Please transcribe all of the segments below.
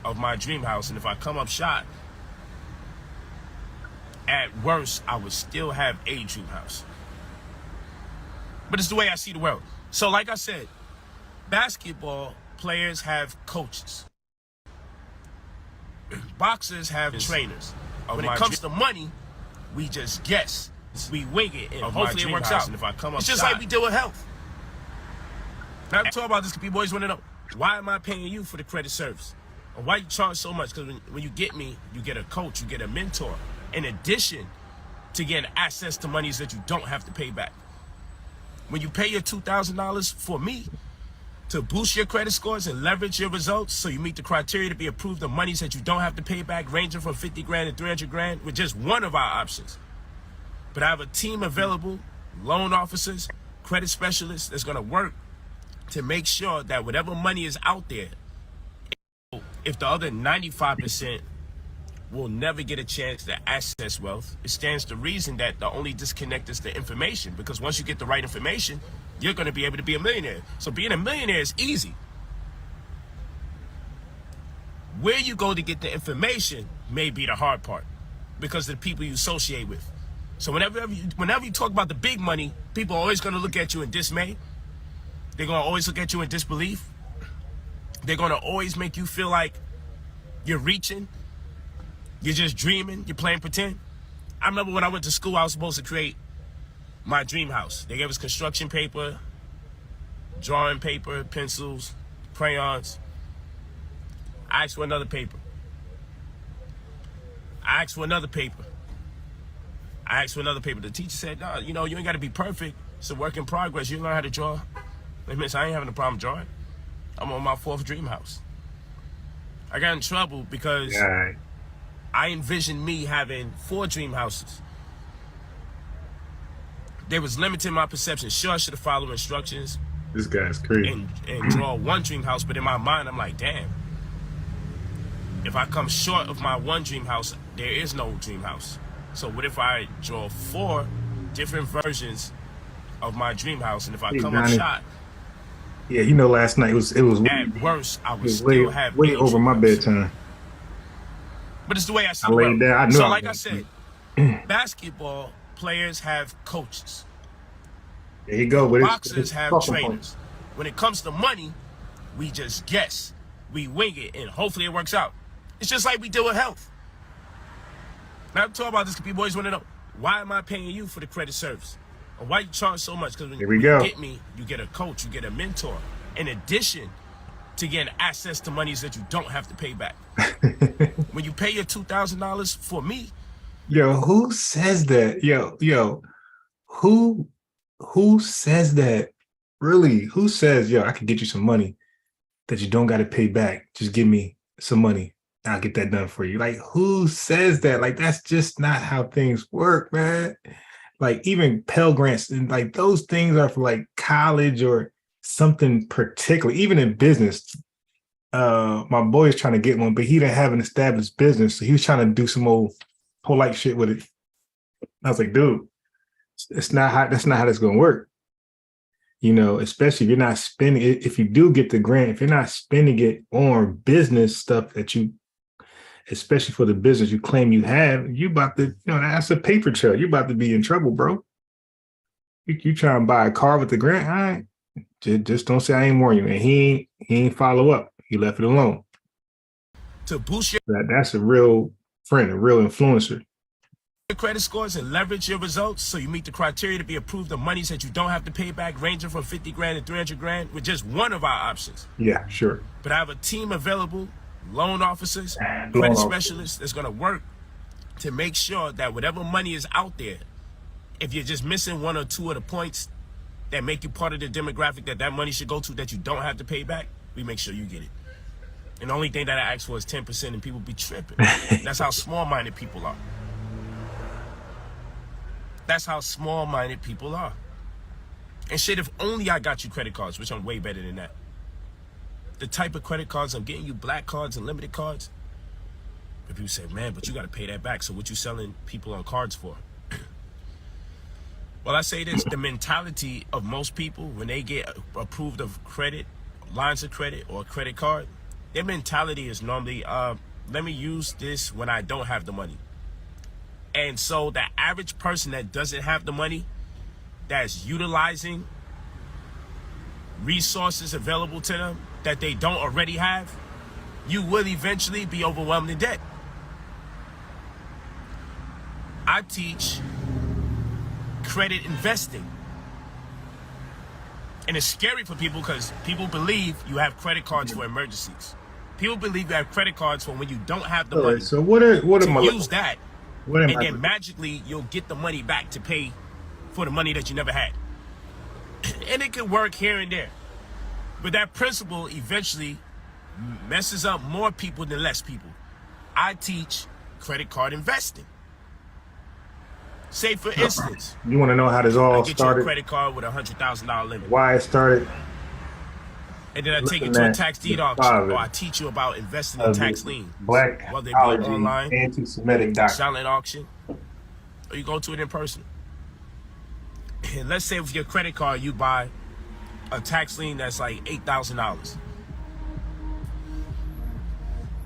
of my dream house, and if I come up short, at worst, I would still have a dream house. But it's the way I see the world. So like I said, basketball players have coaches. Boxers have trainers. When it comes to money, we just guess. We wing it, and hopefully it works out. And if I come up it's just like we deal with health. Now I'm talking about this because people always want to know, why am I paying you for the credit service? Or why you charge so much? Because when you get me, you get a coach, you get a mentor, in addition to getting access to monies that you don't have to pay back. When you pay your $2,000 for me to boost your credit scores and leverage your results so you meet the criteria to be approved of monies that you don't have to pay back, ranging from 50 grand to 300 grand, with just one of our options. But I have a team available, loan officers, credit specialists, that's gonna work to make sure that whatever money is out there, if the other 95% will never get a chance to access wealth, it stands to reason that the only disconnect is the information, because once you get the right information, you're going to be able to be a millionaire. So being a millionaire is easy. Where you go to get the information may be the hard part, because of the people you associate with. So whenever you talk about the big money, people are always going to look at you in dismay. They're going to always look at you in disbelief. They're going to always make you feel like you're reaching. You're just dreaming. You're playing pretend. I remember when I went to school, I was supposed to create my dream house. They gave us construction paper, drawing paper, pencils, crayons. I asked for another paper. I asked for another paper. I asked for another paper. The teacher said, no, you know, you ain't got to be perfect. It's a work in progress. You learn how to draw. Hey, miss, I ain't having a problem drawing. I'm on my 4th dream house. I got in trouble because I envisioned me having 4 dream houses. They was limiting my perception. Sure, I should have followed instructions. This guy's crazy. And draw 1 dream house, but in my mind, I'm like, damn. If I come short of my 1 dream house, there is no dream house. So what if I draw 4 different versions of my dream house, and if I come up short? Yeah, you know, last night it was at worst, I would still have way over my bedtime. But it's the way I see it. I laid down. I knew. So like I said, basketball players have coaches. There you go. Boxers have trainers. When it comes to money, we just guess. We wing it, and hopefully it works out. It's just like we deal with health. Now I'm talking about this because people always want to know, why am I paying you for the credit service? Or why you charge so much? Because when you get me, you get a coach, you get a mentor, in addition to getting access to monies that you don't have to pay back. When you pay your $2,000 for me. Yo, who says that? Yo, who says that? Really? Who says, yo, I can get you some money that you don't got to pay back? Just give me some money. I'll get that done for you. Like, who says that? Like, that's just not how things work, man. Like, even Pell Grants, and like those things are for like college or something particular. Even in business, my boy is trying to get one, but he didn't have an established business, so he was trying to do some old polite shit with it. I was like, dude, that's not how that's going to work. You know, especially if you're not spending it. If you do get the grant, if you're not spending it on business stuff that you, especially for the business you claim you have, you about to, you know, that's a paper trail. You're about to be in trouble, bro. You try and buy a car with the grant, all right, just don't say I ain't warn you. And he ain't follow up. He left it alone. To boost your that's a real friend, a real influencer. Credit scores and leverage your results so you meet the criteria to be approved of monies that you don't have to pay back, ranging from 50 grand to 300 grand, with just one of our options. Yeah, sure. But I have a team available, loan officers, credit specialists, that's going to work to make sure that whatever money is out there, if you're just missing 1 or 2 of the points that make you part of the demographic that money should go to, that you don't have to pay back, we make sure you get it. And the only thing that I ask for is 10%, and people be tripping. That's how small-minded people are. That's how small-minded people are. And shit, if only I got you credit cards, which I'm way better than that. The type of credit cards I'm getting you, black cards and limited cards. But people say, man, but you got to pay that back. So what you selling people on cards for? Well, I say this, the mentality of most people when they get approved of credit, lines of credit or a credit card, Their mentality is normally, let me use this when I don't have the money. And so the average person that doesn't have the money, that's utilizing resources available to them that they don't already have, you will eventually be overwhelmed in debt. I teach credit investing. And it's scary for people because people believe you have credit cards for emergencies. People believe you have credit cards for when you don't have the money. So what am I use that, and then magically you'll get the money back to pay for the money that you never had. And it can work here and there. But that principle eventually messes up more people than less people. I teach credit card investing. Say, for instance, you want to know how this all get started? You a credit card with $100,000 limit. Why it started? And then I take you to a tax deed auction, or I teach you about investing in tax lien. Blackology, online, anti-Semitic silent auction, or you go to it in person. And let's say with your credit card, you buy a tax lien that's like $8,000.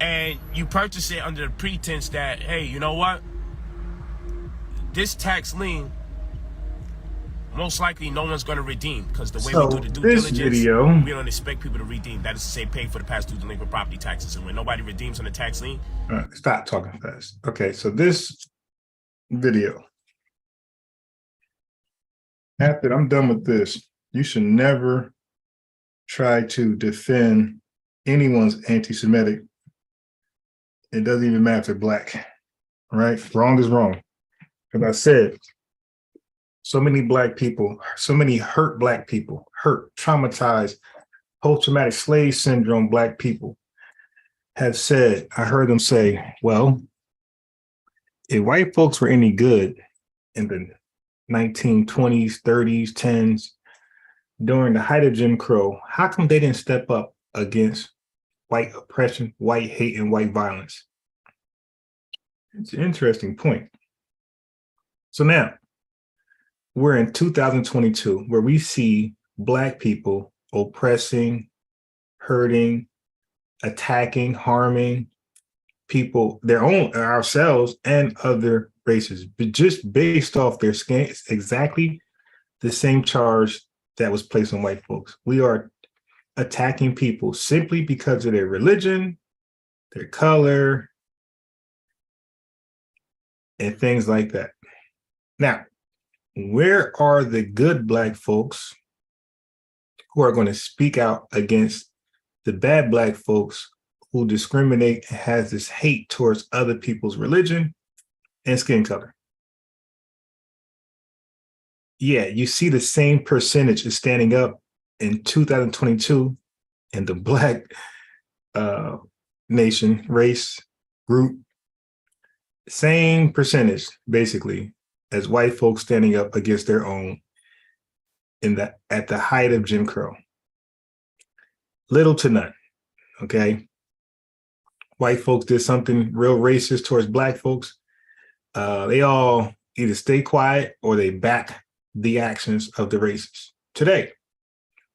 And you purchase it under the pretense that, hey, you know what? This tax lien, most likely no one's going to redeem, because the way we do the due diligence, we don't expect people to redeem. That is to say, pay for the past due delinquent property taxes. And when nobody redeems on the tax lien. Stop talking fast. Okay, so this video, after I'm done with this, you should never try to defend anyone's anti-Semitic. It doesn't even matter if they're black, right? Wrong is wrong. As I said, so many black people, so many hurt black people, hurt, traumatized, post-traumatic slave syndrome black people have said, I heard them say, well, if white folks were any good in the 1920s, 30s, 10s, during the height of Jim Crow, how come they didn't step up against white oppression, white hate, and white violence? It's an interesting point. So now we're in 2022, where we see black people oppressing, hurting, attacking, harming people, their own, ourselves, and other races, but just based off their skin. It's exactly the same charge that was placed on white folks. We are attacking people simply because of their religion, their color, and things like that. Now, where are the good black folks who are going to speak out against the bad black folks who discriminate and has this hate towards other people's religion and skin color? Yeah, you see the same percentage is standing up in 2022 in the black nation, race, group, same percentage basically as white folks standing up against their own at the height of Jim Crow. Little to none, okay? White folks did something real racist towards black folks. They all either stay quiet or they back the actions of the racists. Today,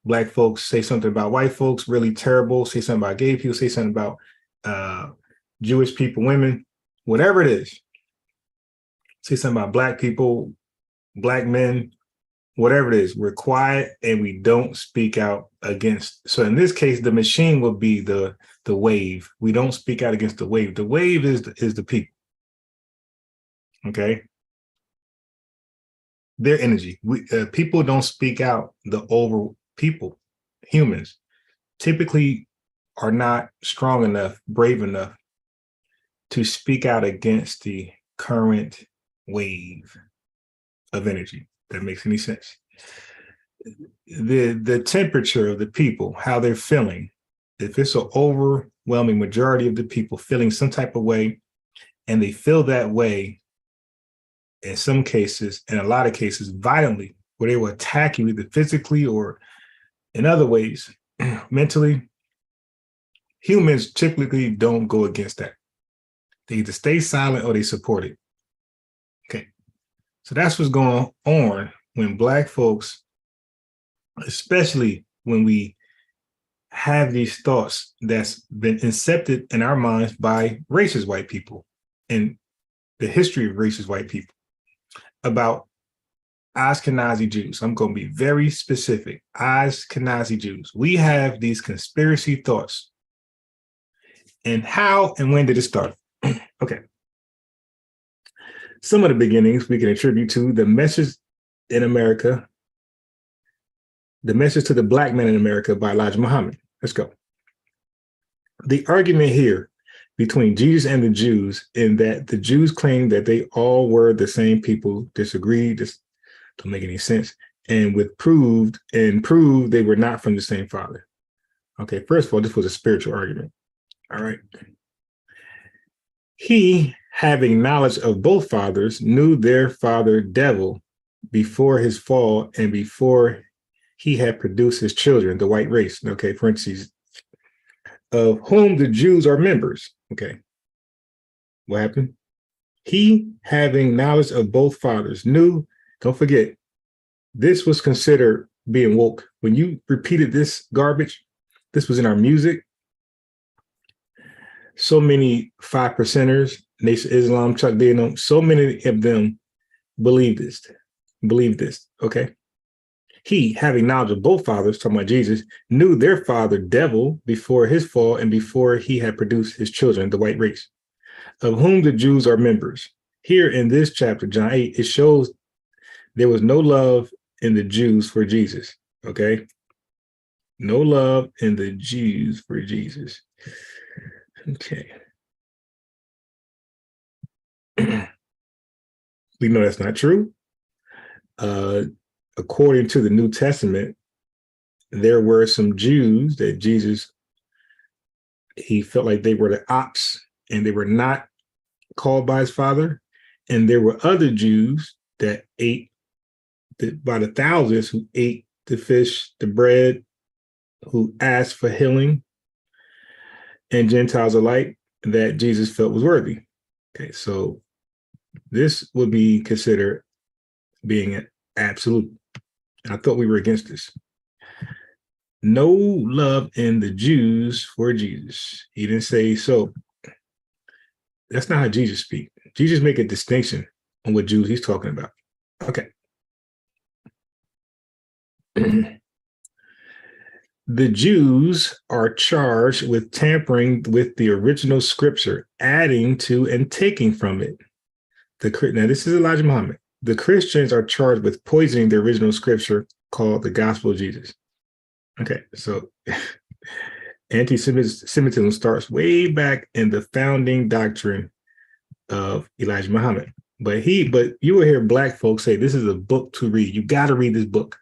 black folks say something about white folks, really terrible, say something about gay people, say something about Jewish people, women, whatever it is. Say something about black people, black men, whatever it is. We're quiet and we don't speak out against. So in this case, the machine will be the wave. We don't speak out against the wave. The wave is the people. Okay. Their energy. People don't speak out. The over people, humans, typically are not strong enough, brave enough to speak out against the current wave of energy. That makes any sense. The temperature of the people, how they're feeling, if it's an overwhelming majority of the people feeling some type of way, and they feel that way in some cases, in a lot of cases, violently, where they will attack you either physically or in other ways, mentally, humans typically don't go against that. They either stay silent or they support it. Okay. So that's what's going on when black folks, especially when we have these thoughts that's been incepted in our minds by racist white people and the history of racist white people about Ashkenazi Jews. I'm going to be very specific. Ashkenazi Jews. We have these conspiracy thoughts. And how and when did it start? Okay. Some of the beginnings we can attribute to the message in America, the message to the Black man in America by Elijah Muhammad. Let's go. The argument here between Jesus and the Jews in that the Jews claimed that they all were the same people, disagreed, this don't make any sense, and proved they were not from the same father. Okay, first of all, this was a spiritual argument. All right. He, having knowledge of both fathers, knew their father devil before his fall and before he had produced his children, the white race. Okay, parentheses, of whom the Jews are members. Okay, what happened? He, having knowledge of both fathers, knew, don't forget, this was considered being woke. When you repeated this garbage, this was in our music. So many 5%ers, Nation of Islam, Chuck D, so many of them believe this, okay? He, having knowledge of both fathers, talking about Jesus, knew their father, devil, before his fall and before he had produced his children, the white race, of whom the Jews are members. Here in this chapter, John 8, it shows there was no love in the Jews for Jesus, okay? No love in the Jews for Jesus. Okay. We know that's not true. According to the New Testament, there were some Jews that Jesus, he felt like they were the ops and they were not called by his father. And there were other Jews that ate by the thousands who ate the fish, the bread, who asked for healing, and Gentiles alike that Jesus felt was worthy. Okay, so this would be considered being an absolute. I thought we were against this. No love in the Jews for Jesus. He didn't say so. That's not how Jesus speaks. Jesus make a distinction on what Jews he's talking about. Okay. The Jews are charged with tampering with the original scripture, adding to and taking from it. Now, this is Elijah Muhammad. The Christians are charged with poisoning the original scripture called the Gospel of Jesus. Okay, so anti-Semitism starts way back in the founding doctrine of Elijah Muhammad. But you will hear Black folks say this is a book to read. You got to read this book.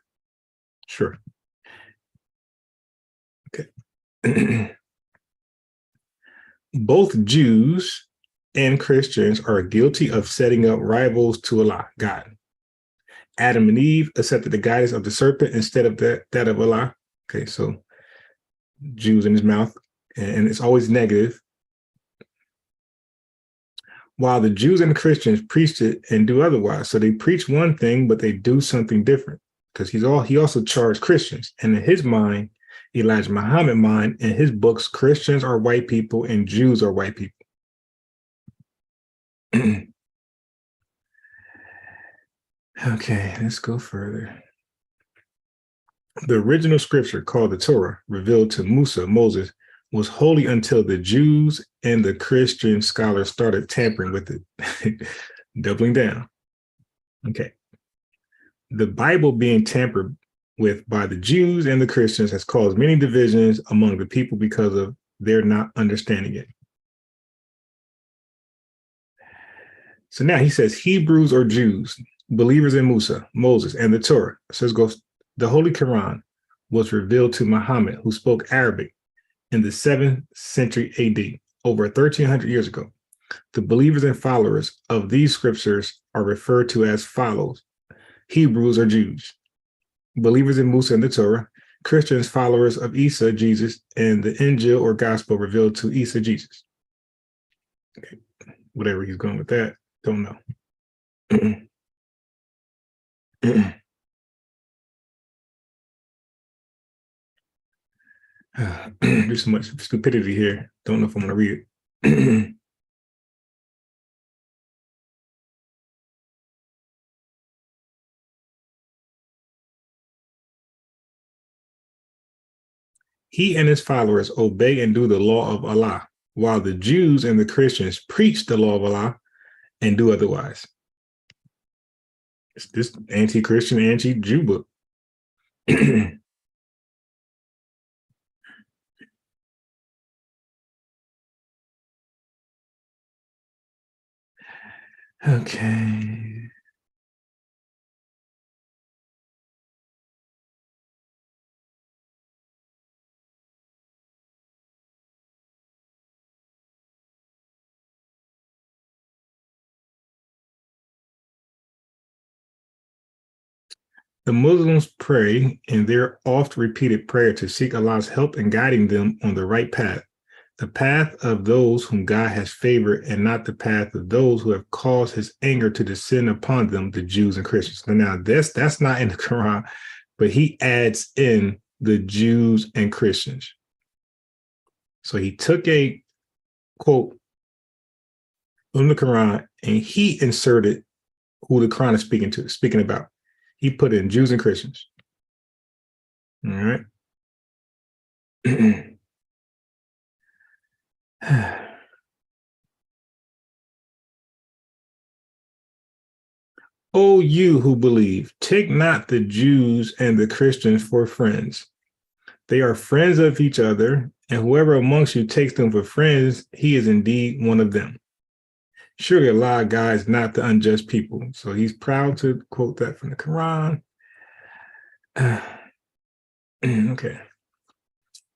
Sure. Okay. Both Jews and Christians are guilty of setting up rivals to Allah, God. Adam and Eve accepted the guidance of the serpent instead of that of Allah. Okay, so Jews in his mouth, and it's always negative. While the Jews and the Christians preached it and do otherwise. So they preach one thing, but they do something different. Because he also charged Christians. And in his mind, Elijah Muhammad mind, in his books, Christians are white people and Jews are white people. Okay, let's go further. The original scripture called the Torah, revealed to Moses, was holy until the Jews and the Christian scholars started tampering with it, doubling down. Okay. The Bible being tampered with by the Jews and the Christians has caused many divisions among the people because of their not understanding it. So now he says Hebrews or Jews, believers in Moses, and the Torah. So it goes, the Holy Quran was revealed to Muhammad, who spoke Arabic in the 7th century AD, over 1,300 years ago. The believers and followers of these scriptures are referred to as follows: Hebrews or Jews, believers in Musa and the Torah, Christians, followers of Isa, Jesus, and the Injil or gospel revealed to Isa, Jesus. Okay. Whatever he's going with that, don't know. There's so much stupidity here. Don't know if I'm going to read it. He and his followers obey and do the law of Allah, while the Jews and the Christians preach the law of Allah and do otherwise. It's this anti-Christian, anti-Jew book. Okay. The Muslims pray in their oft-repeated prayer to seek Allah's help in guiding them on the right path, the path of those whom God has favored, and not the path of those who have caused his anger to descend upon them, the Jews and Christians. Now, that's not in the Quran, but he adds in the Jews and Christians. So he took a quote from the Quran and he inserted who the Quran is speaking about. He put in Jews and Christians. All right. O you who believe, take not the Jews and the Christians for friends. They are friends of each other, and whoever amongst you takes them for friends, he is indeed one of them. Surely Allah guides not the unjust people. So he's proud to quote that from the Quran. Okay.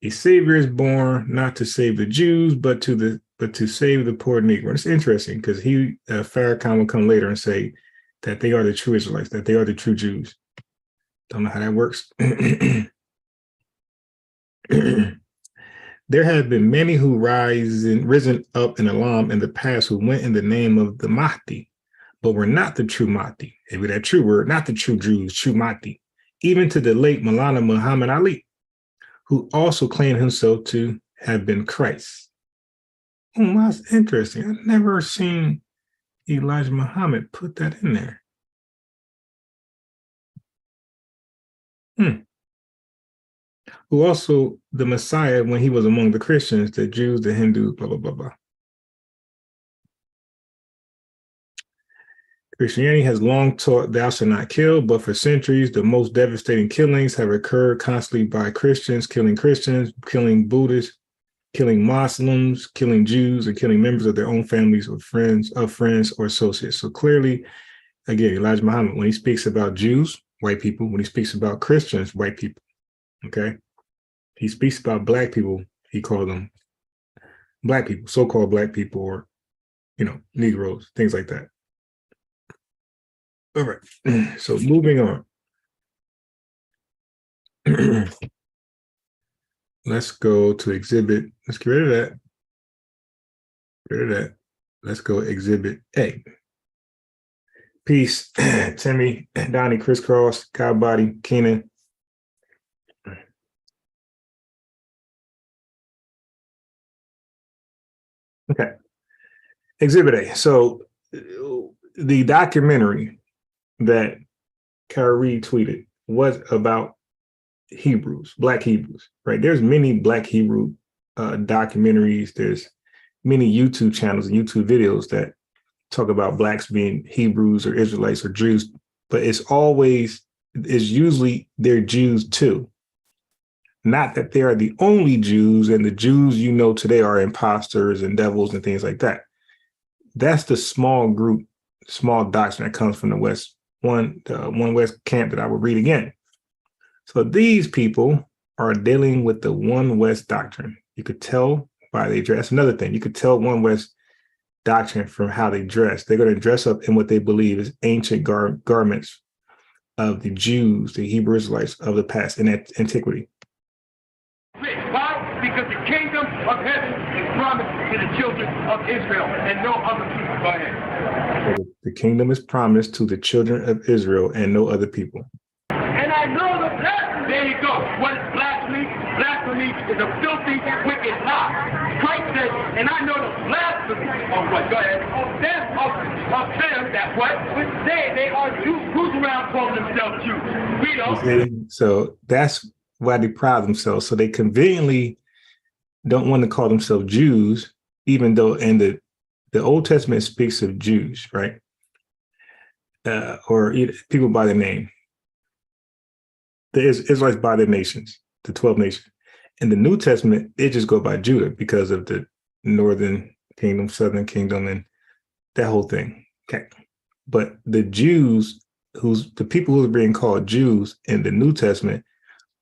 A savior is born not to save the Jews, but to save the poor Negro. It's interesting because Farrakhan will come later and say that they are the true Israelites, that they are the true Jews. Don't know how that works. There have been many who risen up in Islam in the past who went in the name of the Mahdi, but were not the true Mahdi. Maybe that true word, not the true Jews, true Mahdi. Even to the late Maulana Muhammad Ali, who also claimed himself to have been Christ. Oh, that's interesting. I've never seen Elijah Muhammad put that in there. Who also the Messiah when he was among the Christians, the Jews, the Hindus, blah, blah, blah, blah. Christianity has long taught thou shalt not kill, but for centuries, the most devastating killings have occurred constantly by Christians, killing Buddhists, killing Muslims, killing Jews, and killing members of their own families or friends or associates. So clearly, again, Elijah Muhammad, when he speaks about Jews, white people, when he speaks about Christians, white people, okay? He speaks about black people, he called them black people, so-called black people, or, Negroes, things like that. All right, so moving on. Let's go to exhibit. Let's get rid of that. Get rid of that. Let's go exhibit A. Peace, Timmy, Donnie, Crisscross, Cowbody, Keenan. Okay. Exhibit A. So the documentary that Kyrie tweeted was about Hebrews, Black Hebrews, right? There's many Black Hebrew documentaries. There's many YouTube channels and YouTube videos that talk about Blacks being Hebrews or Israelites or Jews, but it's usually they're Jews too. Not that they are the only Jews, and the Jews today are imposters and devils and things like that. That's the small group, small doctrine that comes from the West, one West camp that I would read again. So these people are dealing with the One West doctrine. You could tell by they dress. Another thing, you could tell One West doctrine from how they dress. They're going to dress up in what they believe is ancient garments of the Jews, the Hebrew Israelites of the past in antiquity. Why? Because the kingdom of heaven is promised to the children of Israel and no other people. Go ahead. The kingdom is promised to the children of Israel and no other people. And I know the blasphemy. There you go. What is blasphemy? Blasphemy is a filthy, wicked lie. Christ said, and I know the blasphemy of what? Go ahead. Of them that what? Which say they are Jews. Who's around calling themselves Jews? We don't. So that's why they pride themselves. So they conveniently don't want to call themselves Jews, even though in the Old Testament speaks of Jews, right? Or people by their name. The Israelites by their nations, the 12 nations. In the New Testament, they just go by Judah because of the northern kingdom, southern kingdom, and that whole thing. Okay. But the Jews, the people who are being called Jews in the New Testament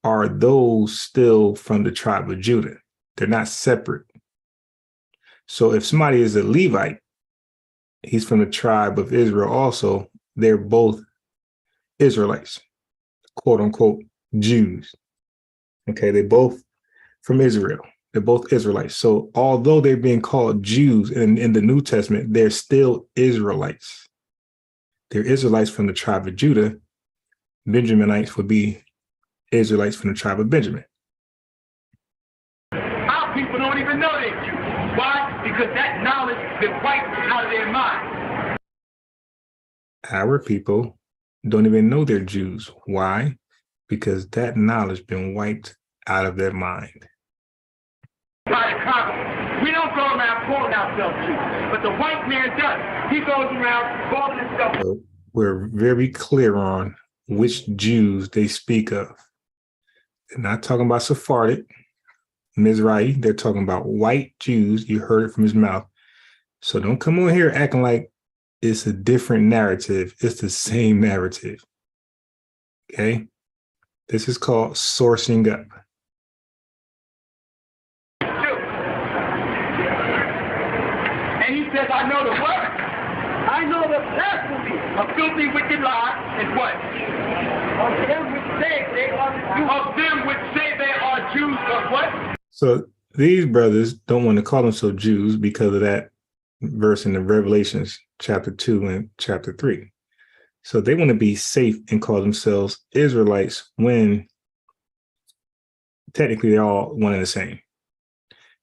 are those still from the tribe of Judah. They're not separate. So if somebody is a Levite, he's from the tribe of Israel also. They're both Israelites, quote unquote Jews. Okay, they're both from Israel. They're both Israelites. So although they're being called Jews in the New Testament, they're still Israelites. They're Israelites from the tribe of Judah. Benjaminites would be Israelites from the tribe of Benjamin. Our people don't even know they're Jews. Why? Because that knowledge has been wiped out of their mind. Our people don't even know they're Jews. Why? Because that knowledge been wiped out of their mind. By the Congress. We don't go around calling ourselves Jews, but the white man does. He goes around calling himself. So we're very clear on which Jews they speak of. They're not talking about Sephardic, Mizrahi. They're talking about white Jews. You heard it from his mouth. So don't come on here acting like it's a different narrative. It's the same narrative. Okay? This is called sourcing up. And he says, I know the word. I know the blasphemy of filthy, wicked lie is what? Of them which say they are Jews. Of them which say they are Jews of what? So these brothers don't want to call themselves Jews because of that verse in the Revelations chapter 2 and chapter 3. So they want to be safe and call themselves Israelites when technically they're all one and the same.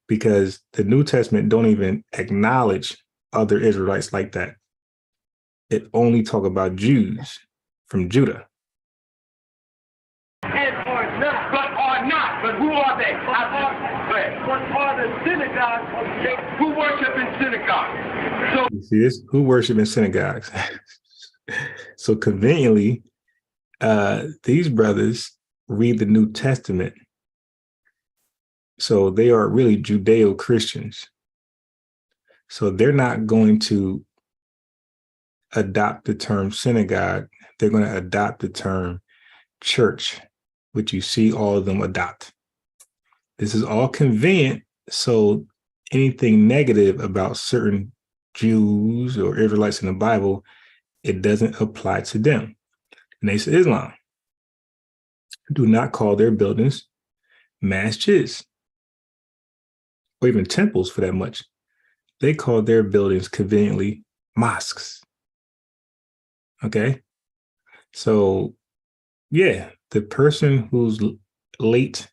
Because the New Testament don't even acknowledge other Israelites like that. It only talk about Jews from Judah. And are not, but are not. But who are they? What are the synagogues of Jacob? Who worship in synagogues? So you see this? Who worship in synagogues? So conveniently, these brothers read the New Testament. So they are really Judeo-Christians. So they're not going to adopt the term synagogue. They're going to adopt the term church, which you see all of them adopt. This is all convenient. So anything negative about certain Jews or Israelites in the Bible, it doesn't apply to them. Nation of Islam do not call their buildings masjids, or even temples for that much. They call their buildings conveniently mosques. Okay? So, yeah, the person who's late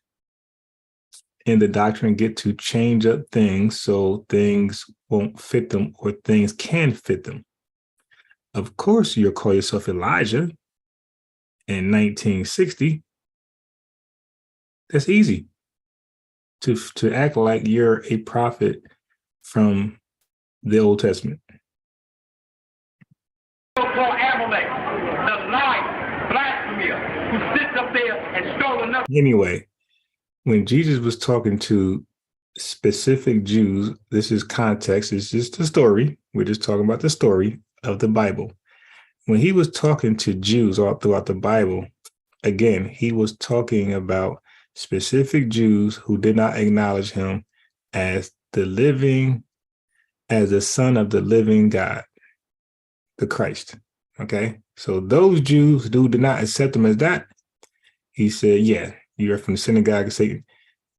in the doctrine get to change up things so things won't fit them or things can fit them. Of course, you'll call yourself Elijah in 1960. That's easy. To act like you're a prophet from the Old Testament. So-called Amalek, the liar, blasphemer, who sits up there and stole enough. Anyway, when Jesus was talking to specific Jews, this is context, it's just a story. We're just talking about the story of the Bible. When he was talking to Jews all throughout the Bible, again, he was talking about specific Jews who did not acknowledge him as the son of the living God, the Christ. Okay. So those Jews who did not accept him as that, he said, yeah, you're from the synagogue of Satan.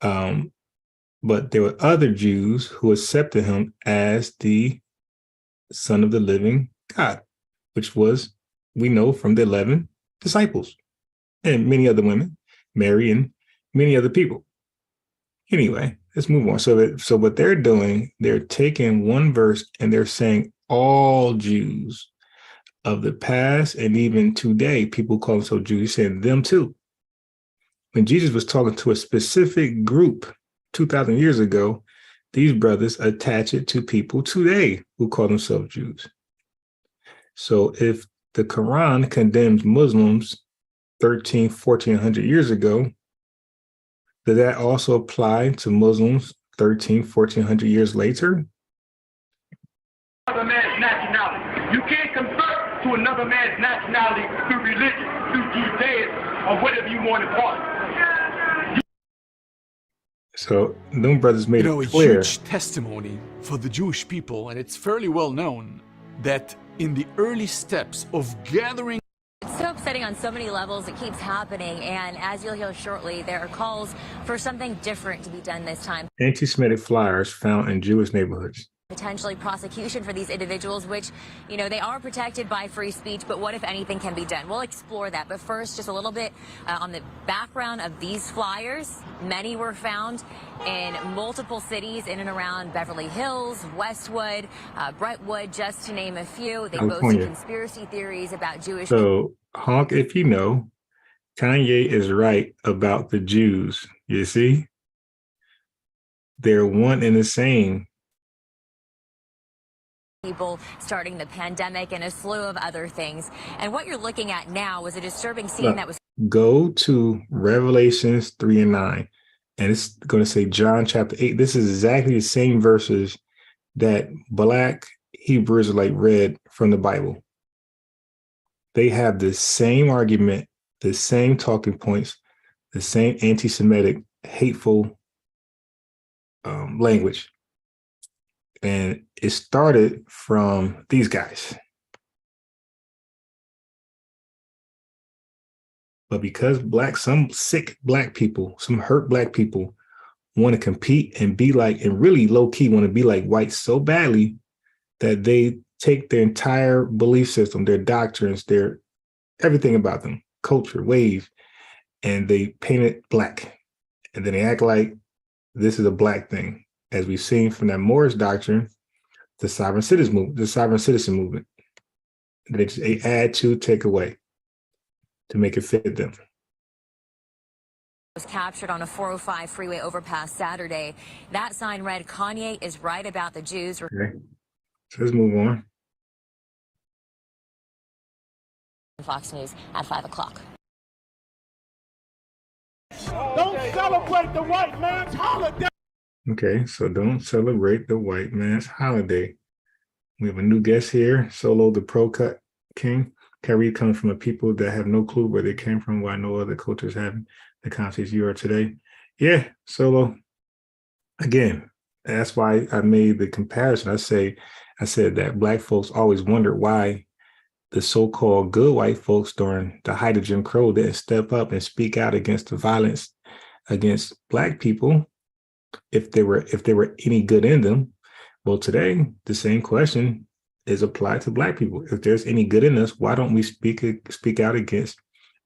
But there were other Jews who accepted him as the son of the living God, which was, we know from the 11 disciples and many other women, Mary and many other people. Anyway, let's move on. So what they're doing, they're taking one verse and they're saying all Jews of the past and even today, people call themselves Jews. He's saying them too. When Jesus was talking to a specific group 2,000 years ago, these brothers attach it to people today who call themselves Jews. So if the Quran condemns Muslims 1,400 years ago, does that also apply to Muslims 1,400 years later? Another man's nationality. You can't convert to another man's nationality through religion, through Judaism, or whatever you want to call it. So them brothers made it a clear. huge testimony for the Jewish people, and it's fairly well known that in the early steps of gathering. It's so upsetting on so many levels. It keeps happening, and as you'll hear shortly, there are calls for something different to be done this time. Anti-Semitic flyers found in Jewish neighborhoods. Potentially prosecution for these individuals, which, you know, they are protected by free speech, but what if anything can be done? We'll explore that. But first, just a little bit on the background of these flyers. Many were found in multiple cities in and around Beverly Hills, Westwood, Brentwood, just to name a few. They boasted conspiracy theories about Jewish. So, honk if you know, Kanye is right about the Jews. You see? They're one and the same. People starting the pandemic and a slew of other things. And what you're looking at now was a disturbing scene that was. Go to Revelations 3 and 9, and it's going to say John chapter 8. This is exactly the same verses that Black Hebrew Israelite read from the Bible. They have the same argument, the same talking points, the same anti-Semitic, hateful language. And it started from these guys. But because some sick Black people, some hurt Black people want to compete and be like, and really low key want to be like whites so badly that they take their entire belief system, their doctrines, their everything about them, culture, ways, and they paint it Black. And then they act like this is a Black thing. As we've seen from that Morris doctrine, the sovereign citizen movement. They add to, take away to make it fit them. Was captured on a 405 freeway overpass Saturday. That sign read, "Kanye is right about the Jews." Okay, so let's move on. Fox News at 5 o'clock. Don't celebrate the white man's holiday. Okay, so don't celebrate the white man's holiday. We have a new guest here, Solo, the Pro Cut King. Kyrie comes from a people that have no clue where they came from, why no other cultures have the concepts you are today. Yeah, Solo. Again, that's why I made the comparison. I said that Black folks always wondered why the so-called good white folks during the height of Jim Crow didn't step up and speak out against the violence against Black people. If there were any good in them. Well, today, the same question is applied to Black people. If there's any good in us, why don't we speak out against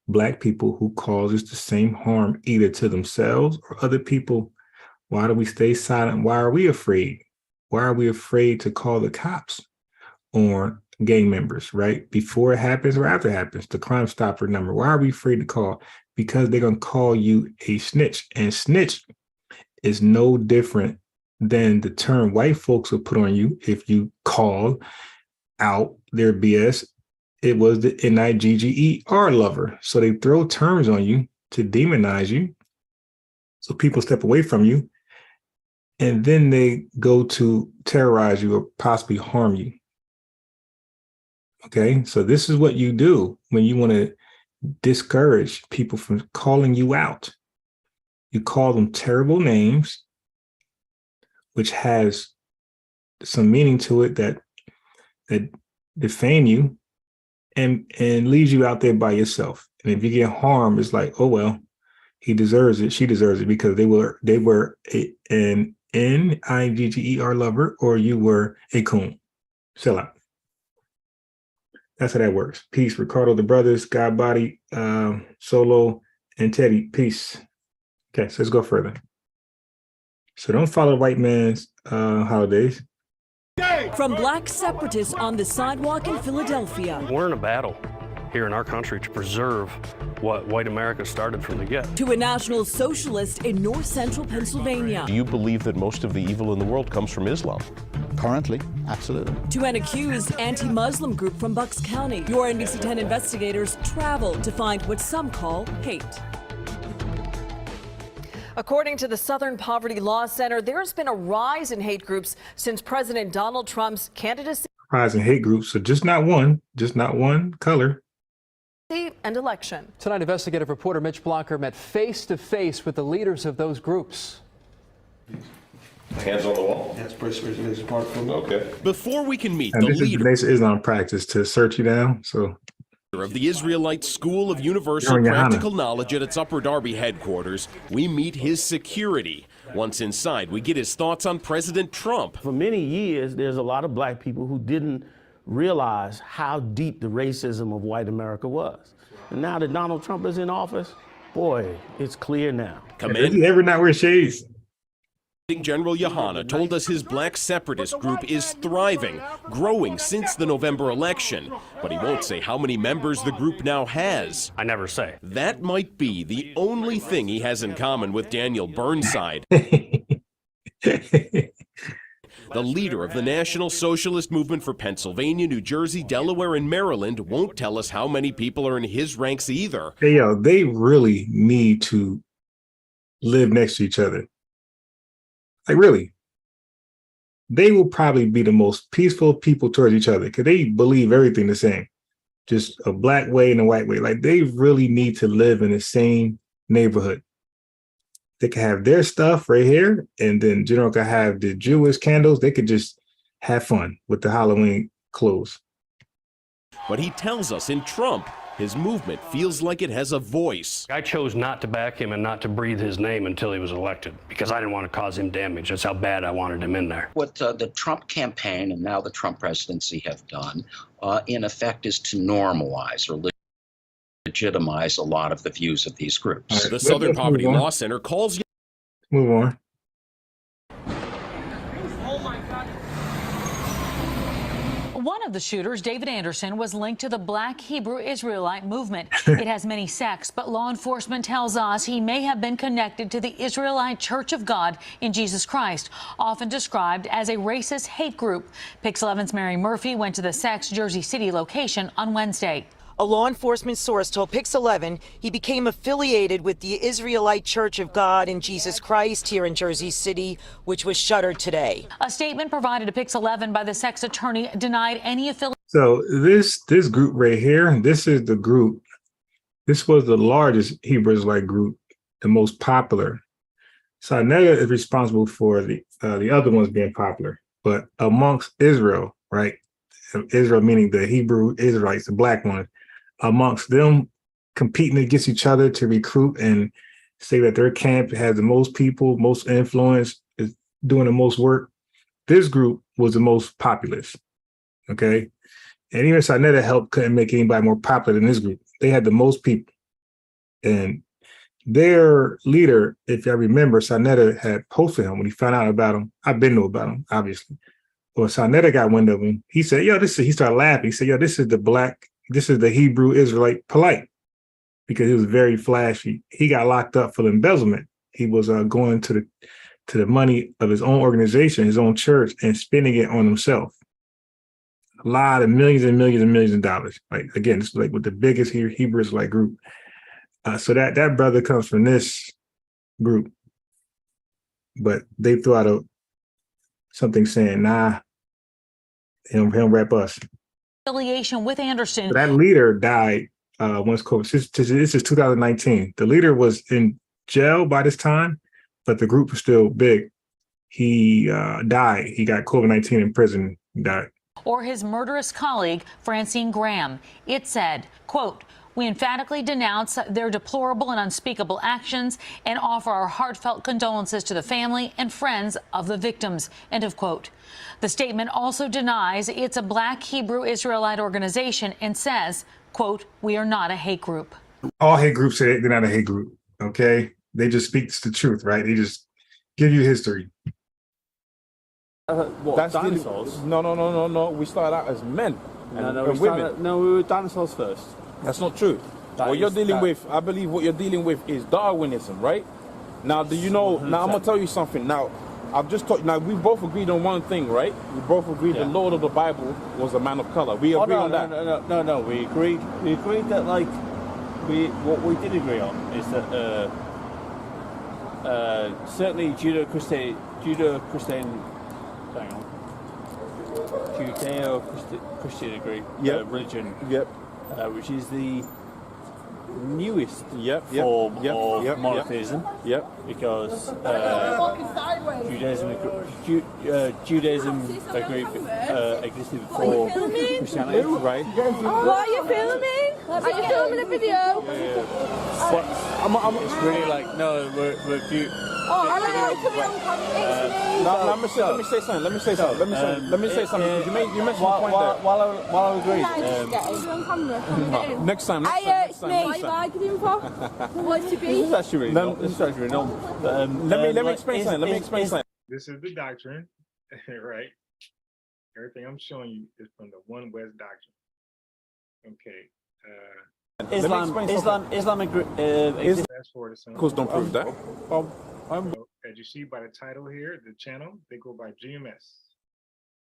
Black people who causes the same harm either to themselves or other people? Why do we stay silent? Why are we afraid? Why are we afraid to call the cops on gang members, right? Before it happens or after it happens, the Crime Stopper number. Why are we afraid to call? Because they're going to call you a snitch. And snitch is no different than the term white folks will put on you if you call out their BS. It was the NIGGER lover. So they throw terms on you to demonize you. So people step away from you. And then they go to terrorize you or possibly harm you. Okay, so this is what you do when you want to discourage people from calling you out. You call them terrible names, which has some meaning to it that defame you and leaves you out there by yourself. And if you get harmed, it's like, oh well, he deserves it, she deserves it, because they were an NIGGER lover, or you were a coon. Sell out. That's how that works. Peace. Ricardo, the brothers, God Body, Solo, and Teddy. Peace. Okay, so let's go further. So don't follow white man's holidays. From black separatists on the sidewalk in Philadelphia. We're in a battle here in our country to preserve what white America started from the get. To a national socialist in north central Pennsylvania. Do you believe that most of the evil in the world comes from Islam? Currently, absolutely. To an accused anti-Muslim group from Bucks County. Your NBC 10 investigators traveled to find what some call hate. According to the Southern Poverty Law Center, there has been a rise in hate groups since President Donald Trump's candidacy. Rise in hate groups, so just not one color. And election. Tonight, investigative reporter Mitch Blocker met face-to-face with the leaders of those groups. Hands on the wall. That's pretty part from Okay. Before we can meet And the this leader is Islam practice to search you down. So of the Israelite School of Universal Practical Knowledge at its Upper Darby headquarters, we meet his security. Once inside, we get his thoughts on President Trump. For many years, there's a lot of black people who didn't realize how deep the racism of white America was. And now that Donald Trump is in office, boy, it's clear now. Does he ever not wear shades? General Yohanna told us his black separatist group is thriving, growing since the November election, but he won't say how many members the group now has. I never say. That might be the only thing he has in common with Daniel Burnside. The leader of the National Socialist Movement for Pennsylvania, New Jersey, Delaware, and Maryland won't tell us how many people are in his ranks either. Hey, yo, they really need to live next to each other. Like, really. They will probably be the most peaceful people towards each other because they believe everything the same. Just a black way and a white way. Like, they really need to live in the same neighborhood. They could have their stuff right here, and then General could have the Jewish candles. They could just have fun with the Halloween clothes. But he tells us in Trump, his movement feels like it has a voice. I chose not to back him and not to breathe his name until he was elected because I didn't want to cause him damage. That's how bad I wanted him in there. What the Trump campaign and now the Trump presidency have done, in effect, is to normalize or legitimize a lot of the views of these groups. Right, the Southern Poverty Law Center calls you. Move on. One of the shooters, David Anderson, was linked to the Black Hebrew Israelite movement. It has many sects, but law enforcement tells us he may have been connected to the Israelite Church of God in Jesus Christ, often described as a racist hate group. Pix 11's Mary Murphy went to the sect's Jersey City location on Wednesday. A law enforcement source told Pix 11 he became affiliated with the Israelite Church of God in Jesus Christ here in Jersey City, which was shuttered today. A statement provided to Pix 11 by the sect's attorney denied any affiliation. So this group right here, this is the group. This was the largest Hebrew Israelite group, the most popular. So Nega is responsible for the other ones being popular, but amongst Israel, right? Israel meaning the Hebrew Israelites, the black ones. Amongst them competing against each other to recruit and say that their camp has the most people, most influence, is doing the most work. This group was the most populous, okay? And even Sinetta helped couldn't make anybody more popular than this group. They had the most people. And their leader, if y'all remember, Sinetta had posted him when he found out about him. I've been know about him, obviously. Well, Sinetta got wind of him. He said, yo, he started laughing. He said, yo, this is the Hebrew Israelite polite, because he was very flashy. He got locked up for embezzlement. He was going to the money of his own organization, his own church, and spending it on himself. A lot of millions and millions and millions of dollars. Like, again, it's like with the biggest Hebrew Israelite group. So that brother comes from this group, but they threw out something saying, nah, he'll rep us. Affiliation with Anderson. That leader died once COVID. This is 2019. The leader was in jail by this time, but the group was still big. He died. He got COVID-19 in prison. He died. Or his murderous colleague, Francine Graham. It said, quote, "We emphatically denounce their deplorable and unspeakable actions and offer our heartfelt condolences to the family and friends of the victims," end of quote. The statement also denies it's a Black Hebrew Israelite organization and says, quote, "We are not a hate group." All hate groups say they're not a hate group, okay? They just speak the truth, right? Give you history. What, that's dinosaurs? No. We started out as men and women. We were dinosaurs first. That's not true. What you're dealing with, I believe what you're dealing with is Darwinism, right? Now, do you know, now I'm going to tell you something. Now, I've just talked, now we both agreed on one thing, right? We both agreed the Lord of the Bible was a man of color. We agree on that. No, we agreed that, like, what we did agree on is that certainly Judeo-Christian religion, which is the newest form of monotheism, because Judaism existed before Christianity, right? What are you filming? Are you filming a video? But it's really like, no, we're let me say something. Let me say something. You mentioned the point there. While I agree. Next time. What are you arguing for? What to be? This is actually really normal. Let me explain something. This is the doctrine, right? Everything I'm showing you is from the One West doctrine. Okay. Islam Fast forward to some. Of course, don't prove that. As you see by the title here, the channel, they go by GMS.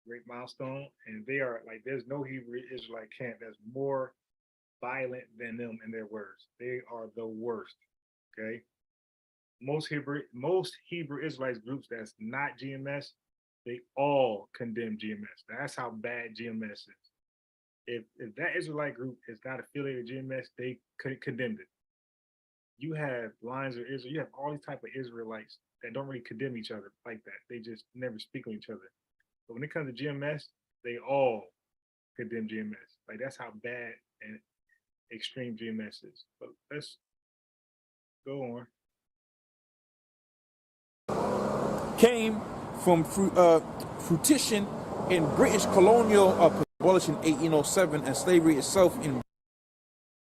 Great Milestone, and they are like, there's no Hebrew Israelite camp that's more violent than them in their words. They are the worst. Okay. Most Hebrew Israelite groups that's not GMS, they all condemn GMS. That's how bad GMS is. If that Israelite group is not affiliated with GMS, they condemned it. You have lines of Israel, you have all these type of Israelites that don't really condemn each other like that. They just never speak on each other. But when it comes to GMS, they all condemn GMS. Like, that's how bad and extreme GMS is. But let's go on. Came from fruition in British colonial abolished in 1807 and slavery itself in.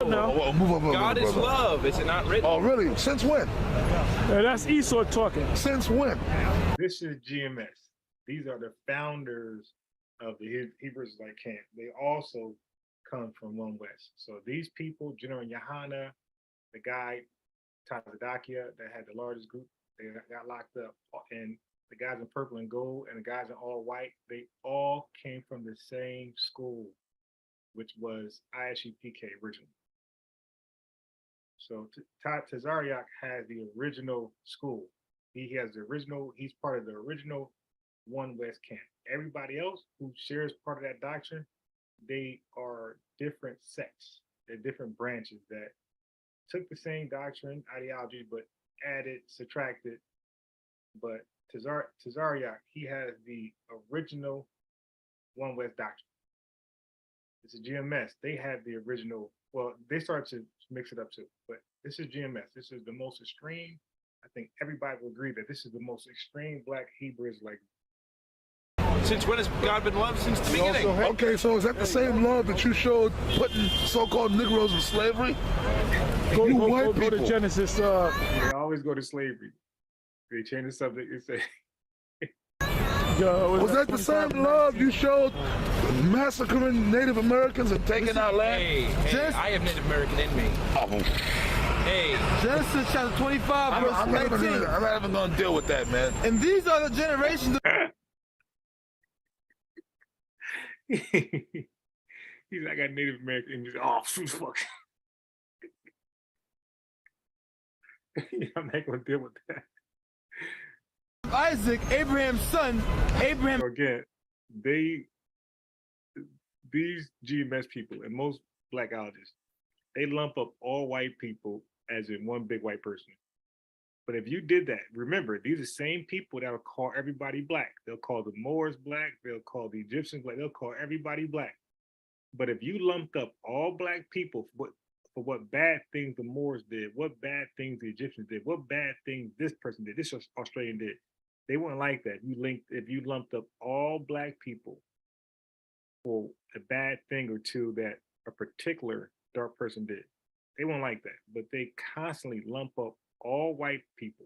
God is love. Is it not written? Oh, really? Since when? That's Esau talking. Since when? This is GMS. These are the founders of the Hebrew Israelite camp. They also come from One West. So these people, General Yohana, the guy, Tazadakia, that had the largest group, they got locked up. And the guys in purple and gold and the guys in all white, they all came from the same school, which was ISUPK originally. So Tazariak has the original school. He has the original, he's part of the original One West camp. Everybody else who shares part of that doctrine, they are different sects. They're different branches that took the same doctrine, ideology, but added, subtracted. But Tazariak, he has the original One West doctrine. It's a GMS. They have the original, well, they started to mix it up too, but this is GMS. This is the most extreme. I think everybody will agree that this is the most extreme Black Hebrew Israelite. Since when has God been loved? Since the beginning. Okay, so is that the same love that you showed putting so-called Negroes in slavery? Go to Genesis. They always go to slavery. They change the subject and say. Was that the same love you showed massacring Native Americans and taking our land? Hey, I have Native American in me. Hey. Genesis chapter 25, verse 19. I'm not even going to deal with that, man. And these are the generations. He's like, I got Native American in me. Oh, fuck. I'm not going to deal with that. Isaac, Abraham's son, Abraham. Again, these GMS people and most Blackologists, they lump up all white people as in one big white person. But if you did that, remember, these are the same people that will call everybody black. They'll call the Moors black. They'll call the Egyptians black. They'll call everybody black. But if you lumped up all Black people for what bad things the Moors did, what bad things the Egyptians did, what bad things this person did, this Australian did, they wouldn't like that. If you lumped up all Black people for a bad thing or two that a particular dark person did, they won't like that. But they constantly lump up all white people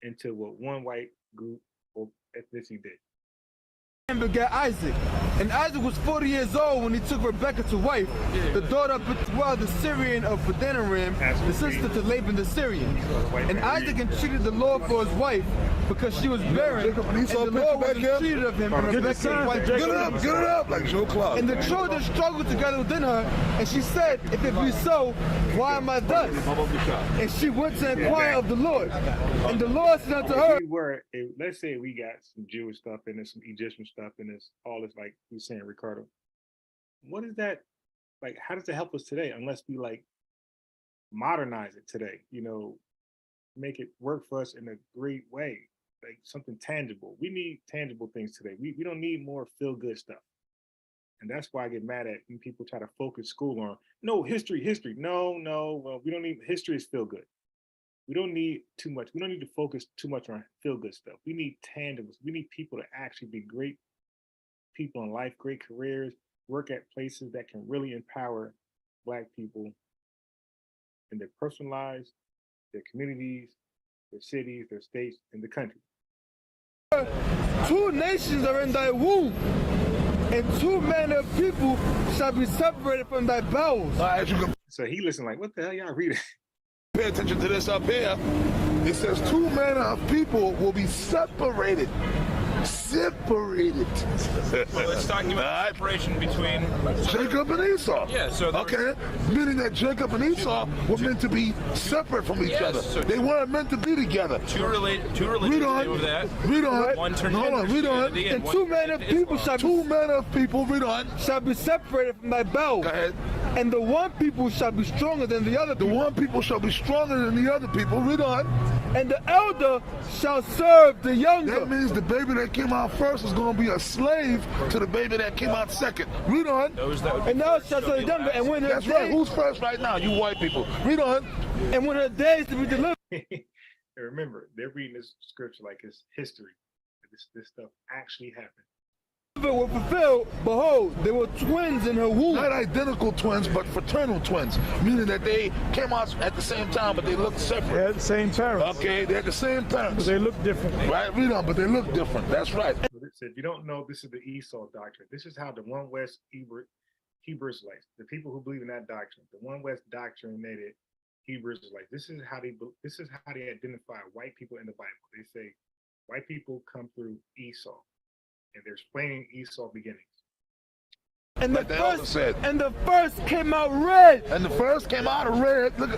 into what one white group or ethnicity did. And begat Isaac. And Isaac was 40 years old when he took Rebekah to wife, the daughter of Bethuel the Syrian of Padanaram, the sister to Laban the Syrian. And Isaac entreated the Lord for his wife because she was barren, and the Lord was entreated of him, and Rebekah his wife. Get it up, like Joe Clark. And the children struggled together within her, and she said, if it be so, why am I thus? And she went to inquire of the Lord. And the Lord said unto her, let's say we got some Jewish stuff in this, some Egyptian stuff in this, all this, like you're saying, Ricardo. What is that, like, how does it help us today unless we, like, modernize it today, you know, make it work for us in a great way, like something tangible. We need tangible things today. We don't need more feel-good stuff. And that's why I get mad at when people try to focus school on, no, history. No, well, we don't need, history is feel-good. We don't need too much. We don't need to focus too much on feel-good stuff. We need tangibles. We need people to actually be great people in life, great careers, work at places that can really empower Black people in their personal lives, their communities, their cities, their states, and the country. 2 nations are in thy womb, and 2 manner of people shall be separated from thy bowels. So he listened like, what the hell y'all reading? Pay attention to this up here. It says 2 manner of people will be separated. Separated. Well, it's talking about separation between Jacob and Esau. Yeah, so okay, meaning that Jacob and Esau were meant to be separate from each other. So they weren't meant to be together. Two religions of that. Read on. One turned Hold on. Read on. And 2 manner of people shall 2 manner of people. Read on. Shall be separated from thy bowels. Go ahead. And the one people shall be stronger than the other people. The one people shall be stronger than the other people. Read on. And the elder shall serve the younger. That means the baby that came out first is going to be a slave to the baby that came out second. Read on. And thou shalt serve the younger. And when that's right. Who's first right now? You white people. Read on. And when her days to be delivered. Remember, they're reading this scripture like it's history. This stuff actually happened. Were fulfilled, behold, there were twins in her womb. Not identical twins, but fraternal twins, meaning that they came out at the same time, but they looked separate. They had the same parents. Okay, they had the same parents. But they look different. Right, read on, but they look different. That's right. If you don't know, this is the Esau doctrine. This is how the One West Hebrew Israelites, the people who believe in that doctrine, the One West doctrinated Hebrew Israelites, this is how they identify white people in the Bible. They say white people come through Esau. And they're explaining Esau beginnings. And the first came out red. And the first came out red. Look,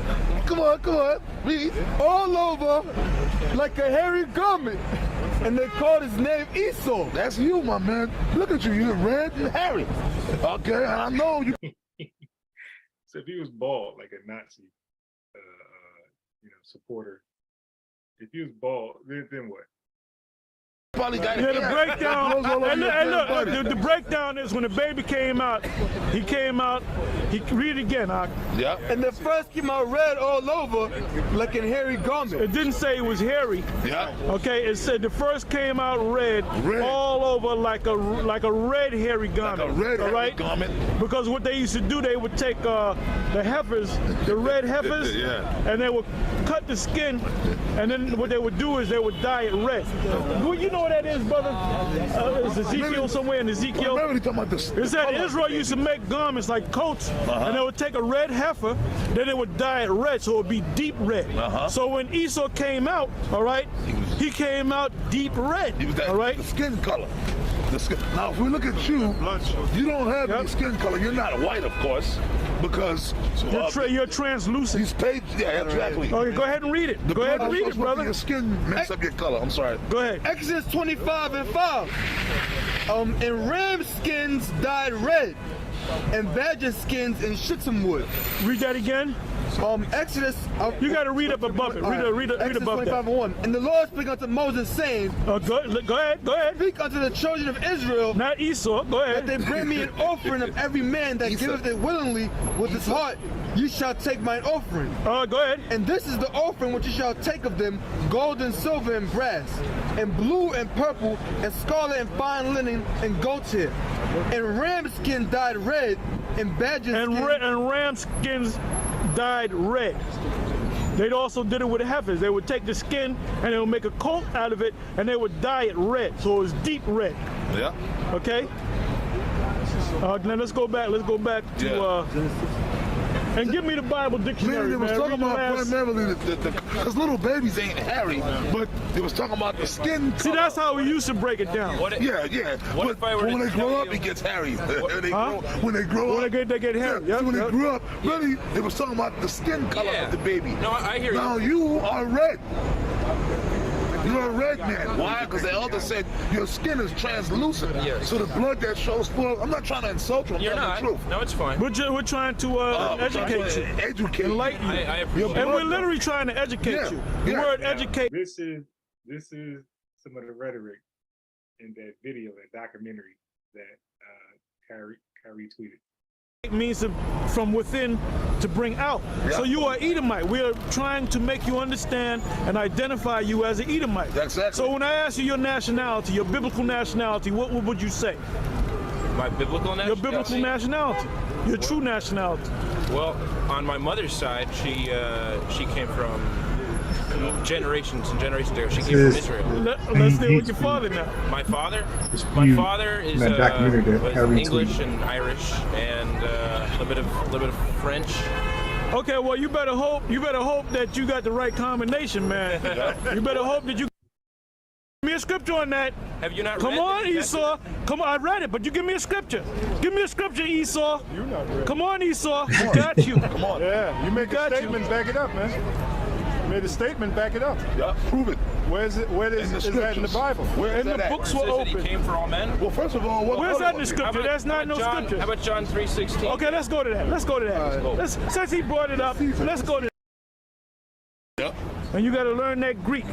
come on, read. All over like a hairy garment. And they called his name Esau. That's you, my man. Look at you, you're red and hairy. Okay, and I know you. So if he was bald, like a Nazi, supporter, if he was bald, then what? The breakdown. And look, the breakdown is when the baby came out. He read it again. Yeah. And the first came out red all over, like a hairy garment. It didn't say it was hairy. Yeah. Okay. It said the first came out red. All over like a red hairy garment. Like a red hairy garment. Because what they used to do, they would take the heifers, the red heifers, and they would cut the skin, and then what they would do is they would dye it red. Well, you know what that is, brother? Is Ezekiel somewhere in Ezekiel? It said Israel used to make garments like coats, and they would take a red heifer, then they would dye it red, so it would be deep red. So when Esau came out, all right, he came out deep red. He was that, all right, the skin color. Now, if we look at you, you don't have any skin color. You're not white, of course, because you're translucent. He's paid. Yeah, exactly. Okay, go ahead and read it. Go ahead and read it, brother. Your skin makes up your color. I'm sorry. Go ahead. Exodus 25:5. And ram skins dyed red, and badger skins in shittim wood. Read that again. Exodus. You got to read up above it. Read above that. 25:1. And the Lord spake unto Moses, saying, Go ahead. Speak unto the children of Israel, not Esau. Go ahead. That they bring me an offering of every man that giveth it willingly with his heart. You shall take mine offering. Go ahead. And this is the offering which you shall take of them: gold and silver and brass, and blue and purple, and scarlet and fine linen and goat's hair, and ram skin dyed red, and badger skin. And ram skins dyed red. They also did it with the heifers. They would take the skin and they would make a coat out of it and they would dye it red, so it was deep red. Yeah. Okay? Now let's go back to and give me the Bible dictionary, They was man. talking about primarily because little babies ain't hairy, but they was talking about the skin color. See, that's how we used to break it down. Yeah. But when they grow up, it gets hairy. When they grow up, they get hairy. Yeah, when they grew up, really, they was talking about the skin color of the baby. No, I hear you. Now you are red. You're a red man. Why? Because the elder said your skin is translucent. Yes. So the blood that shows through. I'm not trying to insult you. I'm You're telling not. the truth. No, it's fine. We're trying to educate you. Educate. Enlighten you. I appreciate and it. we're literally trying to educate you. The word educate. This is some of the rhetoric in that video, that documentary that Kyrie tweeted. It means from within to bring out. So you are Edomite. We are trying to make you understand and identify you as an Edomite. Exactly. So when I ask you your nationality, your biblical nationality, what would you say? My biblical nationality? Your biblical nationality. Your true nationality. Well, on my mother's side, she came from generations and generations ago. She came from Israel. Let's stay with your father now. My father? My father is was English and Irish and a little bit of French. Okay, well you better hope that you got the right combination, man. You better hope that you give me a scripture on that. Have you not Come read on, it? Esau. Come on, I read it, but you give me a scripture. Give me a scripture, Esau. You're not ready. Come on, Esau. We got you. Come on. Yeah, you make a statement, back it up, man. Made a statement, back it up. Yeah, prove it. Where is that in the Bible? Where is And the that books It were says that he open. came for all men. Well, first of all, Where's that in the scripture? That's not no scripture. How about John 3:16? Okay, let's go to that. Let's go to that. Since he brought it up, let's go to that. Yep. And you got to learn that Greek.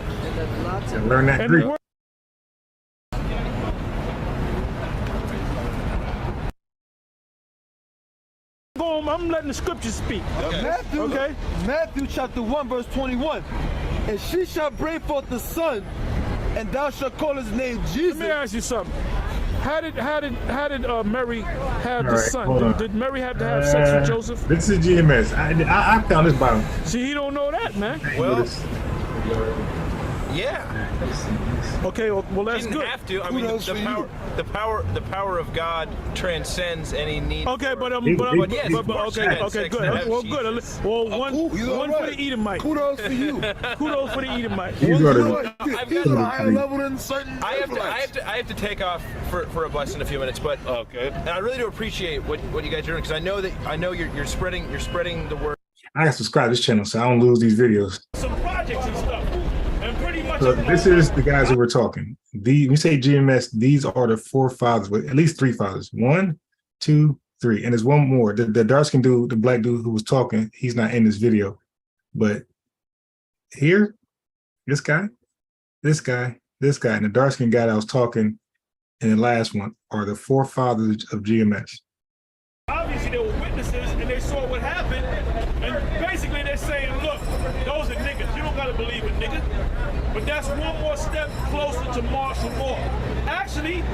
Learn that And Greek. I'm letting the scriptures speak. Okay. Matthew chapter 1 verse 21. And she shall bring forth the son, and thou shalt call his name Jesus. Let me ask you something. How did Mary have the son? hold on. Did Mary have to have sex with Joseph? This is GMS. I found this Bible. See, he don't know that, man. Well, yeah. Okay, well that's Didn't good. have to. I mean, the power of God transcends any need. Okay, but yes, okay, good. Well, good. Well, one for the Edomite. Kudos for you. Kudos for the Edomite. He's a higher level than certain. I have to take off for a bus in a few minutes, but okay. And I really do appreciate what you guys are doing, because I know you're spreading the word. I gotta subscribe to this channel so I don't lose these videos. Some projects and stuff. And pretty much So this is the guys who were talking. We say GMS, these are the four fathers, with at least three fathers. 1, 2, 3. And there's one more. The dark-skinned dude, the black dude who was talking, he's not in this video. But here, this guy, and the dark-skinned guy that was talking in the last one are the four fathers of GMS. Obviously, they were witnesses and they saw what happened. And basically, they're saying, look, those are niggas. You don't got to believe in niggas. But that's one more step closer to martial law. Actually,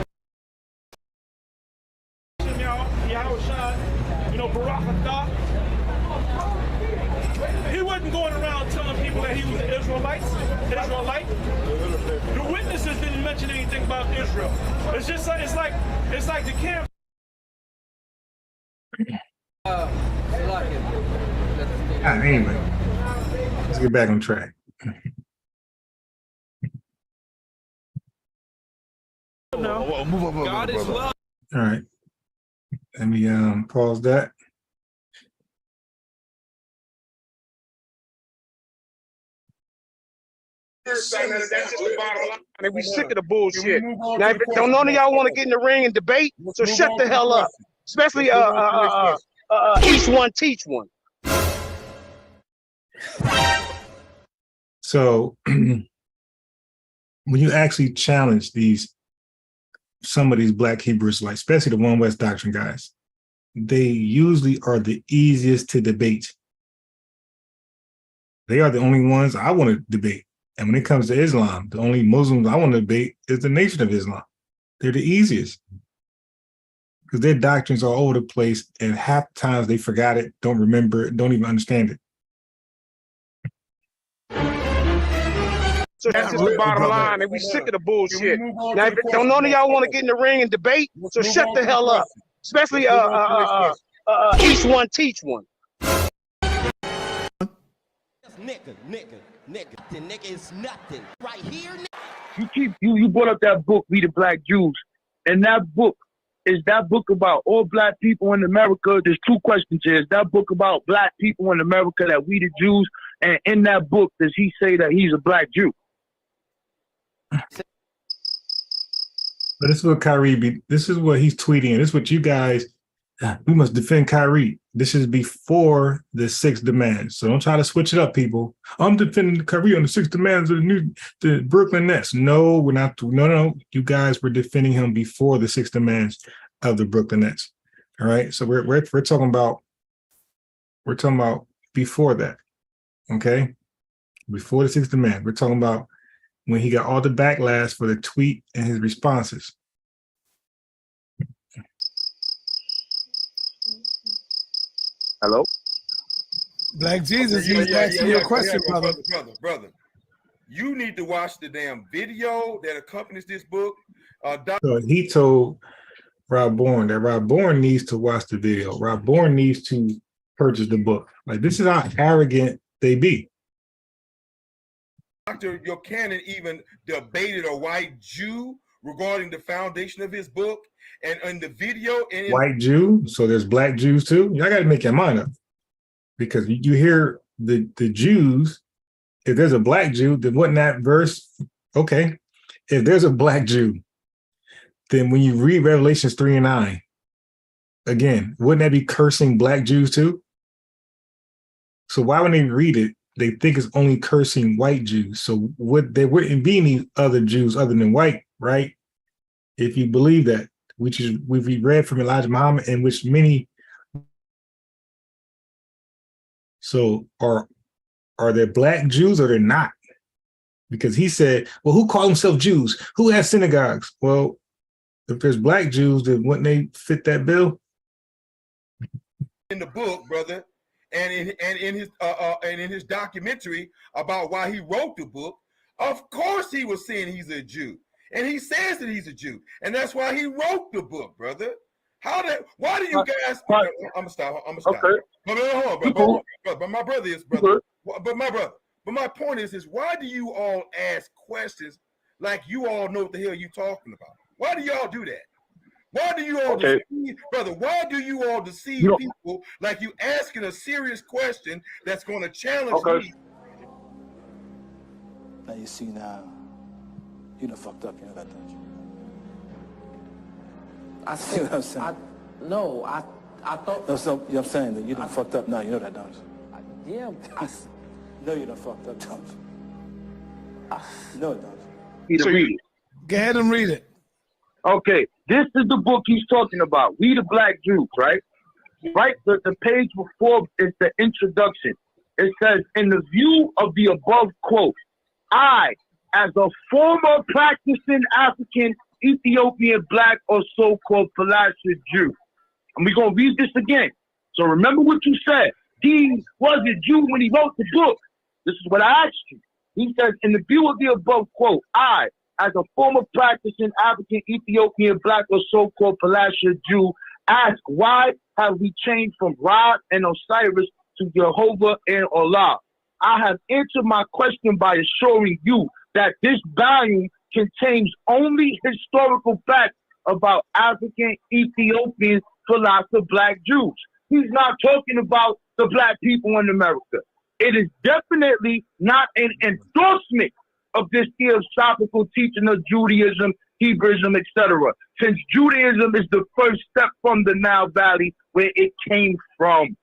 Barack Obama, he wasn't going around telling people that he was an Israelite. The witnesses didn't mention anything about Israel. It's just like it's like the camp. Anyway, let's get back on track. No. Move up, God is love. All right. Let me pause that. That's just the bottom line. I mean, we sick of the bullshit. Now, don't none of y'all want to get in the ring and debate, so shut the hell up. Especially each one teach one. So when you actually challenge some of these black Hebrews, like especially the One West Doctrine guys, they usually are the easiest to debate. They are the only ones I want to debate. And when it comes to Islam, the only Muslims I want to debate is the Nation of Islam. They're the easiest because their doctrines are all over the place, and half the times they forgot it, don't remember it, don't even understand it. So that's just the bottom line, and we sick of the bullshit. Now, don't none of y'all want to get in the ring and debate, so shut the hell up. Especially each one teach one. Nigga. The nigga is nothing. Right here, You brought up that book, We the Black Jews, and that book is that book about all black people in America. There's two questions here. Is that book about black people in America, that we the Jews, and in that book does he say that he's a black Jew? But this is what this is what he's tweeting. This is what you guys, we must defend Kyrie. This is before the 6th demand. So don't try to switch it up, people. I'm defending Kyrie on the 6th demands of the Brooklyn Nets. No, we're not. No. You guys were defending him before the 6th demands of the Brooklyn Nets. All right. So we're talking about before that. Okay. Before the 6th demand. We're talking about when he got all the backlash for the tweet and his responses. Hello? Black Jesus, he's asking you a question, brother. Brother. You need to watch the damn video that accompanies this book. So he told Rob Bourne that Rob Bourne needs to watch the video. Rob Bourne needs to purchase the book. Like, this is how arrogant they be. Dr. Buchanan even debated a white Jew regarding the foundation of his book, and in the video, and white Jew. So there's black Jews too. Y'all got to make your mind up, because you hear the Jews. If there's a black Jew, then wasn't that verse okay? If there's a black Jew, then when you read Revelations 3 and 9, again, wouldn't that be cursing black Jews too? So why when they read it, they think it's only cursing white Jews? So there wouldn't be any other Jews other than white, right? If you believe that, which is we read from Elijah Muhammad, in which many. So are there black Jews or they're not? Because he said, well, who call themselves Jews? Who has synagogues? Well, if there's black Jews, then wouldn't they fit that bill? In the book, brother, and in his documentary about why he wrote the book, of course he was saying he's a Jew. And he says that he's a Jew, and that's why he wrote the book, brother. Why do you guys? I'm gonna stop. Okay. But my brother is brother. But my point is why do you all ask questions like you all know what the hell you talking about? Why do y'all do that? Why do you all deceive, brother? Why do you all deceive people like you asking a serious question that's going to challenge me? Now you see now. You done fucked up, you know that, don't you? I see what I'm saying. I thought. No, so you know what I'm saying? That you done fucked up now, you know that, don't you? Yeah. No, you done fucked up, don't you? No, don't So read it. Go ahead and read it. Okay, this is the book he's talking about. We the Black Jews, right? Right, the page before is the introduction. It says, in the view of the above quote, I, as a former practicing African, Ethiopian, black, or so-called Palestinian Jew. And we're going to read this again. So remember what you said. He was a Jew when he wrote the book. This is what I asked you. He says, in the view of the above quote, I, as a former practicing African, Ethiopian, black, or so-called Palestinian Jew, ask, why have we changed from Ra and Osiris to Jehovah and Allah? I have answered my question by assuring you that this volume contains only historical facts about African, Ethiopian, philosopher, black Jews. He's not talking about the black people in America. It is definitely not an endorsement of this theosophical teaching of Judaism, Hebrewism, etc. Since Judaism is the first step from the Nile Valley where it came from.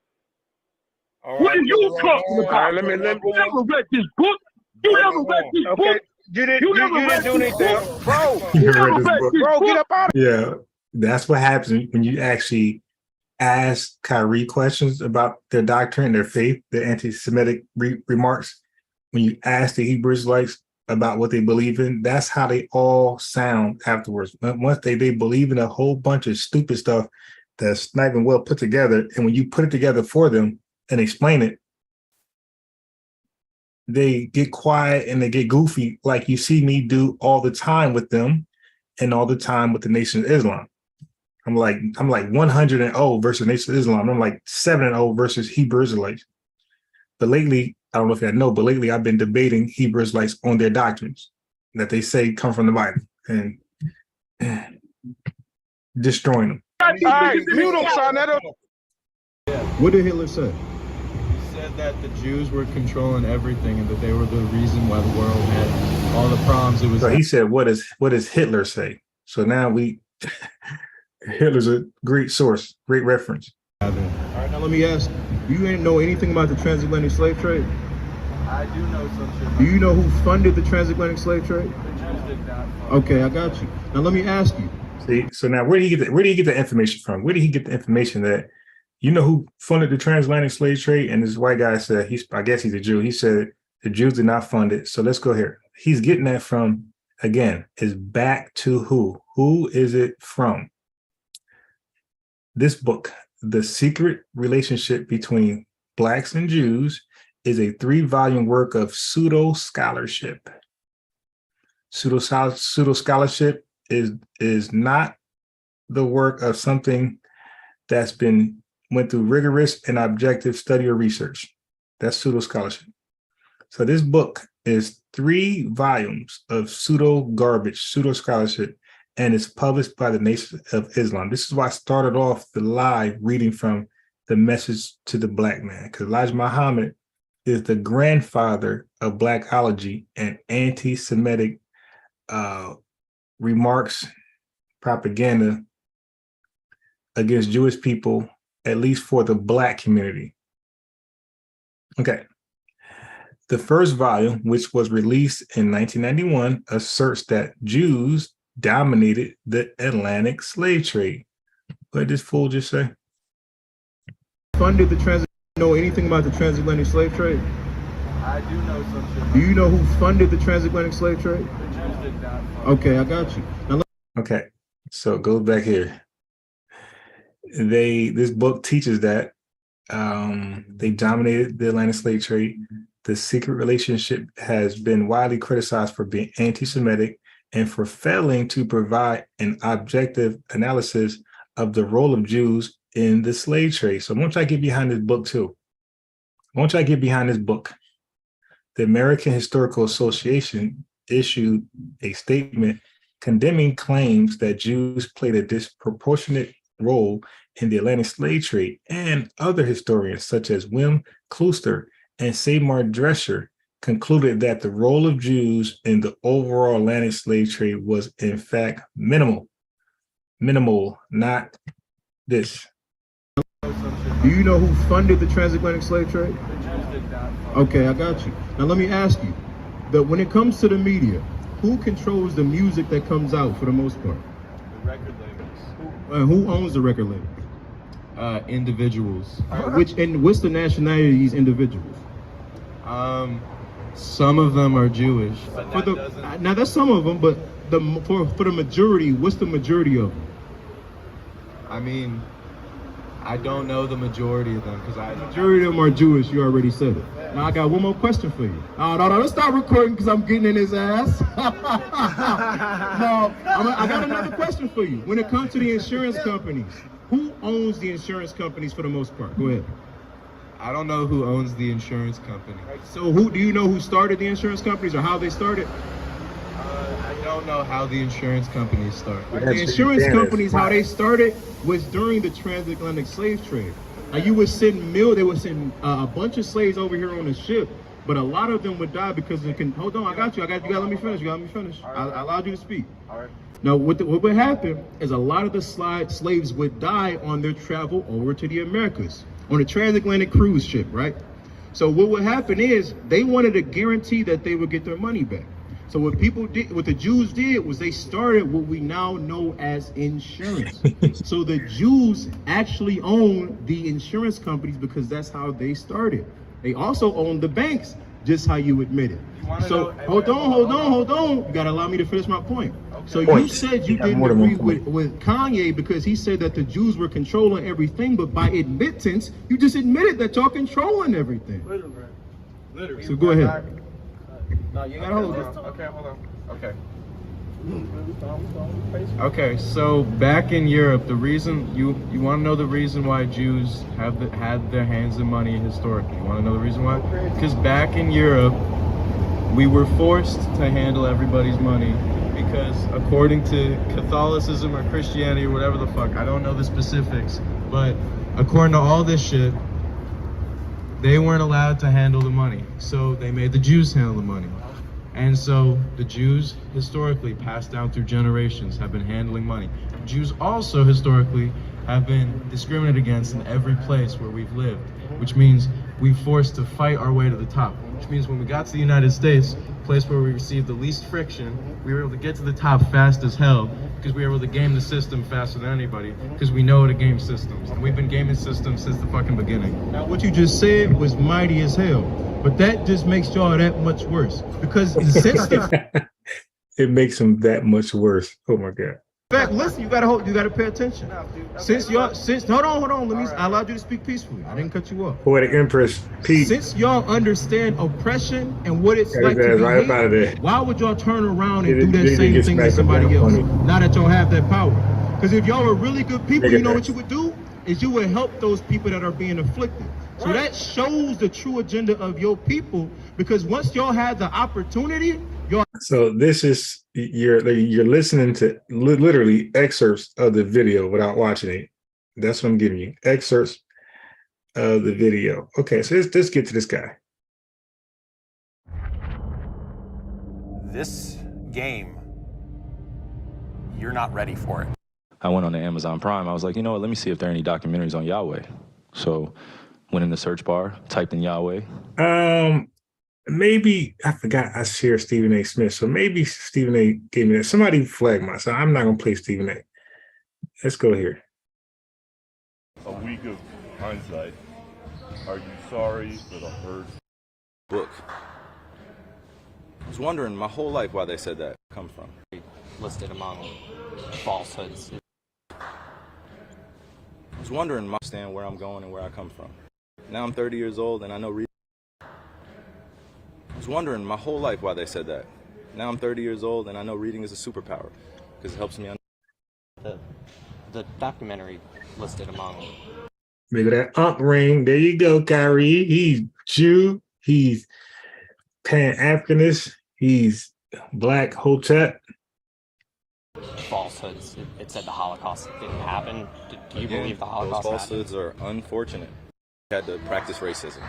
What are you talking about? You never read this book? You never read this book? You didn't do anything. Bro, get up out of here. Yeah, that's what happens when you actually ask Kyrie questions about their doctrine, their faith, their anti-Semitic remarks. When you ask the Hebrew Israelites about what they believe in, that's how they all sound afterwards. Once they believe in a whole bunch of stupid stuff that's not even well put together, and when you put it together for them and explain it, they get quiet and they get goofy, like you see me do all the time with them, and all the time with the Nation of Islam. I'm like 100-0 versus Nation of Islam. I'm like 7-0 versus Hebrew Israelites. But lately, I don't know if you know, but lately I've been debating Hebrew Israelites on their doctrines that they say come from the Bible and destroying them. All right, mute him, son. What did Hitler say? He said that the Jews were controlling everything and that they were the reason why the world had all the problems. It was. So he said, "What does Hitler say?" So now Hitler's a great source, great reference. All right, now let me ask you ain't know anything about the transatlantic slave trade? I do know some shit. Do you know who funded the transatlantic slave trade? The Jews did not. Okay, I got you. Now let me ask you. See, so now where do you get the information from? Where did he get the information that you know who funded the transatlantic slave trade? And this white guy said I guess he's a Jew. He said the Jews did not fund it. So let's go here. He's getting that from, again, is back to who? Who is it from? This book, The Secret Relationship Between Blacks and Jews, is a 3-volume work of pseudo-scholarship. Pseudo-scholarship is not the work of something that's went through rigorous and objective study or research. That's pseudo-scholarship. So this book is 3 volumes of pseudo-garbage, pseudo-scholarship, and it's published by the Nation of Islam. This is why I started off the live reading from The Message to the Black Man, because Elijah Muhammad is the grandfather of Blackology and anti-Semitic remarks, propaganda against Jewish people, at least for the Black community. Okay. The first volume, which was released in 1991, asserts that Jews dominated the Atlantic slave trade. What did this fool just say? Funded the know anything about the transatlantic slave trade? I do know some shit. Do you know who funded the transatlantic slave trade? The Jews did not. Okay, I got you. Now, okay, so go back here. This book teaches that they dominated the Atlantic slave trade. The secret relationship has been widely criticized for being anti-Semitic and for failing to provide an objective analysis of the role of Jews in the slave trade. So I want you to get behind this book too. I want you to get behind this book. The American Historical Association issued a statement condemning claims that Jews played a disproportionate role in the Atlantic slave trade, and other historians such as Wim Klooster and Seymour Drescher concluded that the role of Jews in the overall Atlantic slave trade was in fact minimal. Minimal, not this. Do you know who funded the transatlantic slave trade? The Jews did not. Okay, I got you. Now let me ask you, that when it comes to the media, who controls the music that comes out for the most part? The record labels. Who owns the record labels? Individuals. What's the nationality of these individuals? Some of them are Jewish. Now that's some of them, but for the majority, what's the majority of them? I mean, I don't know the majority of them because the majority of them are Jewish. You already said it. Now I got one more question for you. No, let's stop recording because I'm getting in his ass. No, I got another question for you. When it comes to the insurance companies, who owns the insurance companies for the most part? Go ahead. I don't know who owns the insurance company. So do you know who started the insurance companies or how they started? I don't know how the insurance companies started. The insurance companies, how they started was during the transatlantic slave trade. Now they would send a bunch of slaves over here on the ship, but a lot of them would die because they can. Hold on, I got you. You gotta let me finish. Right. I allowed you to speak. All right. Now what would happen is a lot of the slaves would die on their travel over to the Americas on a transatlantic cruise ship, right? So what would happen is they wanted a guarantee that they would get their money back. So what the Jews did was they started what we now know as insurance. So the Jews actually own the insurance companies because that's how they started. They also own the banks, just how you admit it. So hold on. You gotta allow me to finish my point. So you said you didn't agree with Kanye because he said that the Jews were controlling everything, but by admittance, you just admitted that y'all controlling everything. Literally. So go ahead. No, you gotta hold it. Okay, hold on. Okay. Okay, so back in Europe, the reason you want to know the reason why Jews had their hands in money historically. You want to know the reason why? Because back in Europe, we were forced to handle everybody's money because according to Catholicism or Christianity or whatever the fuck, I don't know the specifics, but according to all this shit, they weren't allowed to handle the money. So they made the Jews handle the money. And so the Jews historically passed down through generations have been handling money. Jews also historically have been discriminated against in every place where we've lived, which means we forced to fight our way to the top, which means when we got to the United States, a place where we received the least friction, we were able to get to the top fast as hell because we were able to game the system faster than anybody because we know how to game systems. And we've been gaming systems since the fucking beginning. Now, what you just said was mighty as hell, but that just makes y'all that much worse because since it makes them that much worse. Oh my God. In fact, listen, you gotta pay attention. Hold on, I allowed you to speak peacefully. I didn't cut you off. Poetic Empress, Pete. Since y'all understand oppression and what it's like to be right out of there. Why would y'all turn around and do that same thing to somebody else? Now that y'all have that power. Because if y'all were really good people, you know what you would do? Is you would help those people that are being afflicted. So that shows the true agenda of your people, because once y'all have the opportunity, y'all. So this is, you're listening to literally excerpts of the video without watching it. That's what I'm giving you, excerpts of the video. Okay, so let's get to this guy. This game, you're not ready for it. I went on to Amazon Prime. I was like, you know what, let me see if there are any documentaries on Yahweh. So went in the search bar, typed in Yahweh. Maybe, I forgot I shared Stephen A. Smith, so maybe Stephen A. gave me that. Somebody flagged my, so I'm not going to play Stephen A. Let's go here. A week of hindsight. Are you sorry for the hurt? Book. I was wondering my whole life why they said that come from. Listed among falsehoods. I was wondering my stand where I'm going and where I come from. Now I'm 30 years old and I know reading. I was wondering my whole life why they said that. Now I'm 30 years old and I know reading is a superpower because it helps me understand. The documentary listed among. Look at that ring. There you go, Kyrie. He's Jew. He's Pan-Africanist. He's Black Hotep. Falsehoods. It said the Holocaust didn't happen. Do you believe the Holocaust those falsehoods happened? Are unfortunate. We had to practice racism.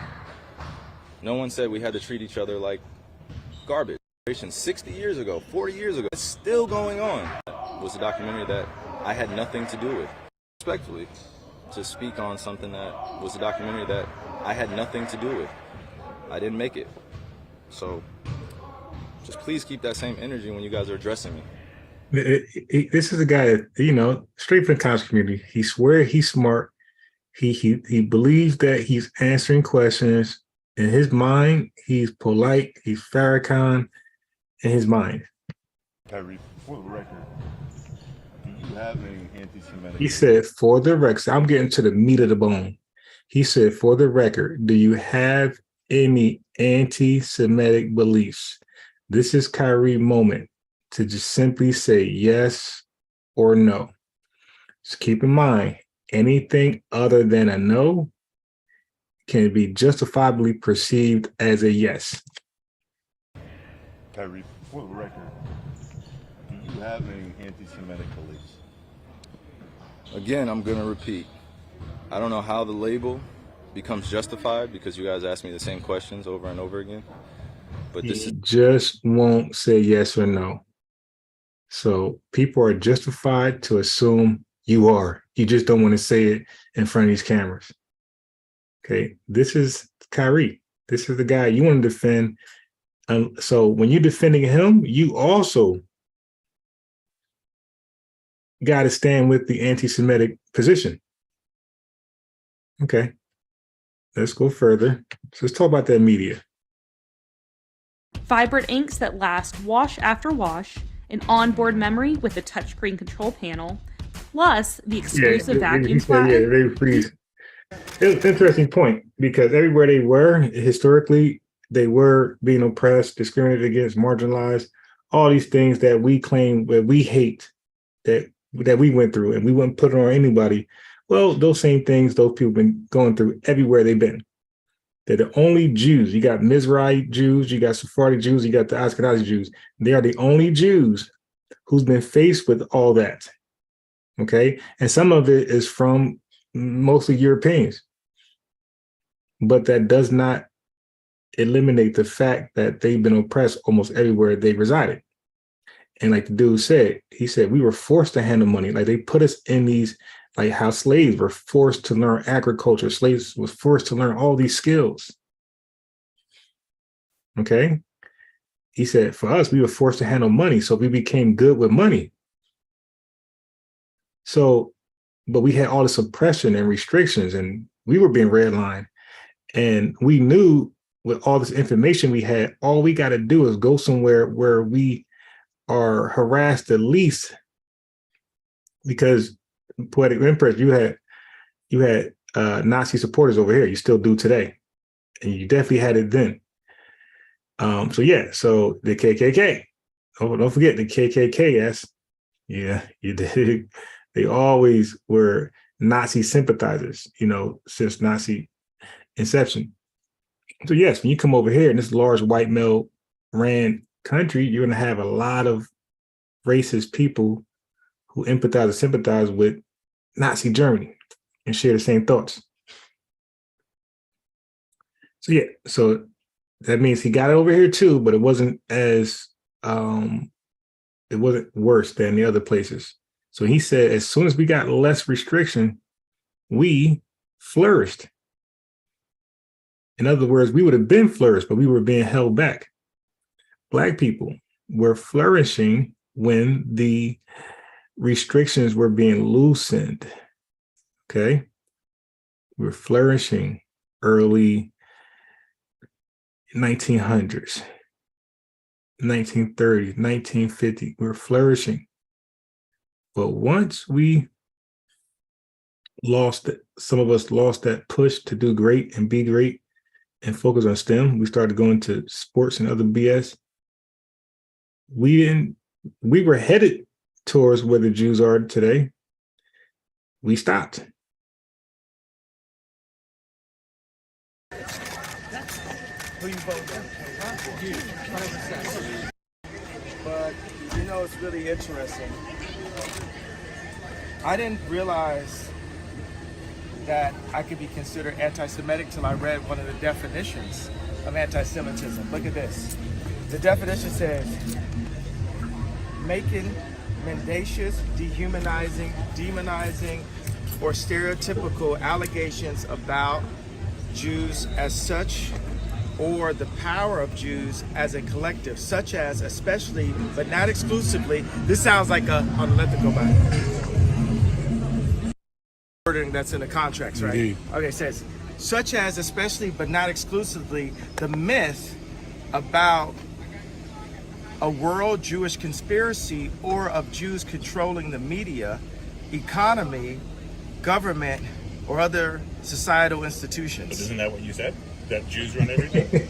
No one said we had to treat each other like garbage. 60 years ago, 40 years ago, it's still going on. It was a documentary that I had nothing to do with. Respectfully, to speak on something that was a documentary that I had nothing to do with. I didn't make it. So just please keep that same energy when you guys are addressing me. This is a guy that, you know, straight from the college community. He swears he's smart. He believes that he's answering questions. In his mind, he's polite. He's Farrakhan in his mind. Kyrie, for the record, do you have any anti-Semitic? He said, for the record, I'm getting to the meat of the bone. He said, for the record, do you have any anti-Semitic beliefs? This is Kyrie's moment to just simply say yes or no. Just keep in mind, anything other than a no can be justifiably perceived as a yes. Kyrie, for the record, do you have any anti-Semitic beliefs? Again, I'm going to repeat. I don't know how the label becomes justified because you guys ask me the same questions over and over again. But this is just won't say yes or no. So people are justified to assume you are. You just don't want to say it in front of these cameras. Okay, this is Kyrie. This is the guy you want to defend. So when you're defending him, you also got to stand with the anti-Semitic position. Okay, let's go further. So let's talk about that media. Vibrant inks that last wash after wash, an onboard memory with a touchscreen control panel, plus the exclusive vacuum flatter. They freeze. It was an interesting point because everywhere they were historically, they were being oppressed, discriminated against, marginalized, all these things that we claim, that we hate, that we went through, and we wouldn't put it on anybody. Well, those same things those people have been going through everywhere they've been. They're the only Jews. You got Mizrahi Jews, you got Sephardic Jews, you got the Ashkenazi Jews. They are the only Jews who's been faced with all that. Okay, and some of it is from mostly Europeans, but that does not eliminate the fact that they've been oppressed almost everywhere they resided. And like the dude said, he said, we were forced to handle money. Like they put us in these, like how slaves were forced to learn agriculture. Slaves was forced to learn all these skills. Okay. He said, for us, we were forced to handle money. So we became good with money. So, but we had all this oppression and restrictions, and we were being redlined. And we knew with all this information we had, all we got to do is go somewhere where we are harassed the least. Because Poetic Empress, you had Nazi supporters over here. You still do today, and you definitely had it then. So yeah, so the KKK. Oh, don't forget the KKK. Yes, yeah, you did. They always were Nazi sympathizers, you know, since Nazi inception. So yes, when you come over here in this large white male ran country, you're going to have a lot of racist people who empathize and sympathize with Nazi Germany and share the same thoughts. So yeah, so that means he got it over here too, but it wasn't as it wasn't worse than the other places. So he said, as soon as we got less restriction, we flourished. In other words, we would have been flourished, but we were being held back. Black people were flourishing when the restrictions were being loosened. Okay. We're flourishing early 1900s, 1930s, 1950. We're flourishing. But once we lost it, some of us lost that push to do great and be great and focus on STEM. We started going to sports and other BS. We were headed towards where the Jews are today. We stopped. Who you vote for? You, 100%. But you know, it's really interesting. I didn't realize that I could be considered anti-Semitic till I read one of the definitions of anti-Semitism. Look at this. The definition says, making mendacious, dehumanizing, demonizing, or stereotypical allegations about Jews as such, or the power of Jews as a collective, such as, especially, but not exclusively. This sounds like let them go by. Wording that's in the contracts, right? Indeed. Okay, it says, such as, especially, but not exclusively, the myth about a world Jewish conspiracy or of Jews controlling the media, economy, government, or other societal institutions. But isn't that what you said? That Jews run everything?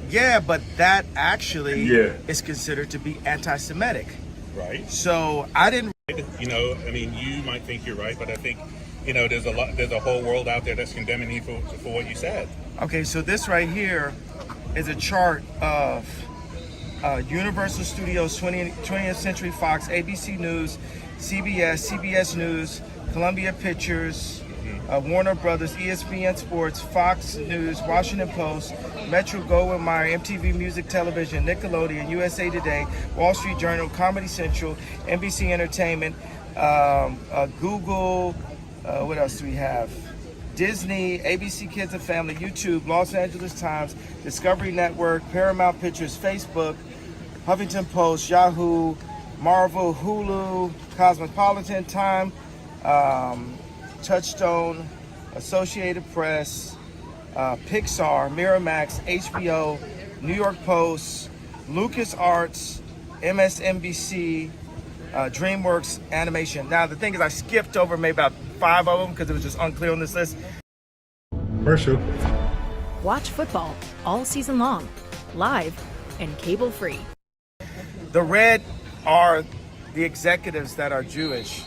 Yeah, but that actually is considered to be anti-Semitic. Right. So I didn't... You know, I mean, you might think you're right, but I think, you know, there's a whole world out there that's condemning you for what you said. Okay, so this right here is a chart of Universal Studios, 20th Century Fox, ABC News, CBS News, Columbia Pictures, Warner Brothers, ESPN Sports, Fox News, Washington Post, Metro Goldwyn Mayer, MTV Music Television, Nickelodeon, USA Today, Wall Street Journal, Comedy Central, NBC Entertainment, Google, what else do we have? Disney, ABC Kids and Family, YouTube, Los Angeles Times, Discovery Network, Paramount Pictures, Facebook, Huffington Post, Yahoo, Marvel, Hulu, Cosmopolitan, Time, Touchstone, Associated Press, Pixar, Miramax, HBO, New York Post, LucasArts, MSNBC, DreamWorks Animation. Now, the thing is, I skipped over maybe about 5 of them because it was just unclear on this list. Commercial. Watch football all season long, live and cable-free. The red are the executives that are Jewish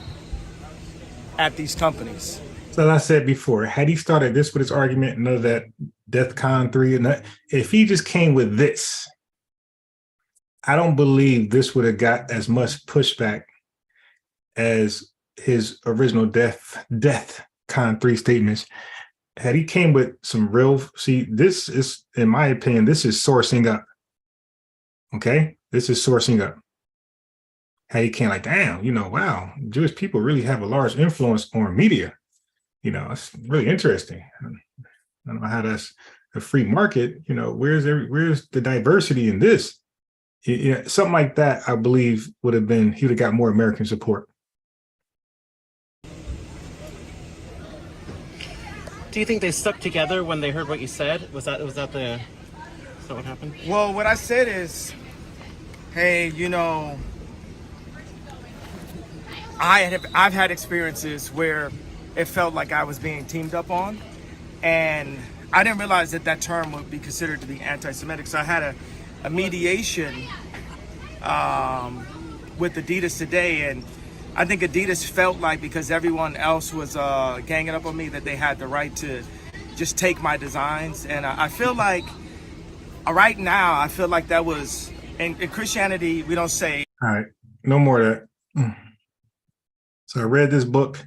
at these companies. So as I said before, had he started this with his argument, none of that DEFCON 3, and that, if he just came with this, I don't believe this would have got as much pushback as his original DEFCON 3 statements. Had he came with some real, see, this is, in my opinion, this is sourcing up. Okay? This is sourcing up. Had he came like, damn, you know, wow, Jewish people really have a large influence on media. You know, it's really interesting. I don't know how that's a free market. You know, where's the diversity in this? You know, something like that, I believe, would have been, he would have got more American support. Do you think they stuck together when they heard what you said? Was that what happened? Well, what I said is, hey, you know, I've had experiences where it felt like I was being teamed up on, and I didn't realize that that term would be considered to be anti-Semitic. So I had a mediation with Adidas today, and I think Adidas felt like because everyone else was ganging up on me that they had the right to just take my designs. And I feel like right now, I feel like that was, in Christianity, we don't say. All right, no more of that. So I read this book.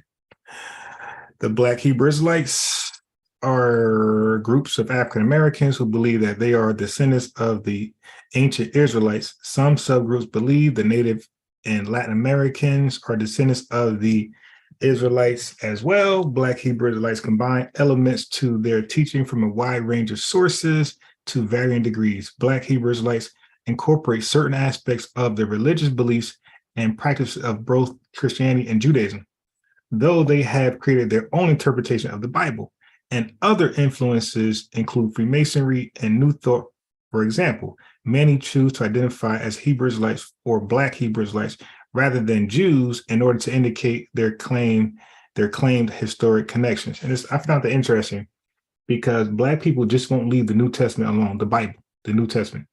The Black Hebrew Israelites are groups of African Americans who believe that they are descendants of the ancient Israelites. Some subgroups believe the Native and Latin Americans are descendants of the Israelites as well. Black Hebrew Israelites combine elements to their teaching from a wide range of sources to varying degrees. Black Hebrew Israelites incorporate certain aspects of the religious beliefs and practices of both Christianity and Judaism, though they have created their own interpretation of the Bible. And other influences include Freemasonry and New Thought. For example, many choose to identify as Hebrew Israelites or Black Hebrew Israelites rather than Jews in order to indicate their claimed historic connections. And I found that interesting because Black people just won't leave the New Testament alone, the Bible, the New Testament.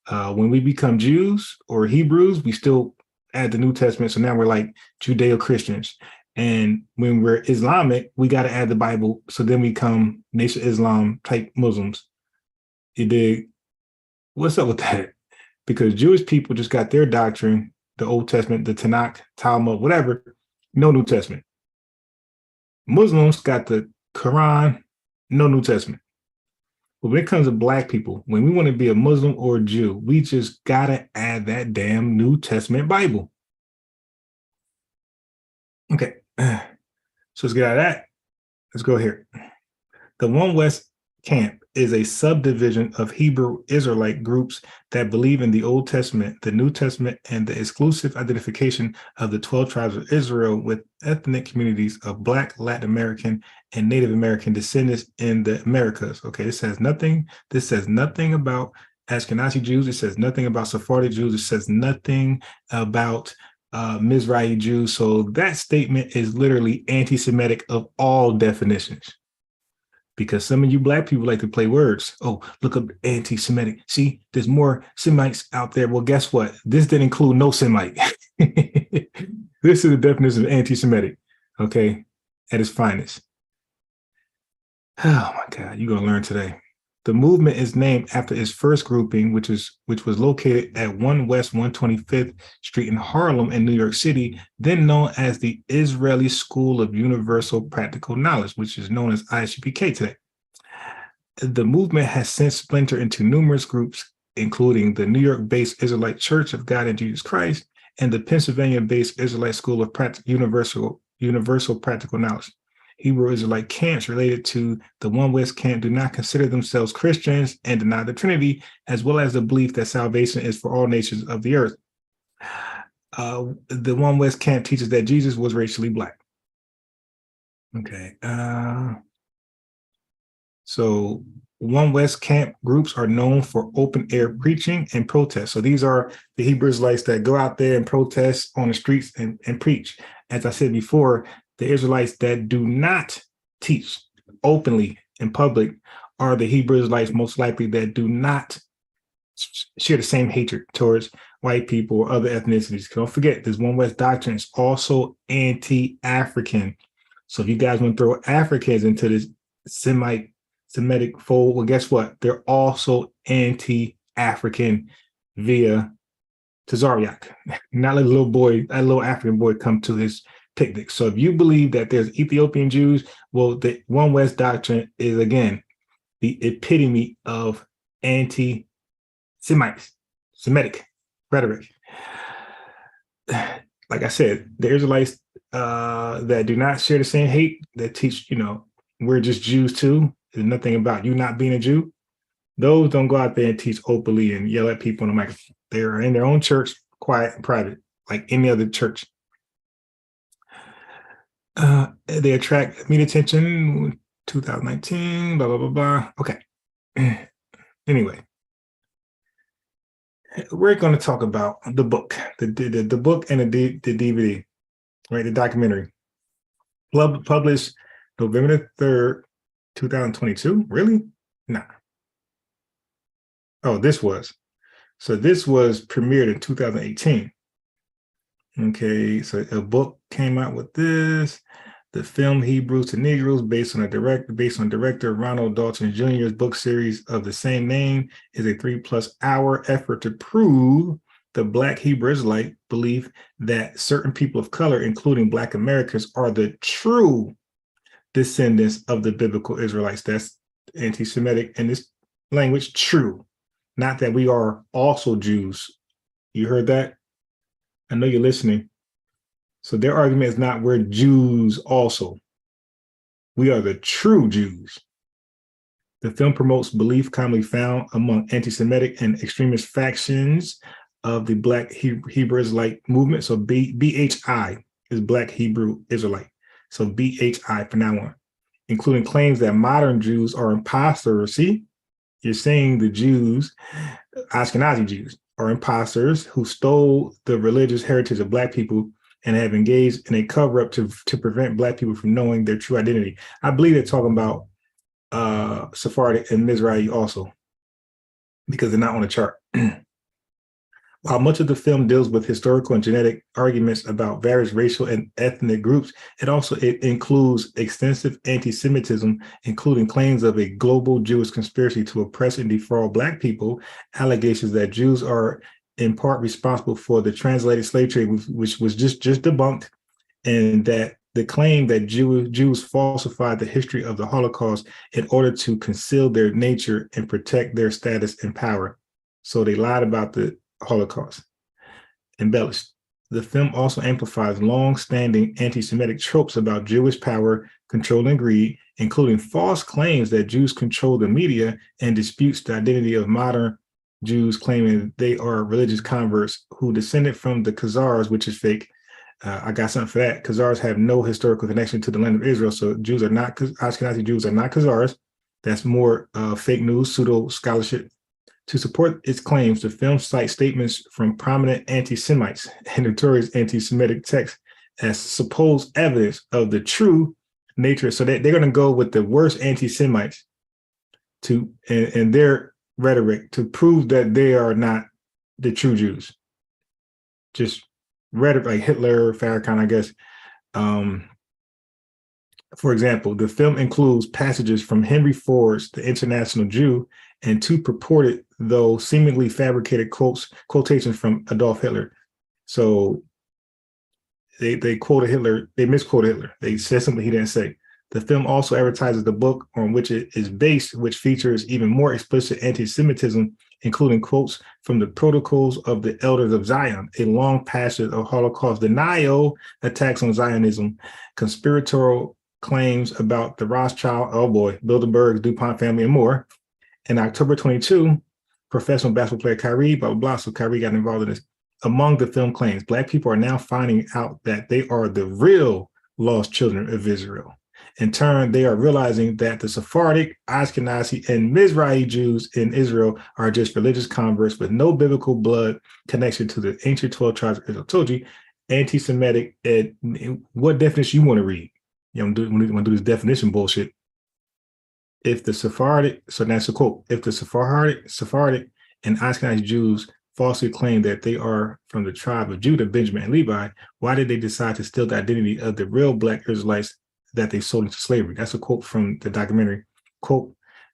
When we become Jews or Hebrews, we still add the New Testament. So now we're like Judeo-Christians. And when we're Islamic, we got to add the Bible. So then we become Nation Islam type Muslims. You dig? What's up with that? Because Jewish people just got their doctrine, the Old Testament, the Tanakh, Talmud, whatever, no New Testament. Muslims got the Quran, no New Testament. But when it comes to Black people, when we want to be a Muslim or a Jew, we just got to add that damn New Testament Bible. Okay, so let's get out of that. Let's go here. The One West camp is a subdivision of Hebrew Israelite groups that believe in the Old Testament, the New Testament, and the exclusive identification of the 12 tribes of Israel with ethnic communities of Black, Latin American, and Native American descendants in the Americas. Okay, this says nothing about Ashkenazi Jews. It says nothing about Sephardic Jews. It says nothing about Mizrahi Jews. So that statement is literally anti-Semitic of all definitions. Because some of you Black people like to play words. Oh, look up anti-Semitic. See, there's more Semites out there. Well, guess what? This didn't include no Semite. This is the definition of anti-Semitic, okay, at its finest. Oh my God, you're gonna learn today. The movement is named after its first grouping, which was located at 1 West 125th Street in Harlem in New York City, then known as the Israeli School of Universal Practical Knowledge, which is known as ISUPK today. The movement has since splintered into numerous groups, including the New York-based Israelite Church of God in Jesus Christ and the Pennsylvania-based Israelite School of Universal Practical Knowledge. Hebrew Israelite camps related to the One West camp do not consider themselves Christians and deny the Trinity, as well as the belief that salvation is for all nations of the earth. The One West camp teaches that Jesus was racially Black. Okay. So One West camp groups are known for open air preaching and protest. So these are the Hebrew Israelites that go out there and protest on the streets and preach. As I said before, the Israelites that do not teach openly in public are the Hebrew Israelites most likely that do not share the same hatred towards white people or other ethnicities. Don't forget, this One West doctrine is also anti-African. So if you guys want to throw Africans into this Semitic fold, well, guess what? They're also anti-African via Tazariak. Not let a little boy, that little African boy come to his picnic. So if you believe that there's Ethiopian Jews, well, the One West doctrine is, again, the epitome of anti-Semitic rhetoric. Like I said, the Israelites that do not share the same hate, that teach, we're just Jews too, there's nothing about you not being a Jew, those don't go out there and teach openly and yell at people on the microphone. They are in their own church, quiet and private, like any other church. They attract media attention, 2019, blah, blah, blah, blah. Okay. Anyway, we're going to talk about the book, the book and the DVD, right? The documentary. Published November 3rd, 2022. Really? Nah. Oh, this was. So this was premiered in 2018. Okay, so a book came out with this. The film Hebrews to Negroes, based on director Ronald Dalton Jr.'s book series of the same name, is a 3+ hour effort to prove the Black Hebrew Israelite belief that certain people of color, including Black Americans, are the true descendants of the biblical Israelites. That's anti-Semitic in this language, true. Not that we are also Jews. You heard that? I know you're listening. So their argument is not we're Jews also. We are the true Jews. The film promotes belief commonly found among anti-Semitic and extremist factions of the Black Hebrew Israelite movement. So BHI is Black Hebrew Israelite. So BHI for now on, including claims that modern Jews are imposters. See, you're saying the Jews, Ashkenazi Jews, are imposters who stole the religious heritage of Black people and have engaged in a cover-up to prevent Black people from knowing their true identity. I believe they're talking about Sephardic and Mizrahi also, because they're not on the chart. While much of the film deals with historical and genetic arguments about various racial and ethnic groups, it includes extensive anti-Semitism, including claims of a global Jewish conspiracy to oppress and defraud Black people, allegations that Jews are in part responsible for the translated slave trade, which was just debunked, and that the claim that Jews falsified the history of the Holocaust in order to conceal their nature and protect their status and power. So they lied about the Holocaust. Embellished. The film also amplifies long-standing anti-Semitic tropes about Jewish power, control, and greed, including false claims that Jews control the media, and disputes the identity of modern Jews, claiming they are religious converts who descended from the Khazars, which is fake. I got something for that. Khazars have no historical connection to the land of Israel, so Jews are not, Ashkenazi Jews are not Khazars. That's more fake news, pseudo scholarship. To support its claims, the film cites statements from prominent anti-Semites and notorious anti-Semitic texts as supposed evidence of the true nature. So they're going to go with the worst anti-Semites in their rhetoric to prove that they are not the true Jews. Just rhetoric like Hitler, Farrakhan, I guess. For example, the film includes passages from Henry Ford's The International Jew and two purported, though seemingly fabricated quotations from Adolf Hitler. So they quoted Hitler, they misquoted Hitler. They said something he didn't say. The film also advertises the book on which it is based, which features even more explicit anti-Semitism, including quotes from the Protocols of the Elders of Zion, a long passage of Holocaust denial, attacks on Zionism, conspiratorial claims about the Rothschild, Bilderberg, DuPont family, and more. In October 22, professional basketball player Kyrie, blah, blah, blah, so Kyrie got involved in this. Among the film claims, Black people are now finding out that they are the real lost children of Israel. In turn, they are realizing that the Sephardic, Ashkenazi, and Mizrahi Jews in Israel are just religious converts with no biblical blood connection to the ancient 12 tribes of Israel. I told you, anti-Semitic, what definition you want to read? You want to do this definition bullshit. If the Sephardic, so that's a quote, if the Sephardic and Ashkenazi Jews falsely claim that they are from the tribe of Judah, Benjamin, and Levi, why did they decide to steal the identity of the real Black Israelites that they sold into slavery? That's a quote from the documentary. Quote,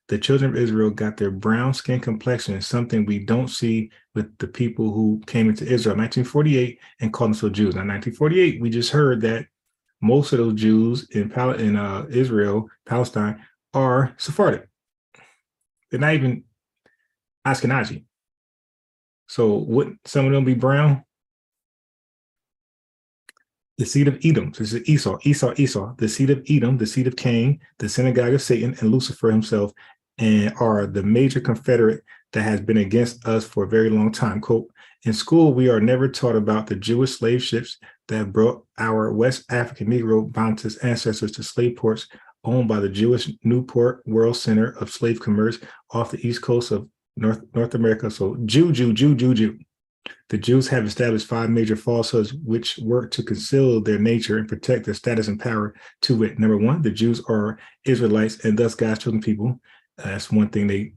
the children of Israel got their brown skin complexion, something we don't see with the people who came into Israel in 1948 and called themselves Jews. Now, in 1948, we just heard that most of those Jews in Israel, Palestine, are Sephardic. They're not even Ashkenazi. So would some of them be brown? The seed of Edom, this is Esau, the seed of Edom, the seed of Cain, the synagogue of Satan, and Lucifer himself, and are the major confederate that has been against us for a very long time. Quote, in school, we are never taught about the Jewish slave ships that brought our West African Negro bounteous ancestors to slave ports owned by the Jewish Newport World Center of Slave Commerce off the east coast of North America. So Jew. The Jews have established 5 major falsehoods which work to conceal their nature and protect their status and power. To wit, number 1, the Jews are Israelites and thus God's chosen people. That's one thing they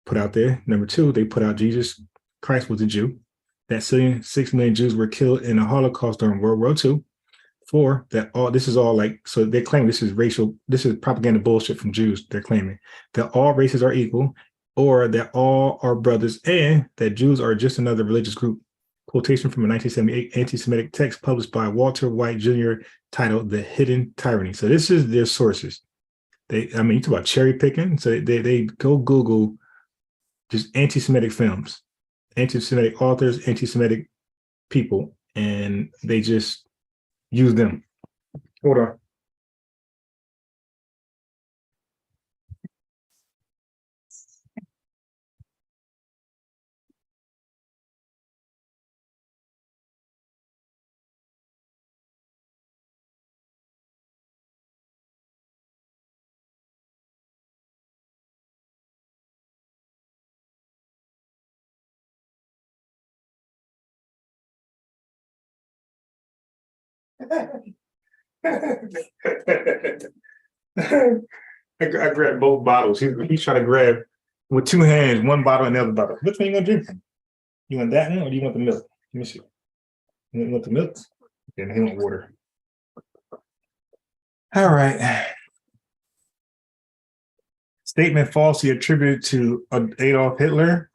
put out there. Number 2, they put out Jesus Christ was a Jew. That 6 million Jews were killed in the Holocaust during World War II. 4, that all this is all like, so they claim this is racial, this is propaganda bullshit from Jews. They're claiming that all races are equal, or that all are brothers, and that Jews are just another religious group. Quotation from a 1978 anti-Semitic text published by Walter White Jr. titled The Hidden Tyranny. So this is their sources. You talk about cherry picking. So they go Google just anti-Semitic films, anti-Semitic authors, anti-Semitic people, and they just use them. Hold on. I grabbed both bottles. He's trying to grab with 2 hands, one bottle and the other bottle. Which one you gonna drink from? You want that one or do you want the milk? Let me see. You want the milk? Then he want water. All right. Statement falsely attributed to Adolf Hitler.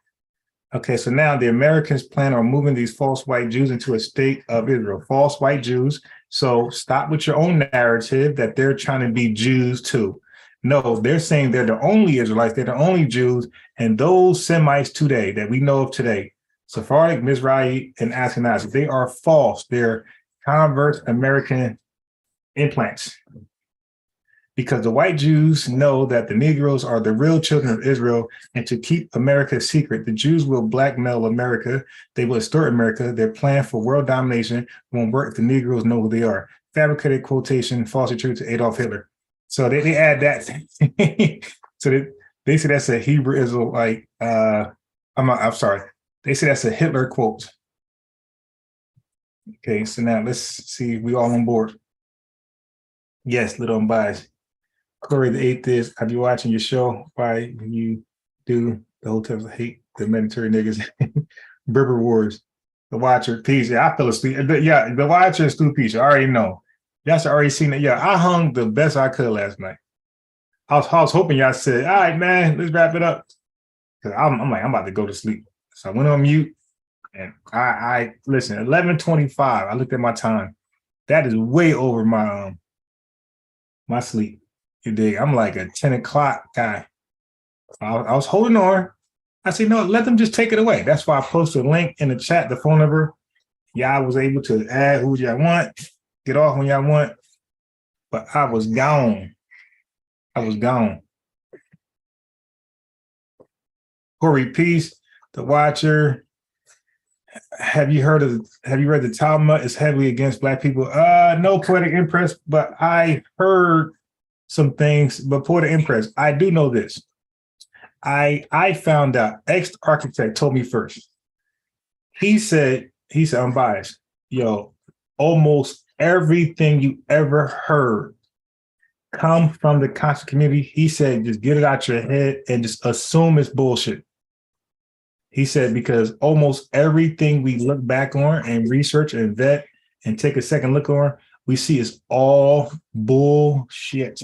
Okay, so now the Americans plan on moving these false white Jews into a state of Israel. False white Jews. So stop with your own narrative that they're trying to be Jews too. No, they're saying they're the only Israelites, they're the only Jews, and those Semites today that we know of today, Sephardic, Mizrahi, and Ashkenazi, they are false. They're convert American implants. Because the white Jews know that the Negroes are the real children of Israel, and to keep America secret, the Jews will blackmail America. They will extort America. Their plan for world domination won't work if the Negroes know who they are. Fabricated quotation, false attributed to Adolf Hitler. So they add that. So they say that's a Hebrew Israelite. I'm sorry. They say that's a Hitler quote. Okay, so now let's see if we all on board. Yes, little unbiased. Corey the Atheist, I've been watching your show. Why you do the whole time I hate the military niggas. Berber Wars. The Watcher, peace. Yeah, I fell asleep. Yeah, The Watcher and Stu Peach. I already know. Y'all should already seen it. Yeah, I hung the best I could last night. I was hoping y'all said, all right, man, let's wrap it up. Because I'm about to go to sleep. So I went on mute and I listen, 11:25. I looked at my time. That is way over my my sleep. You dig? I'm like a 10 o'clock guy. I was holding on. I said, no, let them just take it away. That's why I posted a link in the chat, the phone number. Y'all was able to add who y'all want, get off when y'all want. But I was gone. Corey Peace, The Watcher. Have you read the Talmud? It's heavily against Black people. No, Poetic Impress, but I heard some things. But Poetic Impress, I do know this. I found out, ex-architect told me first. He said, I'm biased. Yo, almost everything you ever heard come from the conscious community. He said, just get it out your head and just assume it's bullshit. He said, because almost everything we look back on and research and vet and take a second look on, we see is all bullshit.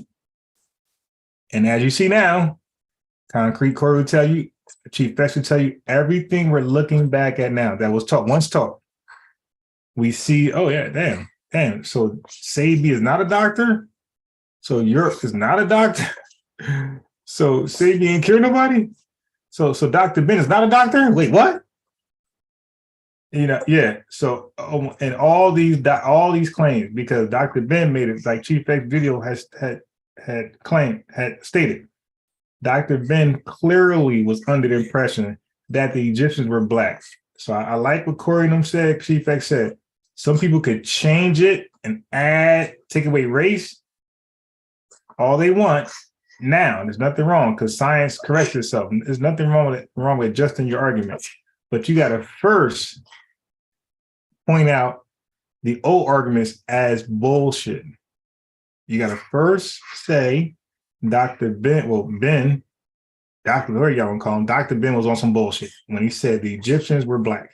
And as you see now, Concrete Corey will tell you, Chief Bex will tell you, everything we're looking back at now that was taught, once taught, we see, oh yeah, damn. So Sabi is not a doctor. So Europe is not a doctor. So Sabi ain't cure nobody. So Dr. Ben is not a doctor. Wait, what? You know, yeah. So and all these claims, because Dr. Ben made it, like Chief Bex video had stated, Dr. Ben clearly was under the impression that the Egyptians were black. So I like what Corey and them said, Chief Bex said. Some people could change it and take away race all they want. Now, there's nothing wrong because science corrects itself. There's nothing wrong with adjusting your argument. But you got to first point out the old arguments as bullshit. You got to first say Dr. Ben, Dr. Whatever y'all want to call him, Dr. Ben was on some bullshit when he said the Egyptians were black.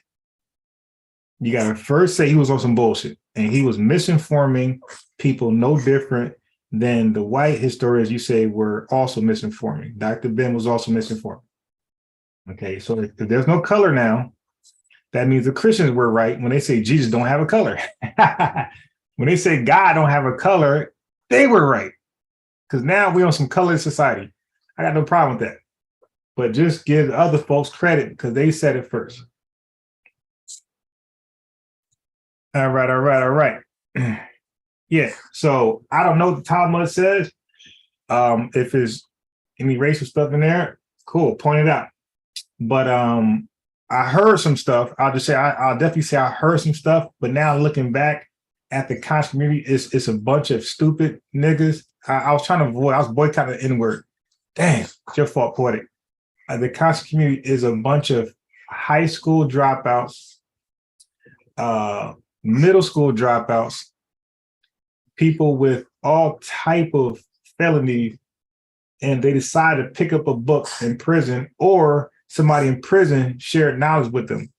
You got to first say he was on some bullshit and he was misinforming people no different than the white historians you say were also misinforming. Dr. Ben was also misinforming. Okay, so if there's no color now, that means the Christians were right when they say Jesus don't have a color. When they say God don't have a color, they were right. Because now we're on some colored society. I got no problem with that. But just give other folks credit because they said it first. All right. Yeah, so I don't know what the Talmud says. If there's any racial stuff in there, cool, point it out. But I heard some stuff. I'll definitely say I heard some stuff. But now looking back at the conscious community, it's a bunch of stupid niggas. I was boycotting the N-word. Damn, it's your fault, Poetic. The conscious community is a bunch of high school dropouts, middle school dropouts, people with all type of felonies, and they decide to pick up a book in prison, or somebody in prison shared knowledge with them.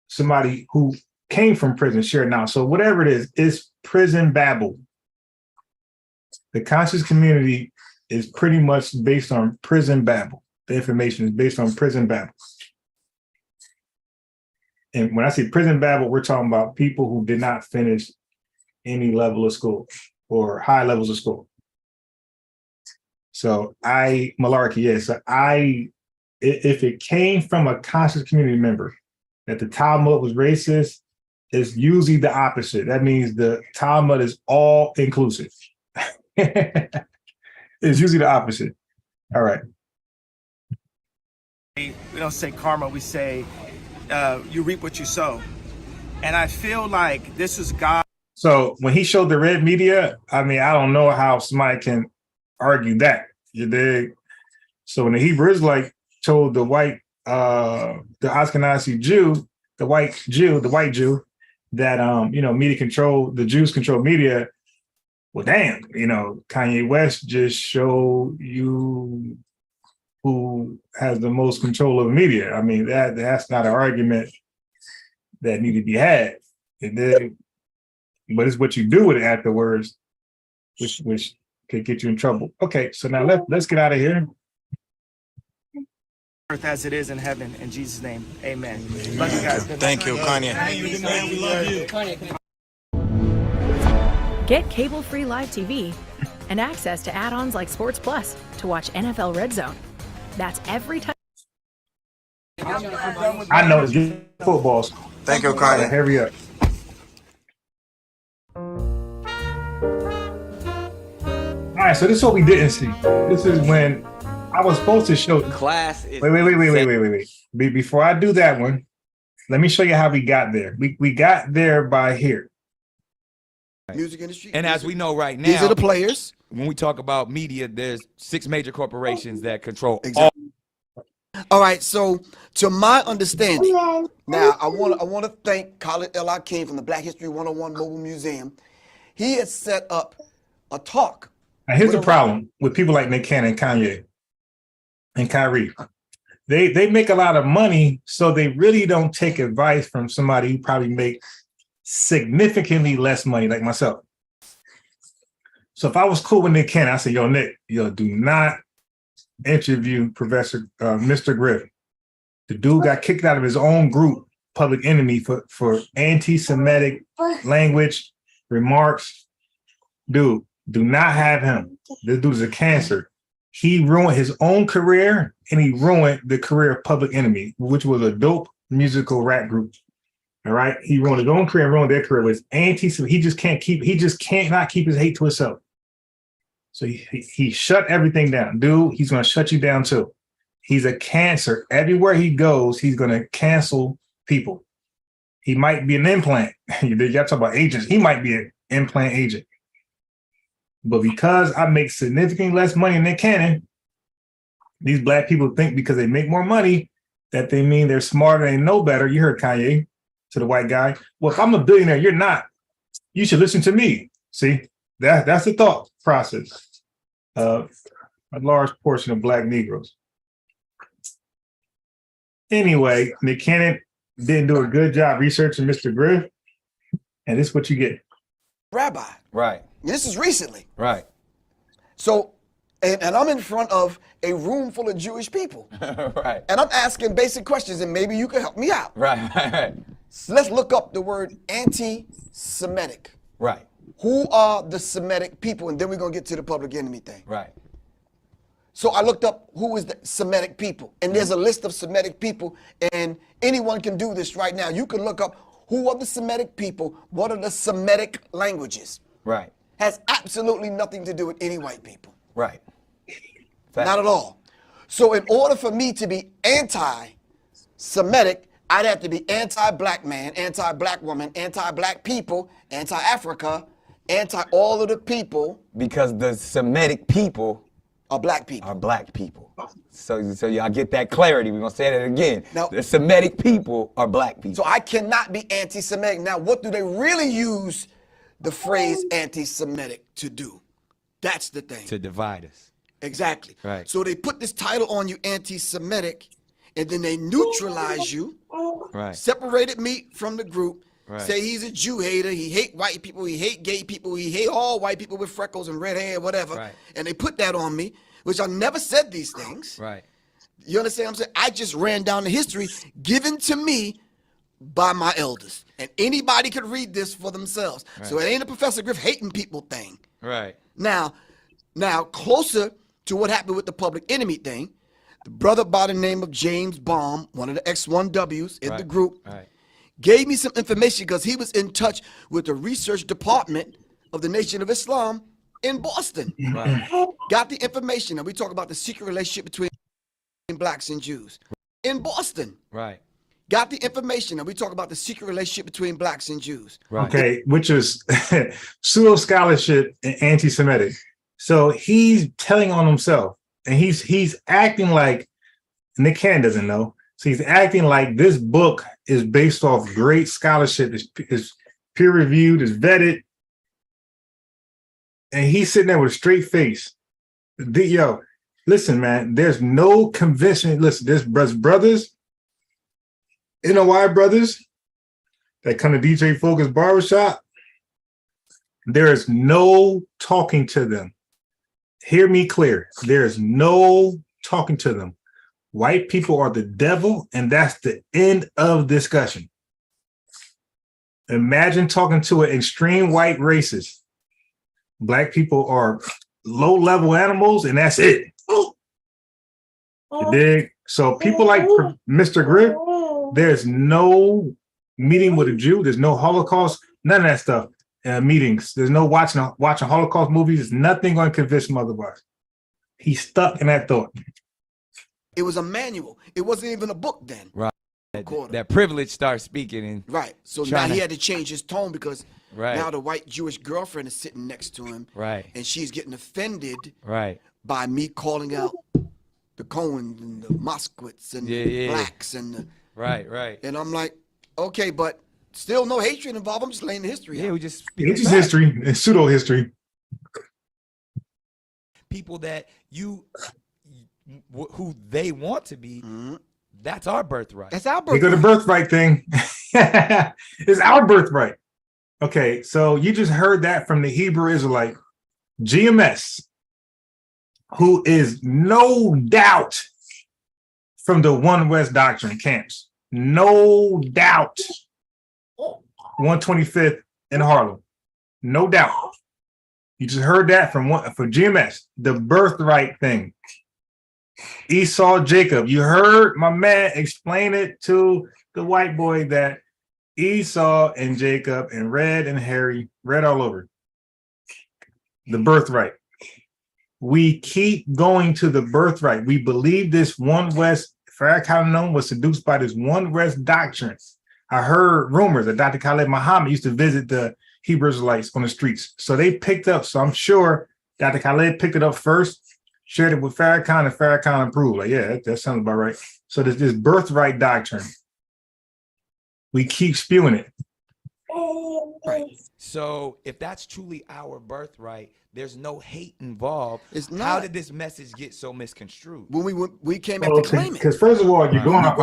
Somebody who came from prison shared knowledge. So whatever it is, it's prison babble. The conscious community is pretty much based on prison babble. The information is based on prison babble. And when I say prison babble, we're talking about people who did not finish any level of school or high levels of school. So if it came from a conscious community member that the Talmud was racist, it's usually the opposite. That means the Talmud is all inclusive. It's usually the opposite. All right. We don't say karma, we say you reap what you sow. And I feel like this is God. So when he showed the red media, I mean, I don't know how somebody can argue that. You dig? So when the Hebrew Israelite told the white, the Ashkenazi Jew, the white Jew, that media control, the Jews control media. Well, damn, Kanye West just showed you who has the most control of the media. I mean, that's not an argument that need to be had. But it's what you do with it afterwards, which could get you in trouble. Okay, so now let's get out of here. Earth as it is in heaven, in Jesus' name, amen. Love you guys. Thank you, Kanye. We love you. Get cable-free live TV and access to add-ons like Sports Plus to watch NFL Red Zone. That's every time. I know it's footballs. Thank you, Kanye. Hurry up. All right, so this is what we didn't see. This is when I was supposed to show class. Wait. Before I do that one, let me show you how we got there. We got there by here. Music industry. And as we know right now, these are the players. When we talk about media, there's 6 major corporations that control all right, so to my understanding, now I want to thank Khalid El Hakim from the Black History 101 Mobile Museum. He has set up a talk. Now here's the problem with people like Nick Cannon, Kanye, and Kyrie. they make a lot of money, so they really don't take advice from somebody who probably make significantly less money, like myself. So if I was cool with Nick Cannon, I said, yo, Nick, do not interview Mr. Griff. The dude got kicked out of his own group, Public Enemy, for anti-Semitic language, remarks. Dude, do not have him. This dude is a cancer. He ruined his own career, and he ruined the career of Public Enemy, which was a dope musical rap group. All right, he ruined his own career, and ruined their career with anti-Semitic. He just cannot keep his hate to himself. So he shut everything down. Dude, he's going to shut you down too. He's a cancer. Everywhere he goes, he's going to cancel people. He might be an implant. You got to talk about agents. He might be an implant agent. But because I make significantly less money than Nick Cannon, these black people think because they make more money that they mean they're smarter and know better. You heard Kanye to the white guy. Well, if I'm a billionaire, you're not. You should listen to me. See, that's the thought process of a large portion of black Negroes. Anyway, Nick Cannon didn't do a good job researching Mr. Griff, and this is what you get. Rabbi. Right. This is recently. Right. So, and I'm in front of a room full of Jewish people. Right. And I'm asking basic questions, and maybe you can help me out. Right. So let's look up the word anti-Semitic. Right. Who are the Semitic people? And then we're going to get to the Public Enemy thing. Right. So I looked up who is the Semitic people. And there's a list of Semitic people, and anyone can do this right now. You can look up who are the Semitic people, what are the Semitic languages. Right. Has absolutely nothing to do with any white people. Right. Not at all. So in order for me to be anti-Semitic, I'd have to be anti-black man, anti-black woman, anti-black people, anti-Africa, anti-all of the people. Because the Semitic people are black people. So y'all get that clarity. We're going to say that again. Now, the Semitic people are black people. So I cannot be anti-Semitic. Now, what do they really use the phrase anti-Semitic to do? That's the thing. To divide us. Exactly. Right. So they put this title on you, anti-Semitic, and then they neutralize you, right? Separated me from the group, right? Say he's a Jew hater, he hate white people, he hate gay people, he hate all white people with freckles and red hair, whatever. Right. And they put that on me, which I never said these things. Right. You understand what I'm saying? I just ran down the history given to me by my elders. And anybody could read this for themselves. Right. So it ain't a Professor Griff hating people thing. Right. Now, closer to what happened with the Public Enemy thing, the brother by the name of James Baum, one of the X1Ws in the group, gave me some information because he was in touch with the research department of the Nation of Islam in Boston. Right. Got the information, and we talk about the secret relationship between blacks and Jews in Boston. Right. Got the information, and we talk about the secret relationship between blacks and Jews. Right. Okay, which is pseudo scholarship and anti-Semitic. So he's telling on himself, and he's acting like Nick Cannon doesn't know. So he's acting like this book is based off great scholarship, is peer reviewed, is vetted, and he's sitting there with a straight face. Yo, listen, man, there's no convincing. Listen, there's brothers, NOI brothers that come to DJ Focus Barbershop. There is no talking to them. Hear me clear. There is no talking to them. White people are the devil, and that's the end of discussion. Imagine talking to an extreme white racist. Black people are low-level animals, and that's it. You dig? So people like Mr. Griff, there's no meeting with a Jew. There's no Holocaust, none of that stuff. Meetings. There's no watching Holocaust movies. There's nothing going to convince him otherwise. He's stuck in that thought. It was a manual. It wasn't even a book then. Right. That privilege starts speaking. And right. So now he had to change his tone because now the white Jewish girlfriend is sitting next to him. Right. And she's getting offended by me calling out the Cohens and the Moskowitz and the blacks and the right. And I'm like, okay, but still no hatred involved. I'm just laying the history out. We just it's just history. It's pseudo history. People that who they want to be, that's our birthright. That's our We go to birthright thing. It's our birthright. Okay, so you just heard that from the Hebrew Israelite, GMS, who is no doubt from the One West Doctrine camps. No doubt. 125th in Harlem. No doubt. You just heard that from GMS, the birthright thing. Esau, Jacob. You heard my man explain it to the white boy that Esau and Jacob and Red and Harry, red all over. The birthright. We keep going to the birthright. We believe this One West, Farrakhan was seduced by this One West doctrine. I heard rumors that Dr. Khaled Muhammad used to visit the Hebrew Israelites on the streets. So they picked up, so I'm sure Dr. Khaled picked it up first, shared it with Farrakhan, and Farrakhan approved. Like, yeah, that sounds about right. So there's this birthright doctrine. We keep spewing it. Right. So if that's truly our birthright, there's no hate involved. It's not. How did this message get so misconstrued? When we came back to claim it. Because first of all, you're going off.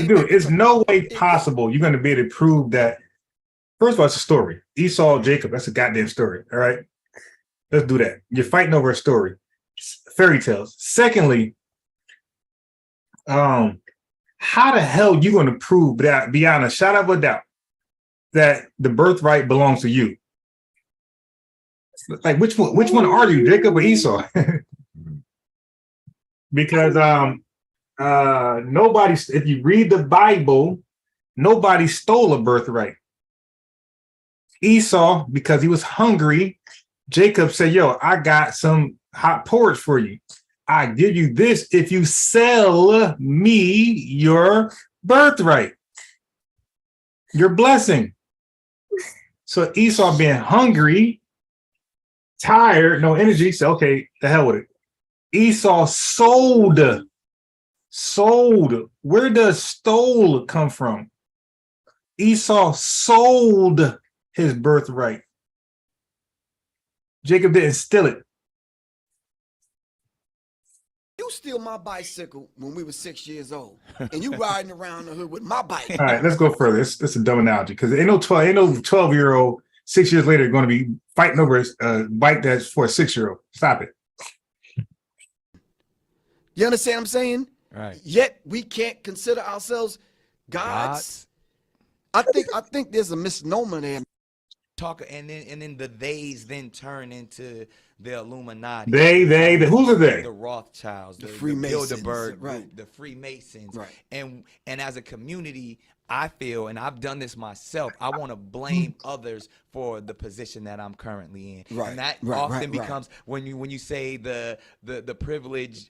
Dude, it's no way possible you're going to be able to prove that. First of all, it's a story. Esau, Jacob, that's a goddamn story. All right. Let's do that. You're fighting over a story. Fairy tales. Secondly, how the hell you going to prove that beyond a shadow of a doubt that the birthright belongs to you? Like which one are you, Jacob or Esau? Because nobody, if you read the Bible, nobody stole a birthright. Esau, because he was hungry, Jacob said, yo, I got some hot porridge for you. I give you this if you sell me your birthright, your blessing. So Esau being hungry, tired, no energy, said, okay, the hell with it. Esau sold. Where does stole come from? Esau sold his birthright. Jacob didn't steal it. You steal my bicycle when we were 6 years old, and you riding around the hood with my bike. All right, let's go further. That's a dumb analogy because ain't no 12-year-old 6 years later going to be fighting over a bike that's for a 6-year-old. Stop it. You understand what I'm saying? Right. Yet we can't consider ourselves gods. I think there's a misnomer there. And then the theys then turn into the Illuminati. They who's are they? The Rothschilds, the Freemasons, the Bilderberg right. group, the Freemasons. Right. And as a community, I feel, and I've done this myself, I want to blame others for the position that I'm currently in. Right. And that Right, often right, becomes when you say the privileged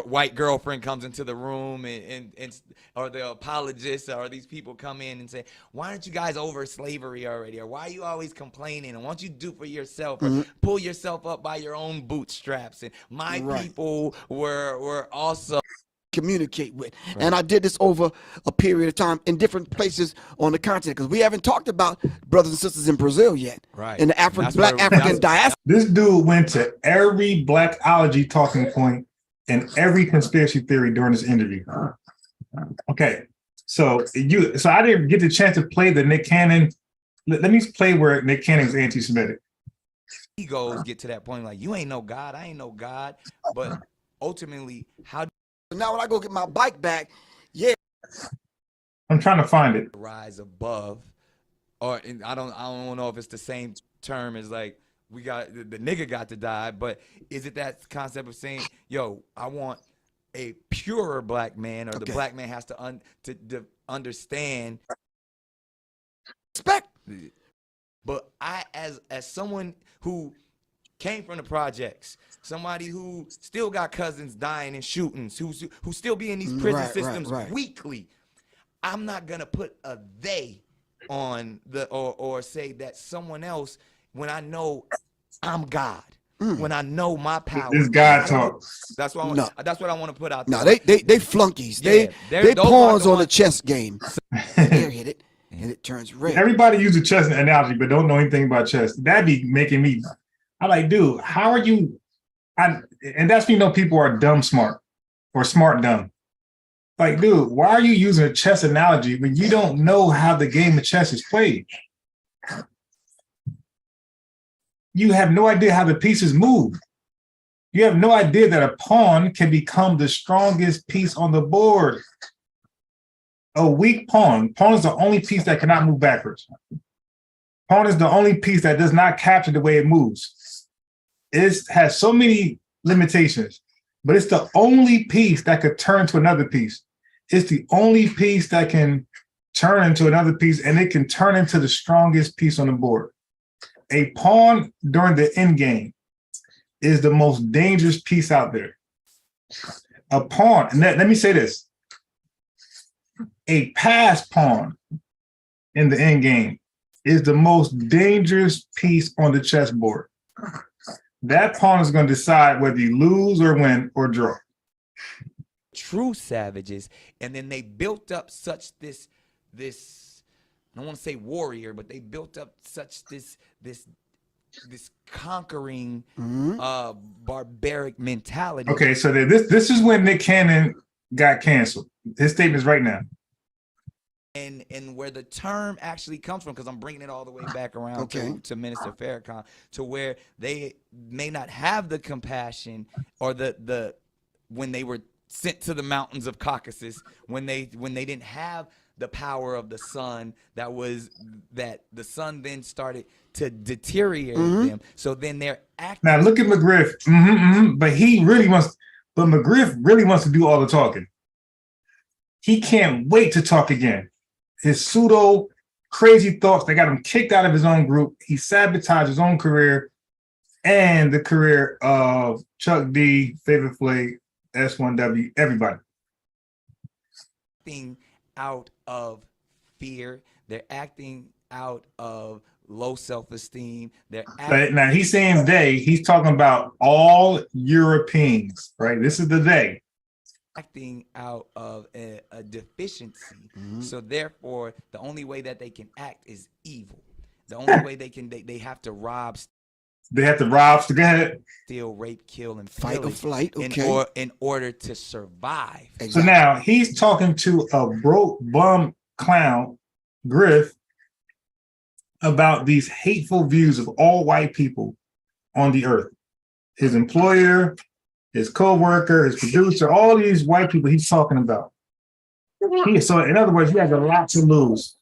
white girlfriend comes into the room and or the apologists or these people come in and say, why aren't you guys over slavery already? Or why are you always complaining? And why don't you do for yourself or pull yourself up by your own bootstraps? And my people were also communicate with. Right. And I did this over a period of time in different places on the continent because we haven't talked about brothers and sisters in Brazil yet. Right. In the Black African diaspora. This dude went to every Blackology talking point and every conspiracy theory during this interview. Okay. So I didn't get the chance to play the Nick Cannon. Let me play where Nick Cannon was anti-Semitic. Egos get to that point like, you ain't no God, I ain't no God. But ultimately, how now when I go get my bike back, yeah. I'm trying to find it. Rise above, or I don't know if it's the same term as like we got the nigga got to die, but is it that concept of saying, yo, I want a purer black man, or the black man has to understand respect. But I, as someone who came from the projects, somebody who still got cousins dying in shootings, who still be in these prison systems weekly, I'm not gonna put a they on the or say that someone else when I know I'm God. When I know my power. This God talks. That's what I want to put out there. No, they flunkies. Yeah, they pawns on the chess game. They hit it and it turns red. Everybody uses a chess analogy, but don't know anything about chess. That'd be making me. I'm like, dude, how are you And that's when you know people are dumb smart or smart dumb. Like, dude, why are you using a chess analogy when you don't know how the game of chess is played? You have no idea how the pieces move. You have no idea that a pawn can become the strongest piece on the board. A weak pawn. Pawn is the only piece that cannot move backwards. Pawn is the only piece that does not capture the way it moves. It has so many limitations, but it's the only piece that could turn to another piece. It's the only piece that can turn into another piece, and it can turn into the strongest piece on the board. A pawn during the end game is the most dangerous piece out there. A pawn, and let me say this, a passed pawn in the end game is the most dangerous piece on the chessboard. That pawn is going to decide whether you lose or win or draw. True savages, and then they built up such this I don't want to say warrior, but they built up such this conquering barbaric mentality. Okay, so this is when Nick Cannon got canceled. His statement's right now. And where the term actually comes from, because I'm bringing it all the way back around to Minister Farrakhan, to where they may not have the compassion or the when they were sent to the mountains of Caucasus, when they didn't have the power of the sun, that the sun then started to deteriorate them. So then they're acting. Now look at McGriff, but McGriff really wants to do all the talking. He can't wait to talk again. His pseudo crazy thoughts that got him kicked out of his own group. He sabotaged his own career and the career of Chuck D, Favorite Flay, S1W, everybody. Acting out of fear. They're acting out of low self-esteem. But now he's saying they, he's talking about all Europeans, right? This is the they. Acting out of a deficiency. So therefore, the only way that they can act is evil. The only way they have to rob. They have to rob. Go ahead. Steal, rape, kill, and fight or flight. Okay. In order to survive. Exactly. So now he's talking to a broke bum clown, Griff, about these hateful views of all white people on the earth. His employer, his co-worker, his producer, all these white people he's talking about. So in other words, he has a lot to lose.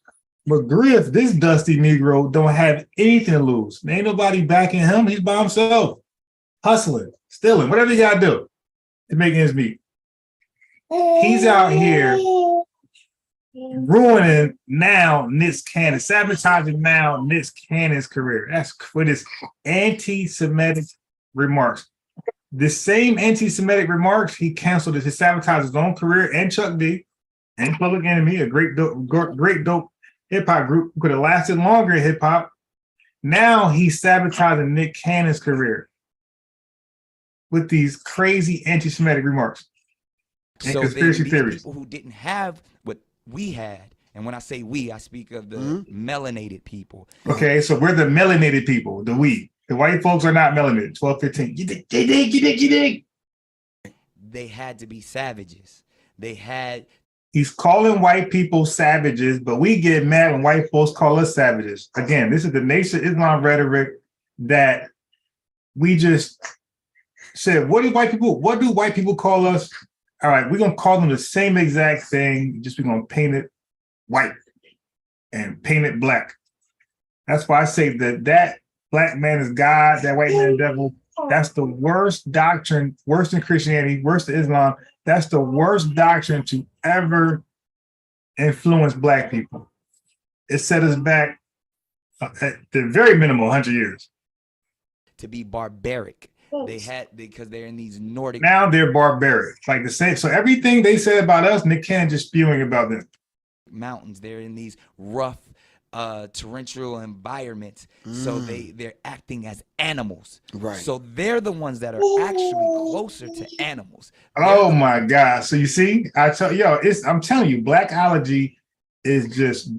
But Griff, this dusty Negro, don't have anything to lose. There ain't nobody backing him. He's by himself, hustling, stealing, whatever you gotta do to make ends meet. He's out here ruining now Nick Cannon, sabotaging now Nick Cannon's career. That's for this anti-Semitic remarks. The same anti-Semitic remarks he canceled as he sabotaged his own career and Chuck D and Public Enemy, a great dope hip-hop group who could have lasted longer in hip-hop. Now he's sabotaging Nick Cannon's career with these crazy anti-Semitic remarks and conspiracy theories. People who didn't have what we had, and when I say we, I speak of the melanated people. Okay, so we're the melanated people, the we. The white folks are not melanated. 12, 15. You dig. They had to be savages. He's calling white people savages, but we get mad when white folks call us savages. Again, this is the Nation of Islam rhetoric that we just said, what do white people call us? All right, we're going to call them the same exact thing, just we're going to paint it white and paint it black. That's why I say that black man is God, that white man is devil. That's the worst doctrine, worse than Christianity, worse than Islam. That's the worst doctrine to ever influence black people. It set us back at the very minimum 100 years. To be barbaric. Because they're in these Nordic. Now they're barbaric. Like the same. So everything they said about us, Nick Cannon just spewing about them. Mountains. They're in these rough torrential environments, so they're acting as animals, right? So they're the ones that are actually closer to animals. Oh my God! So you see, I'm telling you, Blackology is just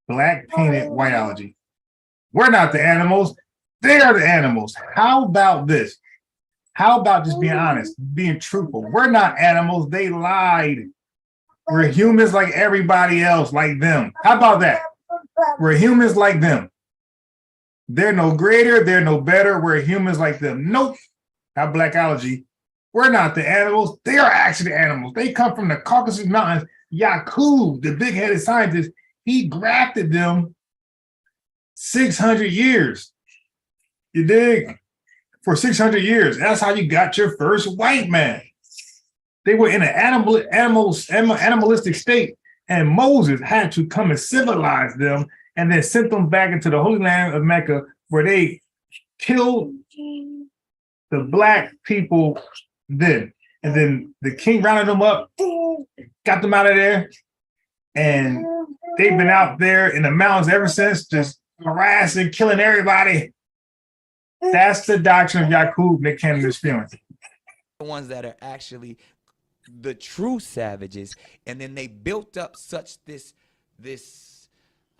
black painted whiteology. We're not the animals; they are the animals. How about this? How about just being honest, being truthful? We're not animals. They lied. We're humans like everybody else, like them. How about that? We're humans like them. They're no greater. They're no better. We're humans like them. Nope. How Blackology. We're not the animals. They are actually animals. They come from the Caucasus Mountains. Yakub, the big-headed scientist, he grafted them 600 years. You dig? For 600 years. That's how you got your first white man. They were in an animalistic state, and Moses had to come and civilize them and then sent them back into the Holy Land of Mecca, where they killed the black people then. And then the king rounded them up, got them out of there, and they've been out there in the mountains ever since, just harassing, killing everybody. That's the doctrine of Yakub that came to this feeling. The ones that are actually the true savages, and then they built up such this I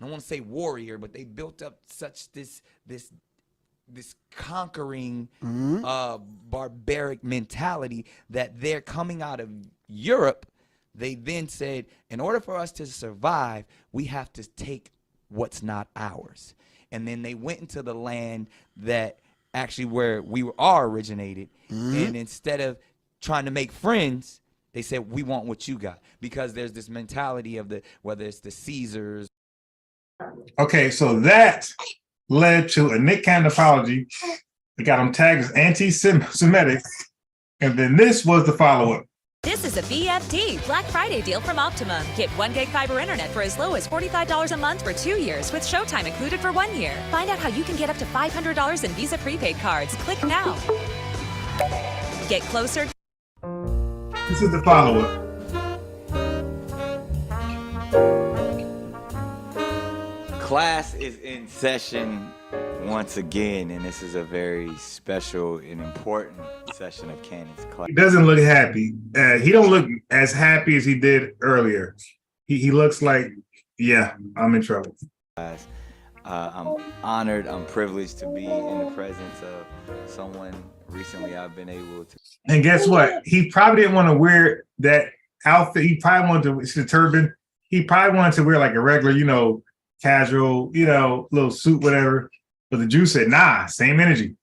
don't want to say warrior, but they built up such this conquering barbaric mentality that they're coming out of Europe. They then said, in order for us to survive, we have to take what's not ours. And then they went into the land that actually where we are originated. And instead of trying to make friends, they said, we want what you got. Because there's this mentality of whether it's the Caesars. Okay, so that led to a Nick Cannon apology. They got him tagged as anti-Semitic. And then this was the follow-up. This is a BFT Black Friday deal from Optimum. Get 1 gig fiber internet for as low as $45 a month for 2 years with Showtime included for 1 year. Find out how you can get up to $500 in Visa prepaid cards. Click now. Get closer. This is the follow-up. Class is in session once again, and this is a very special and important session of Cannon's class. He doesn't look happy. He don't look as happy as he did earlier. He looks like, yeah, I'm in trouble. I'm honored, I'm privileged to be in the presence of someone recently I've been able to. And guess what? He probably didn't want to wear that outfit. He probably wanted to, it's the turban. He probably wanted to wear like a regular, casual, little suit, whatever. But the Jew said, nah, same energy.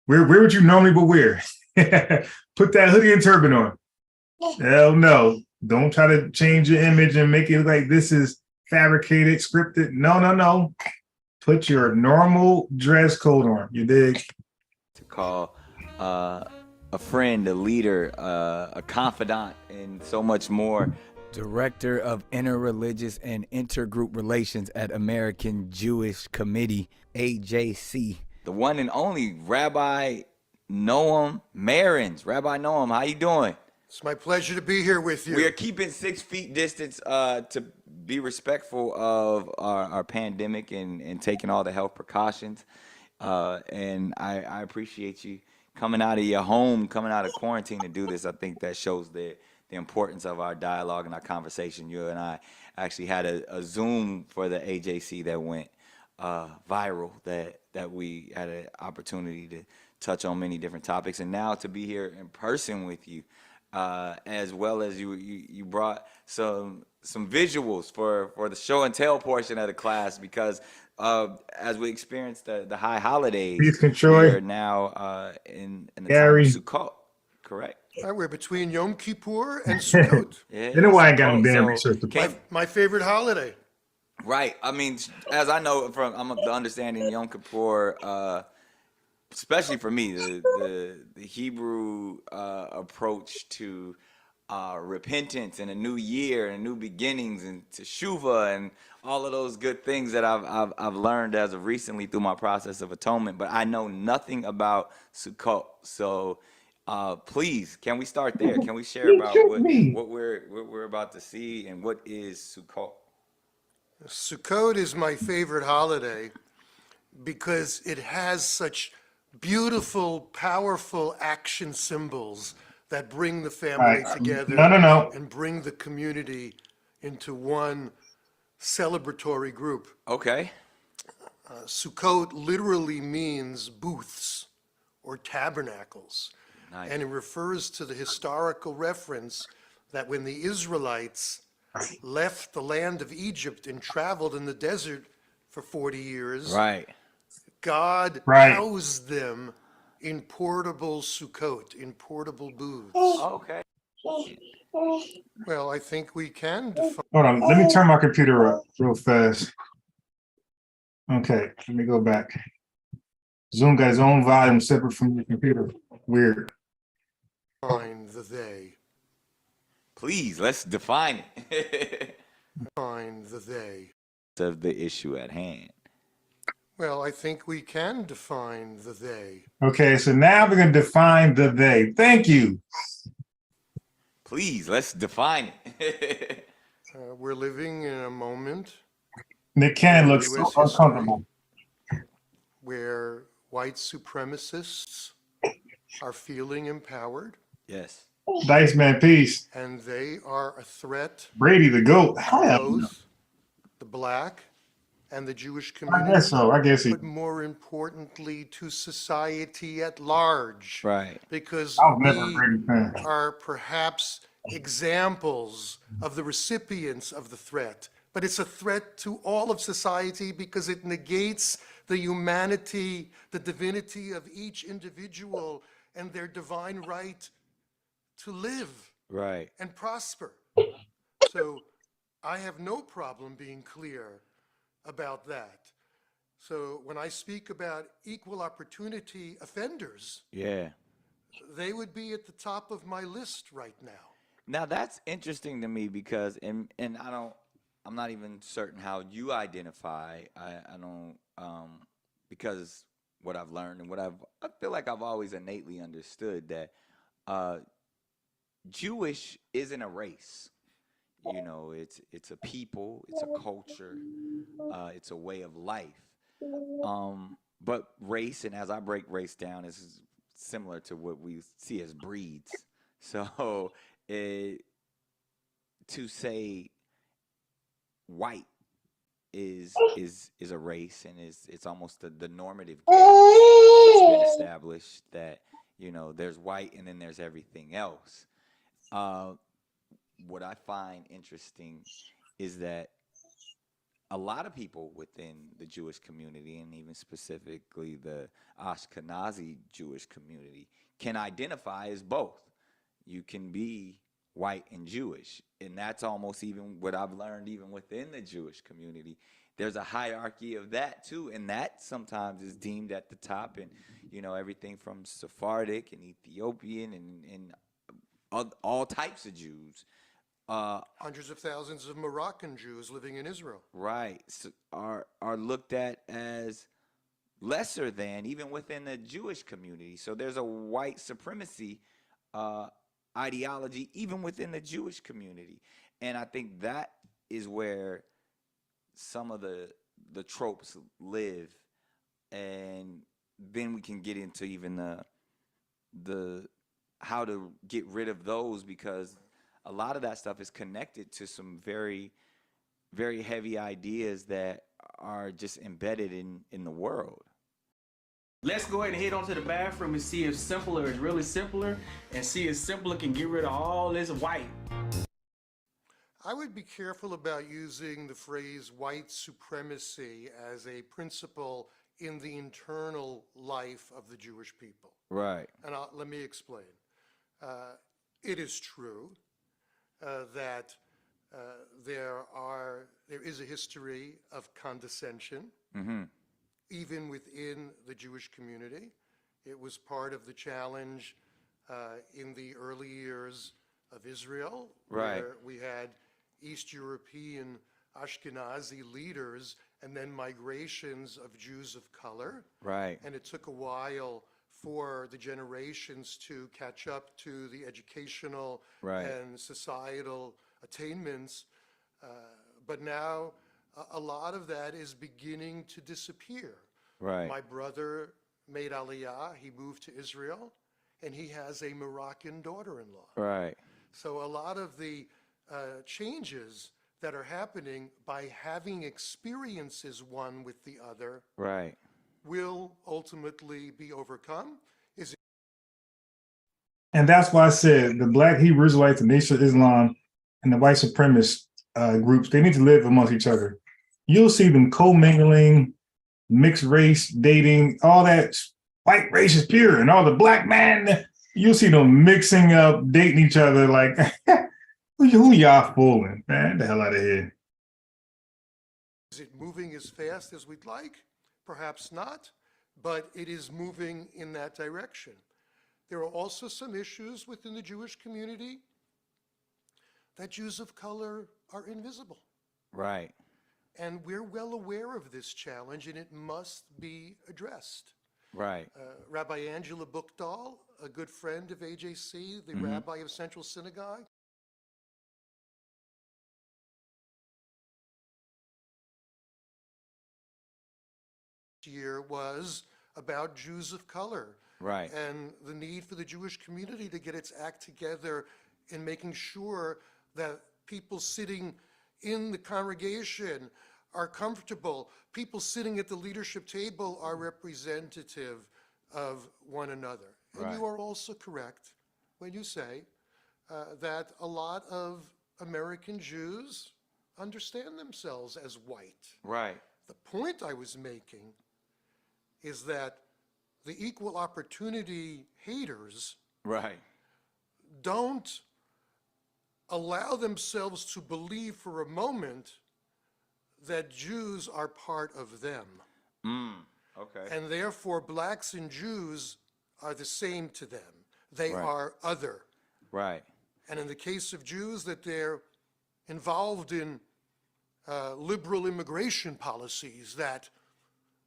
Wear what you normally would wear. Put that hoodie and turban on. Hell no. Don't try to change your image and make it like this is fabricated, scripted. No. Put your normal dress code on. You dig? To call a friend, a leader, a confidant, and so much more. Director of Interreligious and Intergroup Relations at American Jewish Committee, AJC. The one and only Rabbi Noam Marins. Rabbi Noam, how you doing? It's my pleasure to be here with you. We are keeping 6 feet distance to be respectful of our pandemic and taking all the health precautions. And I appreciate you coming out of your home, coming out of quarantine to do this. I think that shows the importance of our dialogue and our conversation. You and I actually had a Zoom for the AJC that went viral, that we had an opportunity to touch on many different topics, and now to be here in person with you, as well as you brought some visuals for the show and tell portion of the class, because as we experience the high holidays, we are now in the time of Sukkot, correct? We're between Yom Kippur and Sukkot. You know why I got damn research. My favorite holiday. Right. I mean, as I know I'm the understanding, Yom Kippur, especially for me, the Hebrew approach to repentance and a new year and new beginnings and teshuvah and all of those good things that I've learned as of recently through my process of atonement. But I know nothing about Sukkot, so. Please, can we start there? Can we share about what we're about to see and what is Sukkot? Sukkot is my favorite holiday because it has such beautiful, powerful action symbols that bring the family together and bring the community into one celebratory group. Okay. Sukkot literally means booths or tabernacles. Nice. And it refers to the historical reference that when the Israelites left the land of Egypt and traveled in the desert for 40 years, Right. God Right. housed them in portable sukkot, in portable booths. Okay. Well, I think we can define. Hold on, let me turn my computer up real fast. Okay, let me go back. Zoom got his own volume separate from your computer. Weird. Define the they. Please, let's define it. Define the they. Of the issue at hand. Well, I think we can define the they. Okay, so now we're going to define the they. Thank you. Please, let's define it. We're living in a moment Nick Cannon looks US so uncomfortable. where white supremacists are feeling empowered. Yes. Dice Man, peace. And they are a threat Brady the GOAT. to Hell, both the black and the Jewish I community. guess so. I guess he. But more importantly, to society at large. Right. Because I was never a we Brady fan. are perhaps examples of the recipients of the threat. But it's a threat to all of society because it negates the humanity, the divinity of each individual and their divine right to live Right. and prosper. So I have no problem being clear about that. So when I speak about equal opportunity offenders, Yeah. they would be at the top of my list right now. Now that's interesting to me because, and I'm not even certain how you identify. I don't, because what I've learned and I feel like I've always innately understood that Jewish isn't a race. You know, it's a people, it's a culture, it's a way of life. But race, and as I break race down, is similar to what we see as breeds. So to say white is a race, and it's almost the normative gauge. It's been established that, you know, there's white and then there's everything else. What I find interesting is that a lot of people within the Jewish community, and even specifically the Ashkenazi Jewish community, can identify as both. You can be white and Jewish, and that's almost even what I've learned even within the Jewish community. There's a hierarchy of that too, and that sometimes is deemed at the top, and you know, everything from Sephardic and Ethiopian and all types of Jews. Hundreds of thousands of Moroccan Jews living in Israel. Right. So are looked at as lesser than even within the Jewish community. So there's a white supremacy ideology even within the Jewish community. And I think that is where some of the tropes live. And then we can get into even the how to get rid of those, because a lot of that stuff is connected to some very, very heavy ideas that are just embedded in the world. Let's go ahead and head on to the bathroom and see if simpler is really simpler, and see if simpler can get rid of all this white. I would be careful about using the phrase white supremacy as a principle in the internal life of the Jewish people. Right. And let me explain. It is true that there is a history of condescension, even within the Jewish community. It was part of the challenge in the early years of Israel, where we had East European Ashkenazi leaders and then migrations of Jews of color. Right. And it took a while for the generations to catch up to the educational and societal attainments. But now a lot of that is beginning to disappear. Right. My brother made Aliyah, he moved to Israel, and he has a Moroccan daughter-in-law. Right. So a lot of the changes that are happening by having experiences one with the other Right. will ultimately be overcome. And that's why I said the Black Hebrew Israelites, the Nation of Islam, and the white supremacist groups, they need to live amongst each other. You'll see them co-mingling, mixed race, dating, all that. White race is pure, and all the black man, you'll see them mixing up, dating each other. Like, who y'all fooling, man? Get the hell out of here. Is it moving as fast as we'd like? Perhaps not, but it is moving in that direction. There are also some issues within the Jewish community that Jews of color are invisible. Right. And we're well aware of this challenge, and it must be addressed. Right. Rabbi Angela Buchdahl, a good friend of AJC, the rabbi of Central Synagogue, year was about Jews of color. Right. And the need for the Jewish community to get its act together in making sure that people sitting in the congregation are comfortable. People sitting at the leadership table are representative of one another. And you are also correct when you say that a lot of American Jews understand themselves as white. Right. The point I was making is that the equal opportunity haters Right. don't allow themselves to believe for a moment that Jews are part of them. Okay. And therefore, blacks and Jews are the same to them. They Right. are other. Right. And in the case of Jews, that they're involved in liberal immigration policies that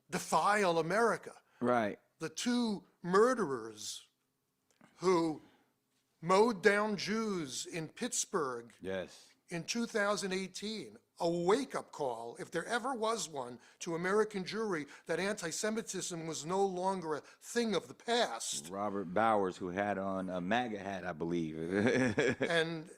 defile America. Right. The two murderers who mowed down Jews in Pittsburgh Yes. in 2018, a wake-up call, if there ever was one, to American Jewry that anti-Semitism was no longer a thing of the past. Robert Bowers, who had on a MAGA hat, I believe. and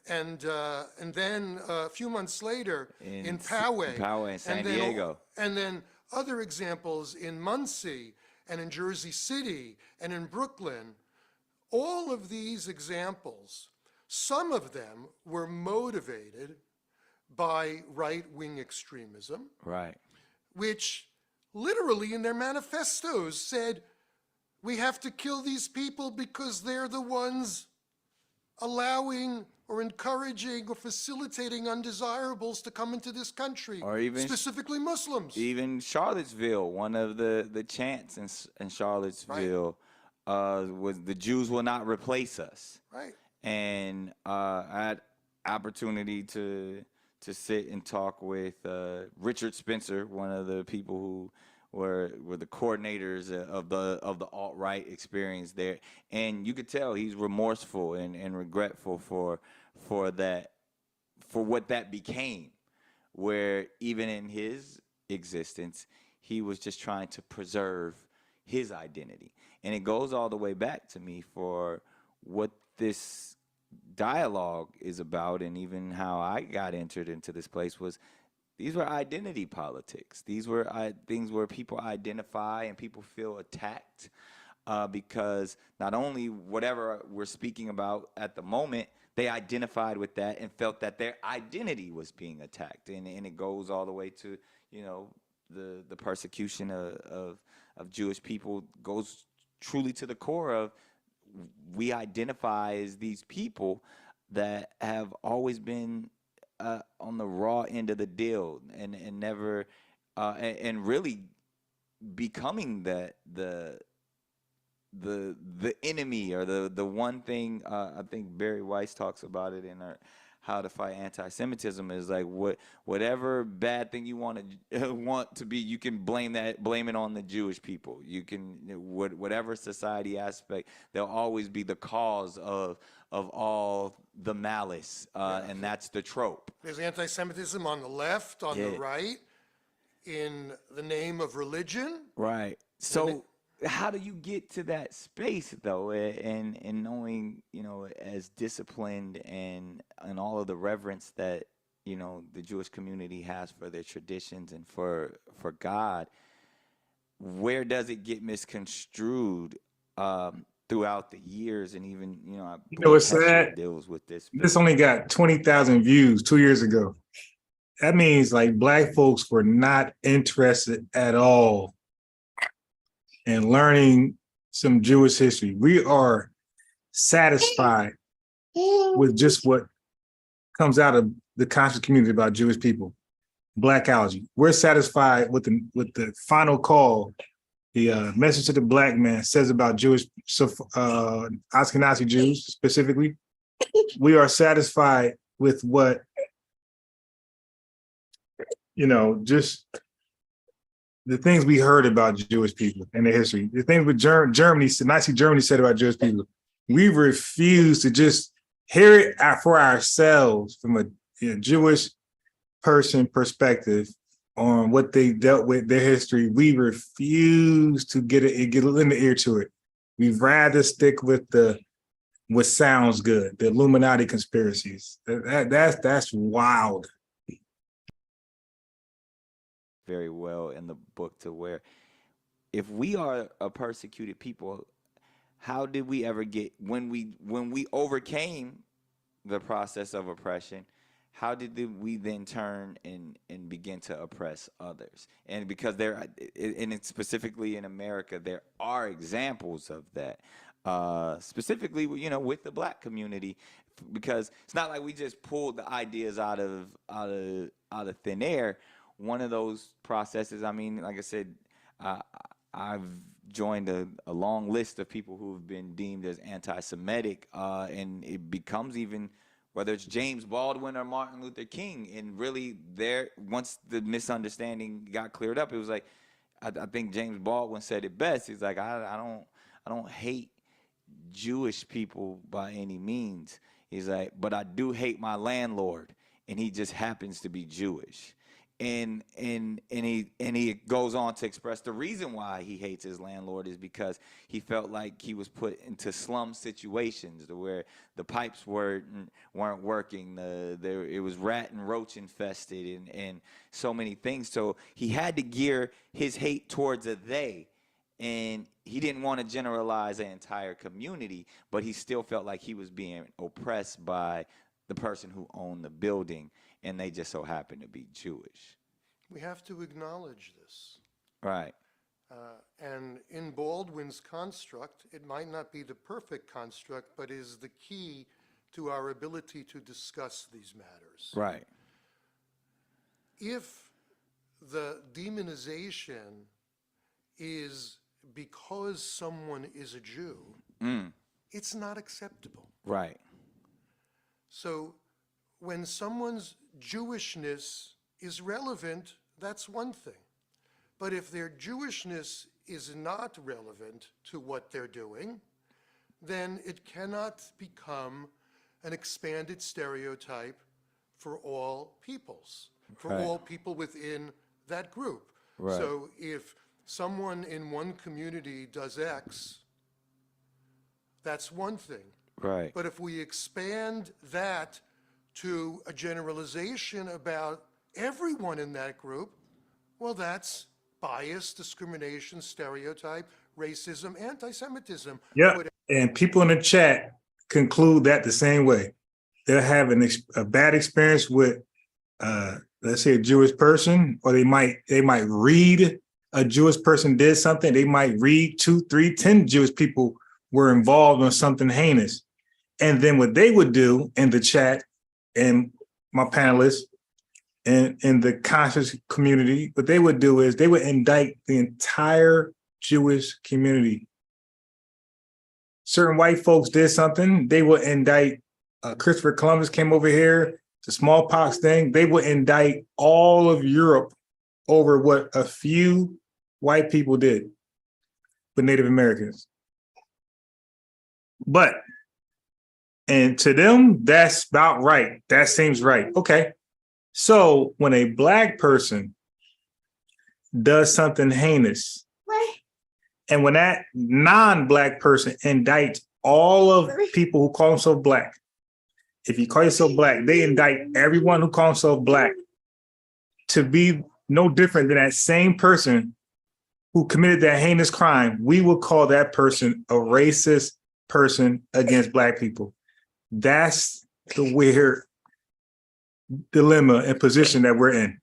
then a few months later in Poway, Poway in San Diego. And then other examples in Muncie and in Jersey City and in Brooklyn. All of these examples, some of them were motivated by right-wing extremism, Right. which literally in their manifestos said, we have to kill these people because they're the ones allowing or encouraging or facilitating undesirables to come into this country, Or even specifically Muslims. Even Charlottesville, one of the chants in Charlottesville was the Jews will not replace us. Right. And I had opportunity to sit and talk with Richard Spencer, one of the people who were the coordinators of the alt-right experience there, and you could tell he's remorseful and regretful for what that became, where even in his existence he was just trying to preserve his identity. And it goes all the way back to me for what this dialogue is about, and even how I got entered into this place was these were identity politics. These were things where people identify and people feel attacked because not only whatever we're speaking about at the moment, they identified with that and felt that their identity was being attacked. And it goes all the way to, the persecution of Jewish people goes truly to the core of we identify as these people that have always been on the raw end of the deal and never and really becoming the enemy or the one thing. I think Barry Weiss talks about it in How to Fight Anti-Semitism is like whatever bad thing you want to be, you can blame it on the Jewish people. You can whatever society aspect, they'll always be the cause of all the malice, and that's the trope. There's anti-Semitism on the left, on the right, in the name of religion. Right. So how do you get to that space though, and knowing, as disciplined and all of the reverence that, the Jewish community has for their traditions and for God, where does it get misconstrued throughout the years, and even I You know what's believe Hesher sad? deals with this. This only got 20,000 views 2 years ago. That means like Black folks were not interested at all in learning some Jewish history. We are satisfied with just what comes out of the conscious community about Jewish people. Blackology. We're satisfied with the final call. The message to the Black man says about Jewish, Ashkenazi Jews specifically. We are satisfied with what, just the things we heard about Jewish people and their history. The things with Germany, Nazi Germany said about Jewish people. We refuse to just hear it for ourselves from a Jewish person perspective on what they dealt with, their history. We refuse to get in the ear to it. We'd rather stick with what sounds good, the Illuminati conspiracies. That's wild. Very well in the book, to where if we are a persecuted people, how did we ever get, when we overcame the process of oppression, how did we then turn and begin to oppress others? And because and specifically in America, there are examples of that, specifically, with the Black community, because it's not like we just pulled the ideas out of thin air. One of those processes, like I said, I've joined a long list of people who've been deemed as anti-Semitic, and it becomes even, whether it's James Baldwin or Martin Luther King, and really once the misunderstanding got cleared up, it was like, I think James Baldwin said it best. He's like, I don't hate Jewish people by any means. He's like, but I do hate my landlord, and he just happens to be Jewish. And he goes on to express the reason why he hates his landlord is because he felt like he was put into slum situations where the pipes weren't working, it was rat and roach infested, and so many things. So he had to gear his hate towards a they, and he didn't want to generalize an entire community, but he still felt like he was being oppressed by the person who owned the building, and they just so happened to be Jewish. We have to acknowledge this. Right. And in Baldwin's construct, it might not be the perfect construct, but is the key to our ability to discuss these matters. Right. If the demonization is because someone is a Jew, it's not acceptable. Right. So when someone's Jewishness is relevant, that's one thing. But if their Jewishness is not relevant to what they're doing, then it cannot become an expanded stereotype for all peoples, for all people within that group. Right. So if someone in one community does X, that's one thing. Right. But if we expand that to a generalization about everyone in that group, well, that's bias, discrimination, stereotype, racism, anti-Semitism. Yeah, and people in the chat conclude that the same way. They're having a bad experience with, let's say, a Jewish person, or they might read a Jewish person did something. They might read 2, 3, 10 Jewish people were involved on something heinous. And then what they would do in the chat, and my panelists, and in the conscious community, what they would do is they would indict the entire Jewish community. Certain white folks did something, they would indict, Christopher Columbus came over here, the smallpox thing, they would indict all of Europe over what a few white people did with Native Americans. And to them, that's about right. That seems right. Okay. So when a Black person does something heinous, and when that non-Black person indicts all of people who call themselves Black, if you call yourself Black, they indict everyone who calls themselves Black to be no different than that same person who committed that heinous crime. We will call that person a racist, person against Black people. That's the weird dilemma and position that we're in.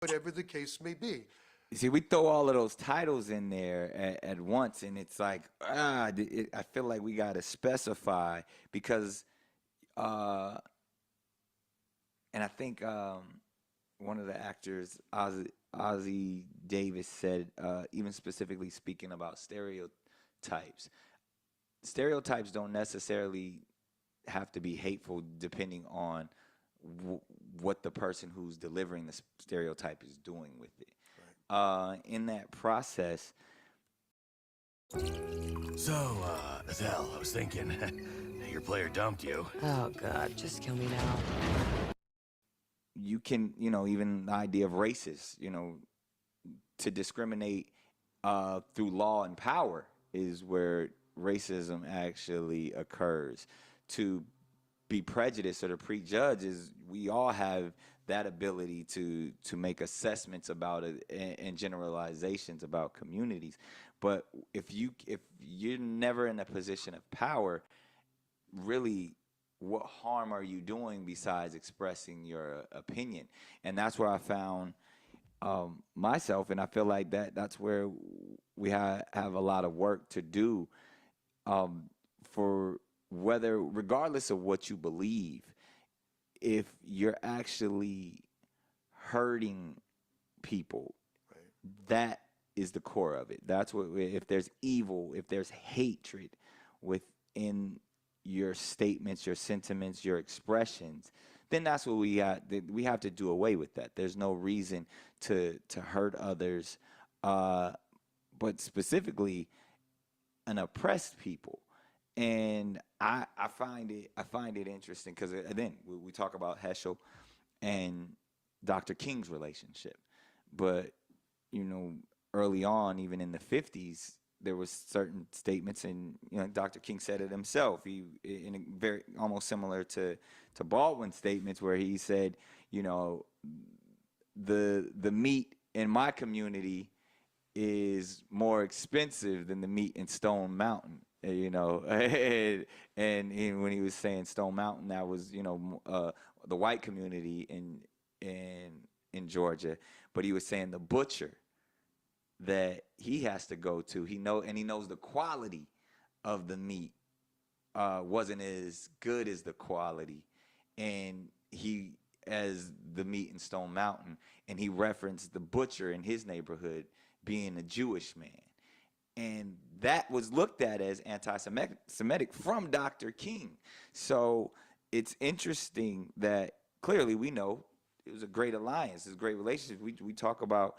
Whatever the case may be. You see, we throw all of those titles in there at once, and it's like, I feel like we got to specify because, and I think one of the actors, Ozzie Davis, said, even specifically speaking about stereotypes, stereotypes don't necessarily have to be hateful depending on what the person who's delivering the stereotype is doing with it. In that process. So, Zell, I was thinking, your player dumped you. Oh, God, just kill me now. You can, even the idea of races, to discriminate through law and power is where racism actually occurs. To be prejudiced or to prejudge is we all have that ability to make assessments about it and generalizations about communities. But if you're never in a position of power, really, what harm are you doing besides expressing your opinion? And that's where I found myself, and I feel like that's where we have a lot of work to do for regardless of what you believe, if you're actually hurting people, that is the core of it. That's what, if there's evil, if there's hatred within your statements, your sentiments, your expressions, then that's what we have to do away with that. There's no reason to hurt others, but specifically an oppressed people. And I find it interesting because then we talk about Heschel and Dr. King's relationship, but early on, even in the 50s, there was certain statements, and Dr. King said it himself. He in a very almost similar to Baldwin's statements, where he said, the meat in my community is more expensive than the meat in Stone Mountain. And when he was saying Stone Mountain, that was the white community in Georgia, but he was saying the butcher that he has to go to, he knows the quality of the meat wasn't as good as the quality, and as the meat in Stone Mountain, and he referenced the butcher in his neighborhood being a Jewish man. And that was looked at as anti-Semitic from Dr. King. So it's interesting that clearly we know it was a great alliance, it was a great relationship. We talk about,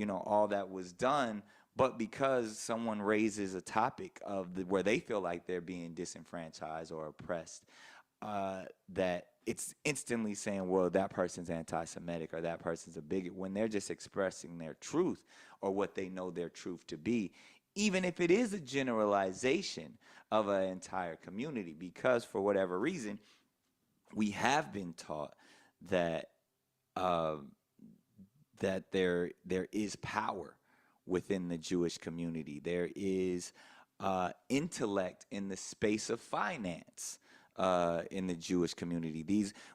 all that was done, but because someone raises a topic of where they feel like they're being disenfranchised or oppressed, that it's instantly saying, well, that person's anti-Semitic or that person's a bigot, when they're just expressing their truth or what they know their truth to be, even if it is a generalization of an entire community, because for whatever reason, we have been taught that that there is power within the Jewish community. There is intellect in the space of finance in the Jewish community.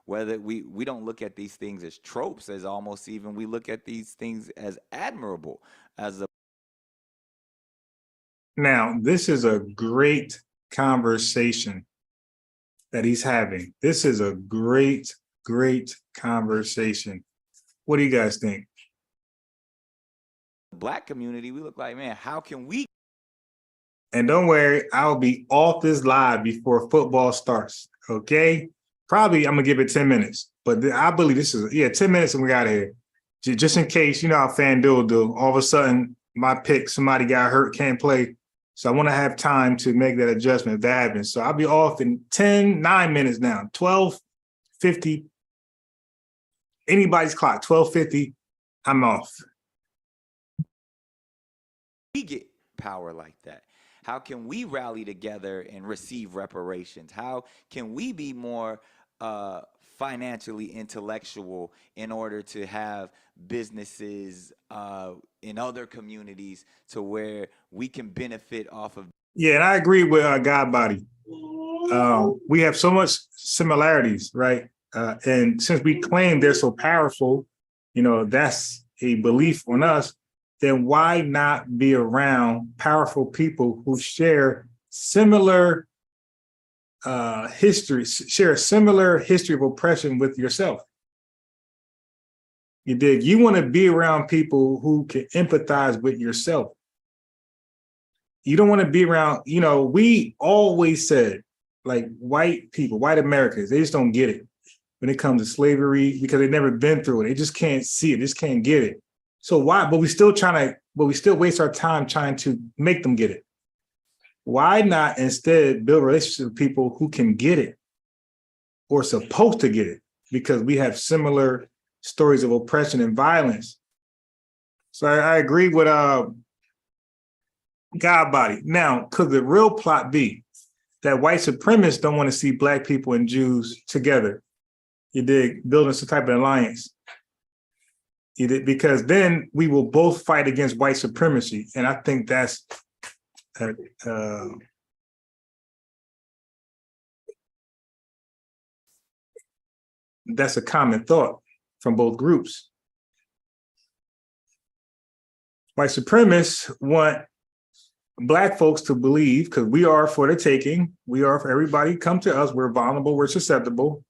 Whether we don't look at these things as tropes, as almost even we look at these things as admirable, as a. Now, this is a great conversation that he's having. This is a great, great conversation. What do you guys think? Black community, we look like, man, how can we? And don't worry, I'll be off this live before football starts, okay? Probably I'm gonna give it 10 minutes, but I believe this is, 10 minutes and we out of here. Just in case, how FanDuel do, all of a sudden my pick, somebody got hurt, can't play. So I wanna have time to make that adjustment if that happens. So I'll be off in 9 minutes now, 12:50, anybody's clock, 12:50, I'm off. We get power like that? How can we rally together and receive reparations? How can we be more financially intellectual in order to have businesses in other communities to where we can benefit off of Yeah, and I agree with God Body. We have so much similarities, right? And since we claim they're so powerful, that's a belief on us, then why not be around powerful people who share similar history, share a similar history of oppression with yourself? You dig? You want to be around people who can empathize with yourself. You don't want to be around, we always said, like, white people, white Americans, they just don't get it when it comes to slavery because they've never been through it. They just can't see it, just can't get it. So why? But we still waste our time trying to make them get it. Why not instead build relationships with people who can get it or supposed to get it? Because we have similar stories of oppression and violence. So I agree with God Body. Now, could the real plot be that white supremacists don't want to see black people and Jews together? You dig? Building some type of alliance. You dig? Because then we will both fight against white supremacy. And I think that's a common thought from both groups. White supremacists want black folks to believe, because we are for the taking, we are for everybody come to us, we're vulnerable, we're susceptible,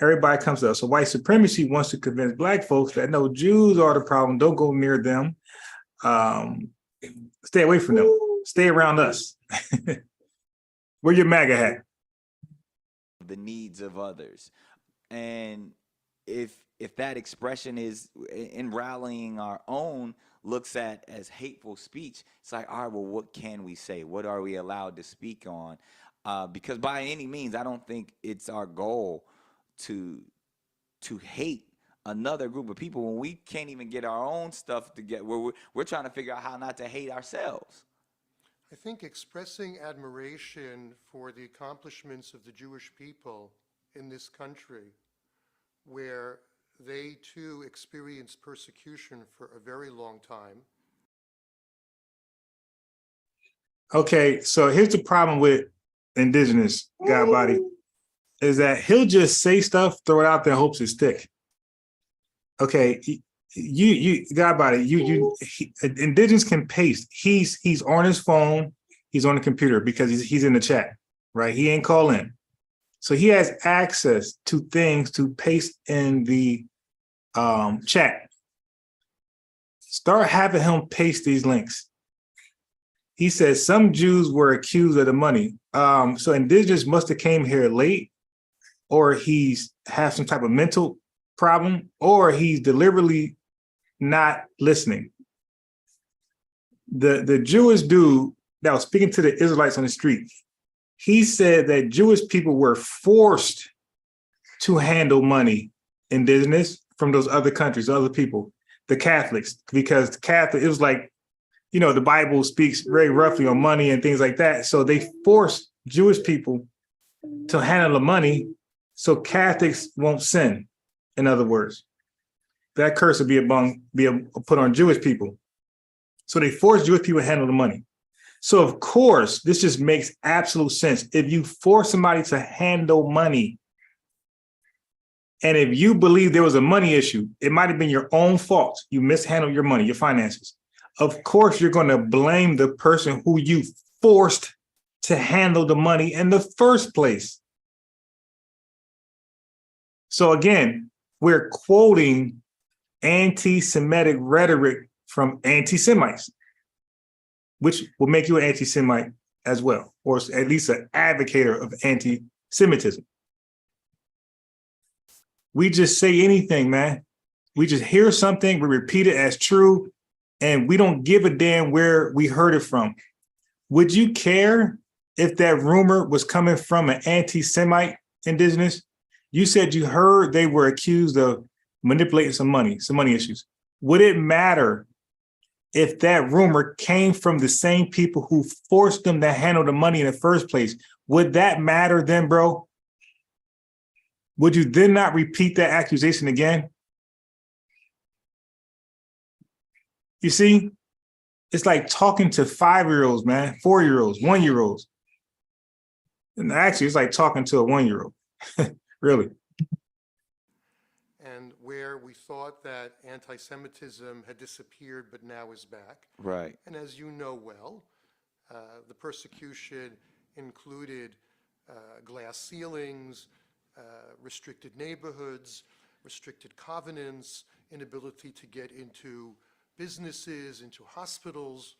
everybody comes to us. So white supremacy wants to convince black folks that no, Jews are the problem, don't go near them, stay away from them, stay around us. Wear your MAGA hat. The needs of others. And if that expression is in rallying our own looks at as hateful speech, it's like, all right, well, what can we say? What are we allowed to speak on? Because by any means, I don't think it's our goal to hate another group of people when we can't even get our own stuff together. We're trying to figure out how not to hate ourselves. I think expressing admiration for the accomplishments of the Jewish people in this country, where they too experienced persecution for a very long time. Okay, so here's the problem with indigenous God Body, is that he'll just say stuff, throw it out there, hopes it stick. Okay, you God Body, indigenous can paste. He's on his phone, he's on the computer because he's in the chat, right? He ain't call in. So he has access to things to paste in the chat. Start having him paste these links. He says some Jews were accused of the money. So indigenous must have came here late, or he's have some type of mental problem, or he's deliberately not listening. The Jewish dude that was speaking to the Israelites on the street, he said that Jewish people were forced to handle money, indigenous, from those other countries, other people, the Catholics, because the Catholic, it was like, the Bible speaks very roughly on money and things like that. So they forced Jewish people to handle the money so Catholics won't sin. In other words, that curse would be put on Jewish people. So they forced Jewish people to handle the money. So of course, this just makes absolute sense. If you force somebody to handle money, and if you believe there was a money issue, it might have been your own fault. You mishandled your money, your finances. Of course, you're going to blame the person who you forced to handle the money in the first place. So again, we're quoting anti-Semitic rhetoric from anti-Semites, which will make you an anti-Semite as well, or at least an advocator of anti-Semitism. We just say anything, man. We just hear something, we repeat it as true, and we don't give a damn where we heard it from. Would you care if that rumor was coming from an anti-Semite indigenous? You said you heard they were accused of manipulating some money issues. Would it matter if that rumor came from the same people who forced them to handle the money in the first place? Would that matter then, bro? Would you then not repeat that accusation again? You see, It's like talking to 5-year-olds, man, 4-year-olds, 1-year-olds. And actually, it's like talking to a 1-year-old, really. And where we thought that anti-Semitism had disappeared but now is back. Right. And as you know well, the persecution included glass ceilings, restricted neighborhoods, restricted covenants, inability to get into businesses, into hospitals.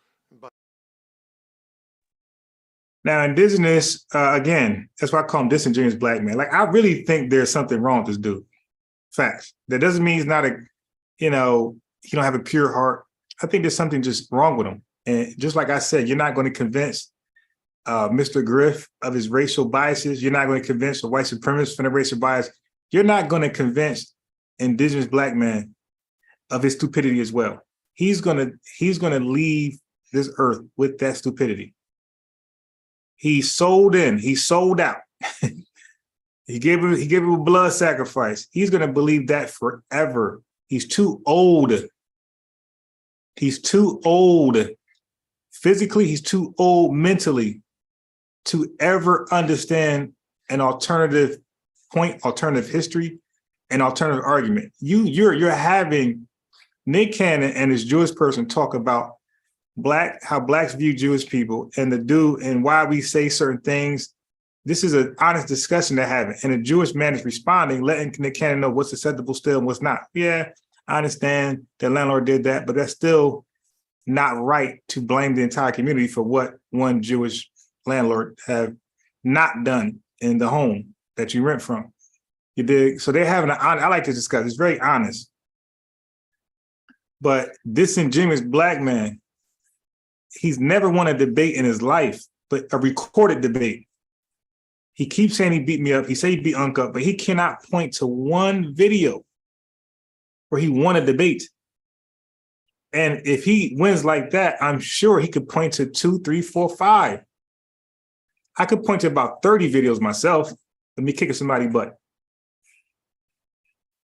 Now, indigenous, again, that's why I call him disingenuous black man. Like, I really think there's something wrong with this dude. Facts. That doesn't mean he's not he don't have a pure heart. I think there's something just wrong with him. And just like I said, you're not going to convince Mr. Griff of his racial biases. You're not going to convince a white supremacist from the racial bias. You're not going to convince indigenous black man of his stupidity as well. He's gonna leave this earth with that stupidity. He's sold in. He's sold out. He gave him a blood sacrifice. He's gonna believe that forever. He's too old. He's too old. Physically, he's too old mentally to ever understand an alternative point, alternative history, and alternative argument. You're having Nick Cannon and this Jewish person talk about how blacks view Jewish people and why we say certain things. This is an honest discussion they're having. And a Jewish man is responding, letting Nick Cannon know what's acceptable still and what's not. Yeah, I understand the landlord did that, but that's still not right to blame the entire community for what one Jewish landlord have not done in the home that you rent from. You dig? So they're having I like to discuss. It's very honest. But disingenuous black man, he's never won a debate in his life, but a recorded debate. He keeps saying he beat me up. He said he beat Unc up, but he cannot point to one video where he won a debate. And if he wins like that, I'm sure he could point to 2, 3, 4, 5. I could point to about 30 videos myself of me kicking somebody's butt.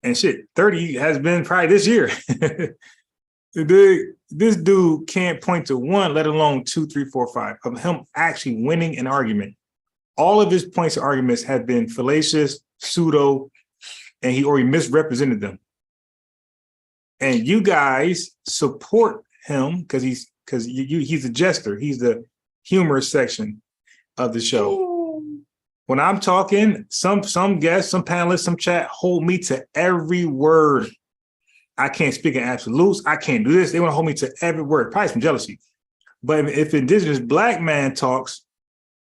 And shit, 30 has been probably this year. This dude can't point to one, let alone 2, 3, 4, 5 of him actually winning an argument. All of his points of arguments have been fallacious, pseudo, and he already misrepresented them. And you guys support him because he's a jester. He's the humorous section of the show. When I'm talking, some guests, some panelists, some chat hold me to every word. I can't speak in absolutes. I can't do this. They want to hold me to every word, probably some jealousy. But if indigenous black man talks,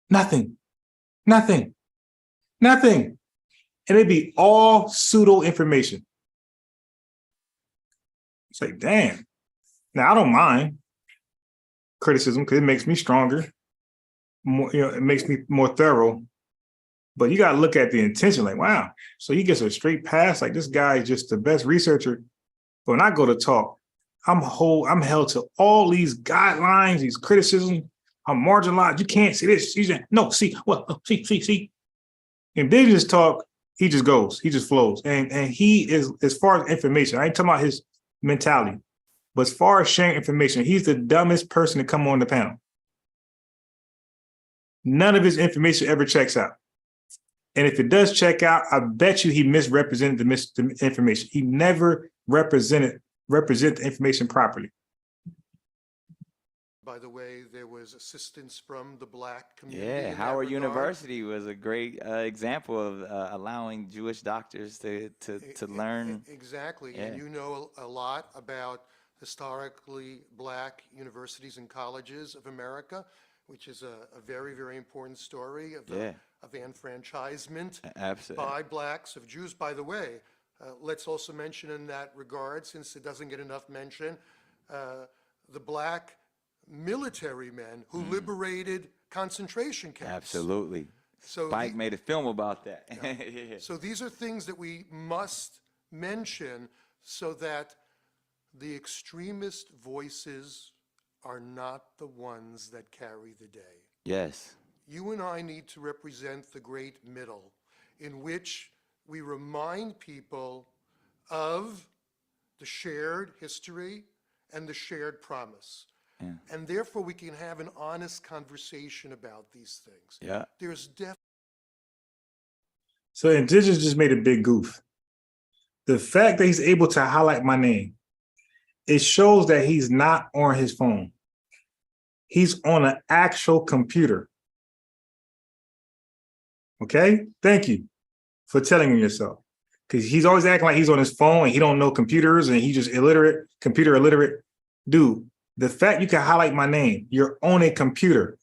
nothing. And it'd be all pseudo information. It's like, damn. Now, I don't mind criticism because it makes me stronger. More, it makes me more thorough. But you got to look at the intention, like, wow. So he gets a straight pass. Like, this guy is just the best researcher. But when I go to talk, I'm held to all these guidelines, these criticisms. I'm marginalized. You can't see this. No, see, well, see. Indigenous talk, he just goes. He just flows. And he is, as far as information, I ain't talking about his mentality, but as far as sharing information, he's the dumbest person to come on the panel. None of his information ever checks out. And if it does check out, I bet you he misrepresented the information. He never represent the information properly. By the way, there was assistance from the black community. Yeah, Howard University was a great example of allowing Jewish doctors to learn. Exactly, Yeah. and you know a lot about historically black universities and colleges of America, which is a very, very important story of enfranchisement by blacks of Jews. By the way, let's also mention in that regard, since it doesn't get enough mention, the black military men who liberated concentration camps. Absolutely. So Spike made a film about that. Yeah. So these are things that we must mention so that the extremist voices are not the ones that carry the day. Yes. You and I need to represent the great middle in which we remind people of the shared history and the shared promise. And therefore we can have an honest conversation about these things. Yeah. There's So Indigenous just made a big goof. The fact that he's able to highlight my name, it shows that he's not on his phone. He's on an actual computer. Okay? Thank you for telling him yourself. Because he's always acting like he's on his phone and he don't know computers and he's just illiterate, computer illiterate. Dude, the fact you can highlight my name, you're on a computer.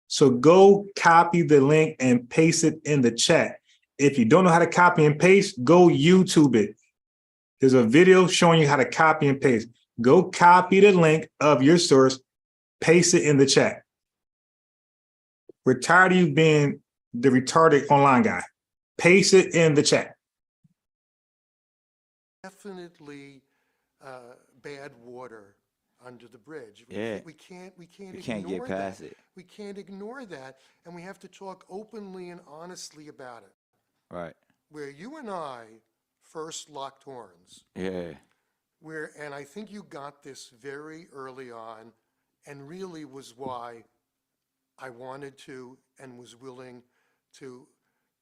So go copy the link and paste it in the chat. If you don't know how to copy and paste, go YouTube it. There's a video showing you how to copy and paste. Go copy the link of your source, paste it in the chat. We're tired of you being the retarded online guy. Paste it in the chat. definitely bad water under the bridge. Yeah. We can't We ignore can't get past that. it. We can't ignore that, and we have to talk openly and honestly about it. Right. Where you and I first locked horns, Yeah. and I think you got this very early on, and really was why I wanted to and was willing to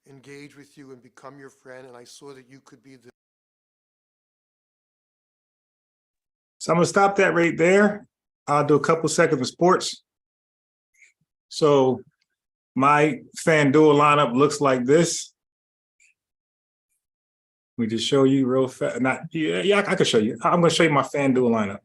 engage with you and become your friend, and I saw that you could be the So I'm gonna stop that right there. I'll do a couple seconds of sports. So my FanDuel lineup looks like this. Let me just show you real fast. I can show you. I'm gonna show you my FanDuel lineup.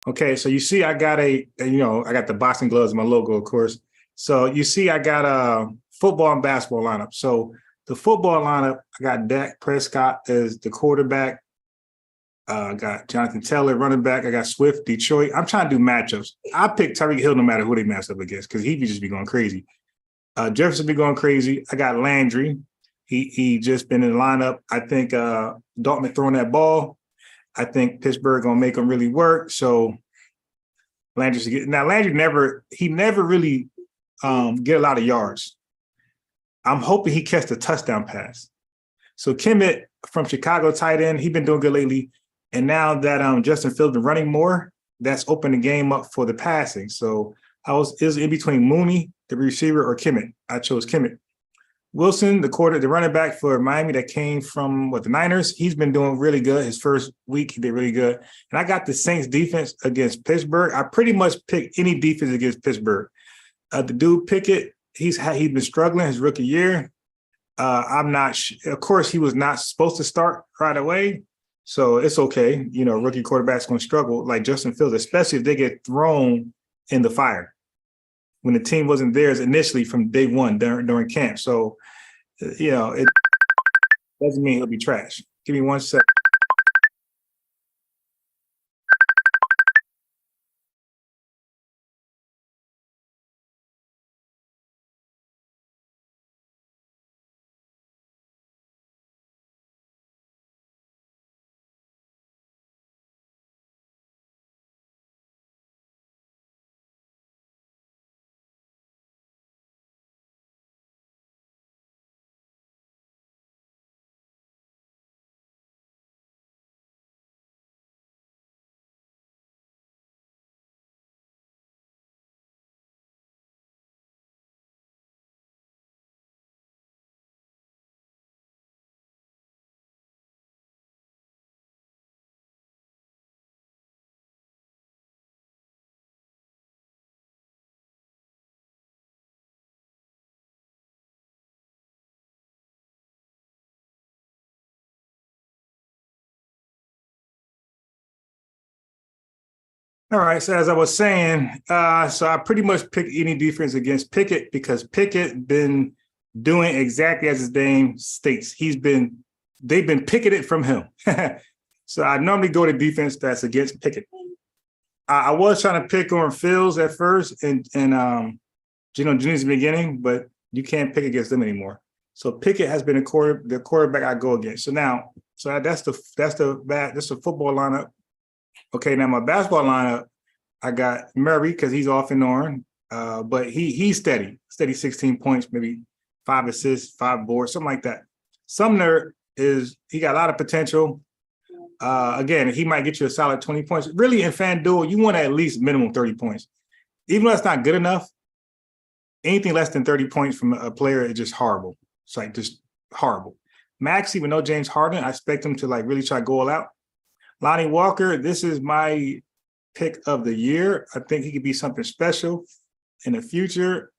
Okay, so you see I got I got the boxing gloves, my logo, of course. So you see I got a football and basketball lineup. So the football lineup, I got Dak Prescott as the quarterback. I got Jonathan Taylor, running back. I got Swift, Detroit. I'm trying to do matchups. I pick Tyreek Hill no matter who they match up against because he just be going crazy. Jefferson be going crazy. I got Landry. He just been in the lineup. I think Dalton throwing that ball. I think Pittsburgh gonna make him really work. So Landry should get now. Landry never really get a lot of yards. I'm hoping he catch the touchdown pass. So Kimmett from Chicago tight end, he's been doing good lately. And now that Justin Fields been running more, that's opened the game up for the passing. So it was in between Mooney, the receiver, or Kimmett. I chose Kimmett. Wilson, the running back for Miami that came from the Niners, he's been doing really good. His first week, he did really good. And I got the Saints defense against Pittsburgh. I pretty much pick any defense against Pittsburgh. The dude Pickett, he's been struggling his rookie year. I'm not of course, he was not supposed to start right away. So it's okay. Rookie quarterback's going to struggle like Justin Fields, especially if they get thrown in the fire when the team wasn't theirs initially from day one during camp. So, it doesn't mean he'll be trash. Give me 1 second. All right. So as I was saying, so I pretty much pick any defense against Pickett because Pickett been doing exactly as his name states. They've been picketed from him. So I normally go to defense that's against Pickett. I was trying to pick on Fields at first and Junior's beginning, but you can't pick against them anymore. So Pickett has been the quarterback I go against. So that's the football lineup. Okay, now my basketball lineup, I got Murray because he's off and on, but he's steady 16 points, maybe 5 assists, 5 boards, something like that. Sumner he got a lot of potential. Again, he might get you a solid 20 points. Really, in FanDuel, you want at least minimum 30 points. Even though that's not good enough, anything less than 30 points from a player is just horrible. It's like just horrible. Maxey, with no James Harden, I expect him to like really try to go all out. Lonnie Walker, this is my pick of the year. I think he could be something special in the future.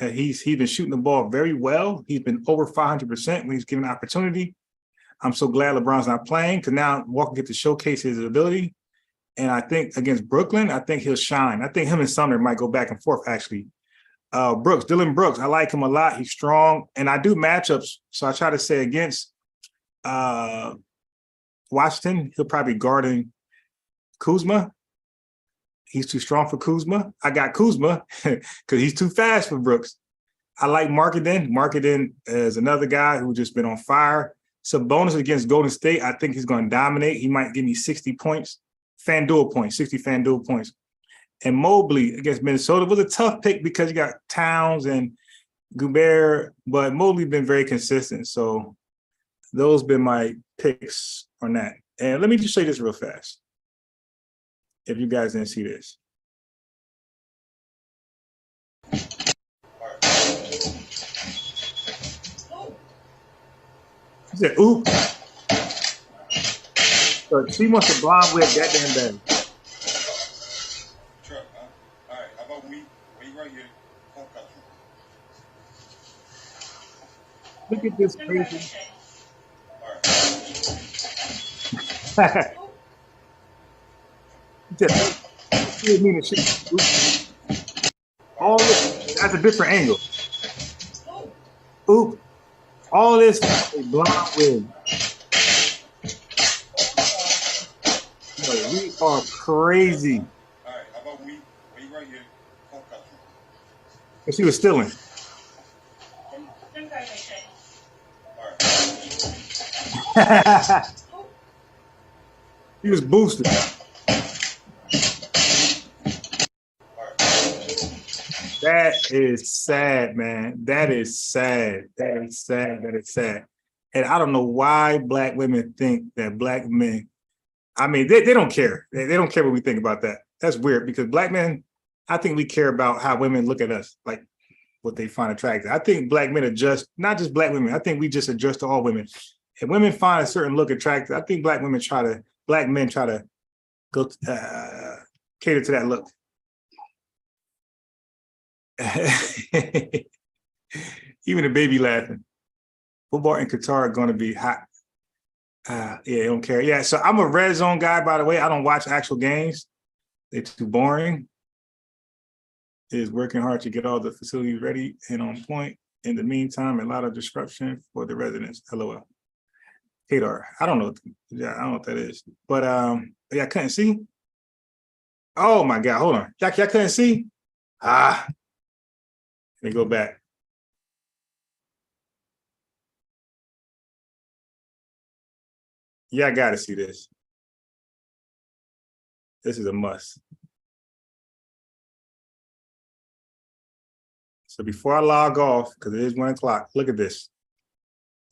He's been shooting the ball very well. He's been over 500% when he's given an opportunity. I'm so glad LeBron's not playing because now Walker gets to showcase his ability. And I think against Brooklyn, I think he'll shine. I think him and Sumner might go back and forth, actually. Dylan Brooks, I like him a lot. He's strong. And I do matchups. So I try to say against Washington, he'll probably be guarding Kuzma. He's too strong for Kuzma. I got Kuzma because he's too fast for Brooks. I like Marketing. Marketing is another guy who's just been on fire. Sabonis against Golden State, I think he's going to dominate. He might give me 60 points, FanDuel points, 60 FanDuel points. And Mobley against Minnesota was a tough pick because you got Towns and Gobert, but Mobley's been very consistent. So those been my picks on that. And let me just say this real fast, if you guys didn't see this. He said, "Oop." So she wants to blind with that damn bad. Truck, huh? All right, how about we wait right here? Look at this crazy. All this, that's a different angle. Oop. All this is blind wig. We are crazy. All right, how about we wait right here? And she was stealing. He was boosted. That is sad, man. That is sad. That is sad. That is sad. And I don't know why black women think that black men, I mean, they don't care. They don't care what we think about that. That's weird because black men, I think we care about how women look at us, like what they find attractive. I think black men adjust, not just black women. I think we just adjust to all women. If women find a certain look attractive, I think black men try to go cater to that look. Even the baby laughing. Football in Qatar are going to be hot. Yeah, they don't care. Yeah, so I'm a red zone guy, by the way. I don't watch actual games. They're too boring. Is working hard to get all the facilities ready and on point. In the meantime, a lot of disruption for the residents. LOL. Hadar. I don't know. Yeah, I don't know what that is. But yeah, I couldn't see. Oh my God, hold on. Y'all couldn't see? Let me go back. Yeah, I gotta see this. This is a must. So before I log off, because it is 1 o'clock, look at this.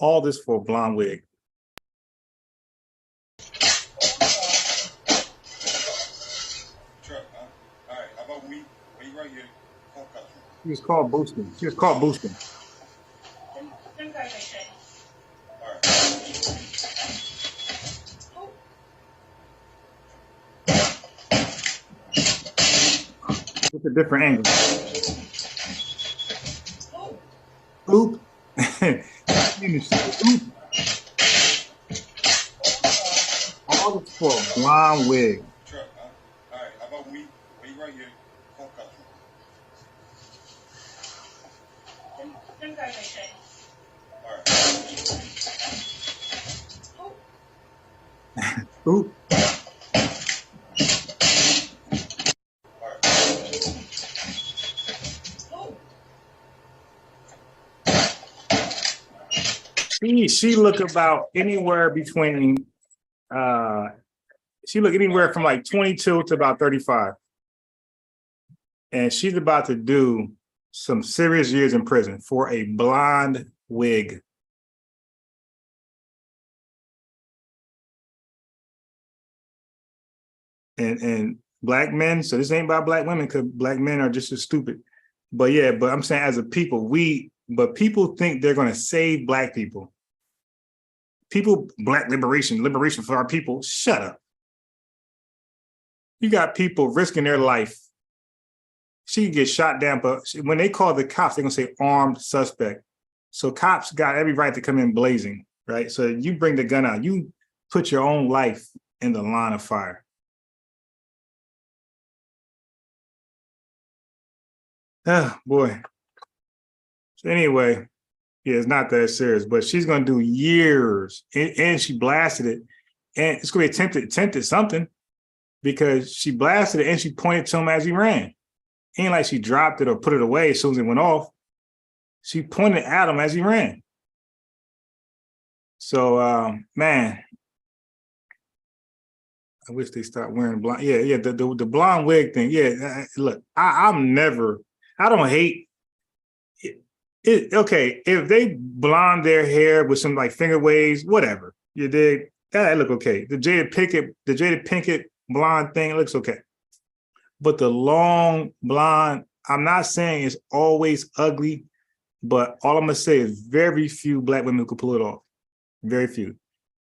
All this for a blonde wig. All right, how about we wait right here? She was called boosting. She was called boosting. It's a different angle. Oop. Oop. All this for a blonde wig. All right, how about we wait right here? Oop. She look about anywhere between she look anywhere from like 22 to about 35. And she's about to do some serious years in prison for a blonde wig. and black men. So this ain't about black women because black men are just as stupid. But yeah, but I'm saying as a people, but people think they're going to save black people. People, black liberation for our people. Shut up. You got people risking their life. She can get shot down, but when they call the cops, they're going to say armed suspect. So cops got every right to come in blazing, right? So you bring the gun out. You put your own life in the line of fire. Ah, boy. So anyway, yeah, it's not that serious, but she's going to do years. And she blasted it. And it's going to be attempted something because she blasted it and she pointed to him as he ran. Ain't like she dropped it or put it away as soon as it went off. She pointed at him as he ran. So, man, I wish they stopped wearing blonde. Yeah, the blonde wig thing. Yeah, look, I don't hate it. Okay, if they blonde their hair with some like finger waves, whatever, you dig, that look okay. The Jada Pinkett blonde thing looks okay. But the long blonde, I'm not saying it's always ugly, but all I'm gonna say is very few black women who could pull it off. Very few.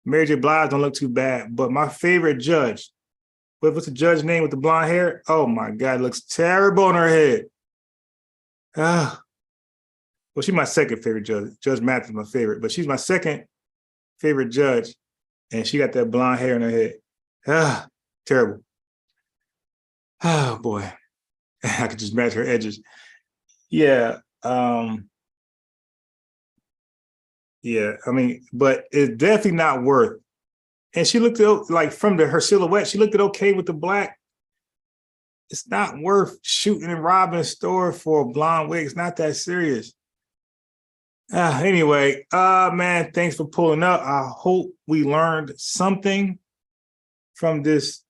Mary J. Blige don't look too bad, but my favorite judge, what's the judge's name with the blonde hair? Oh my God, it looks terrible on her head. Well, she's my second favorite judge. Judge Mathis is my favorite, but she's my second favorite judge, and she got that blonde hair in her head. Terrible. Oh boy, I could just match her edges. Yeah. Yeah, I mean, but it's definitely not worth. And she looked like from her silhouette, she looked okay with the black. It's not worth shooting and robbing a store for a blonde wig. It's not that serious. Anyway, man, thanks for pulling up. I hope we learned something from this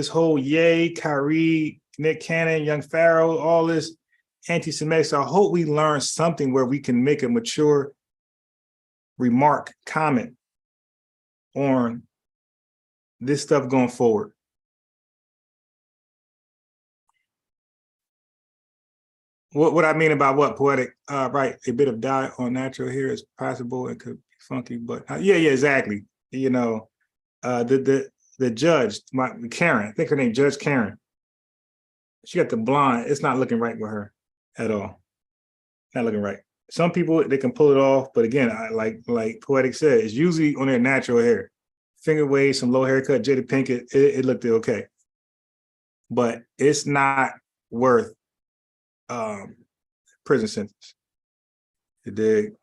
whole Ye, Kyrie, Nick Cannon, Young Pharaoh, all this anti-Semitic. So I hope we learned something where we can make a mature remark, comment on this stuff going forward. What I mean about what poetic, right? A bit of dye on natural hair is possible. It could be funky, but yeah, exactly. You know, the judge, Karen, I think her name Judge Karen. She got the blonde. It's not looking right with her at all. Not looking right. Some people, they can pull it off, but again, like Poetic said, it's usually on their natural hair. Finger waves, some low haircut, Jada Pinkett, it looked okay. But it's not worth prison sentence. You dig?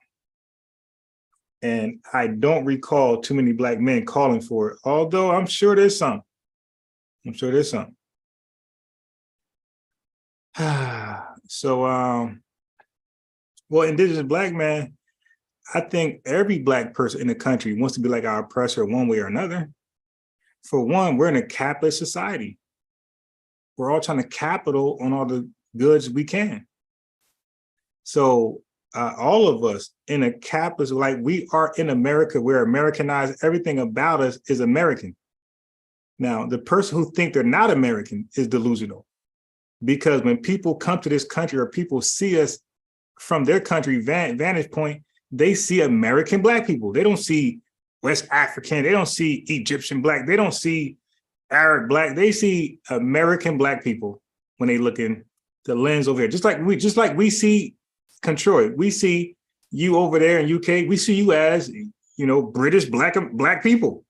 And I don't recall too many black men calling for it, although I'm sure there's some. So, well, indigenous black man, I think every black person in the country wants to be like our oppressor one way or another. For one, we're in a capitalist society. We're all trying to capital on all the goods we can. So all of us in a capitalist, like we are in America, we're Americanized, everything about us is American. Now, the person who think they're not American is delusional. Because when people come to this country or people see us from their country vantage point, they see American black people. They don't see West African. They don't see Egyptian black. They don't see Arab black. They see American black people when they look in the lens over here. Just like we see Controy. We see you over there in UK. We see you as, you know, British black people.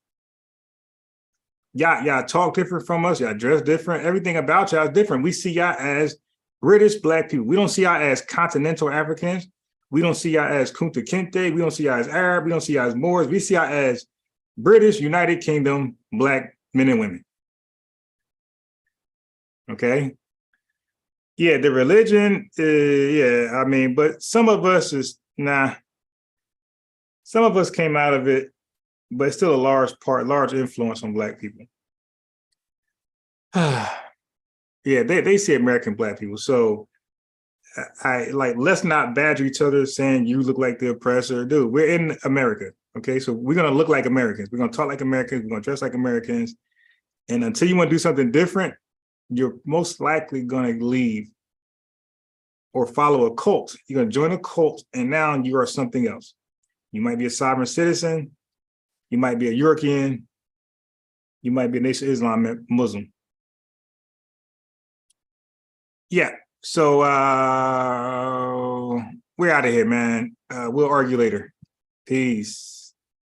Y'all talk different from us. Y'all dress different. Everything about y'all is different. We see y'all as British black people. We don't see y'all as continental Africans. We don't see y'all as Kunta Kinte. We don't see y'all as Arab. We don't see y'all as Moors. We see y'all as British United Kingdom black men and women. Okay. Yeah, the religion, yeah, I mean, but some of us is, some of us came out of it, but it's still a large influence on black people. Yeah, they see American black people. So let's not badger each other saying you look like the oppressor. Dude, we're in America, okay? So we're gonna look like Americans. We're gonna talk like Americans. We're gonna dress like Americans. And until you want to do something different, you're most likely going to leave or follow a cult. You're going to join a cult, and now you are something else. You might be a sovereign citizen. You might be a European. You might be a Nation of Islam Muslim. Yeah. So we're out of here, man. We'll argue later. Peace.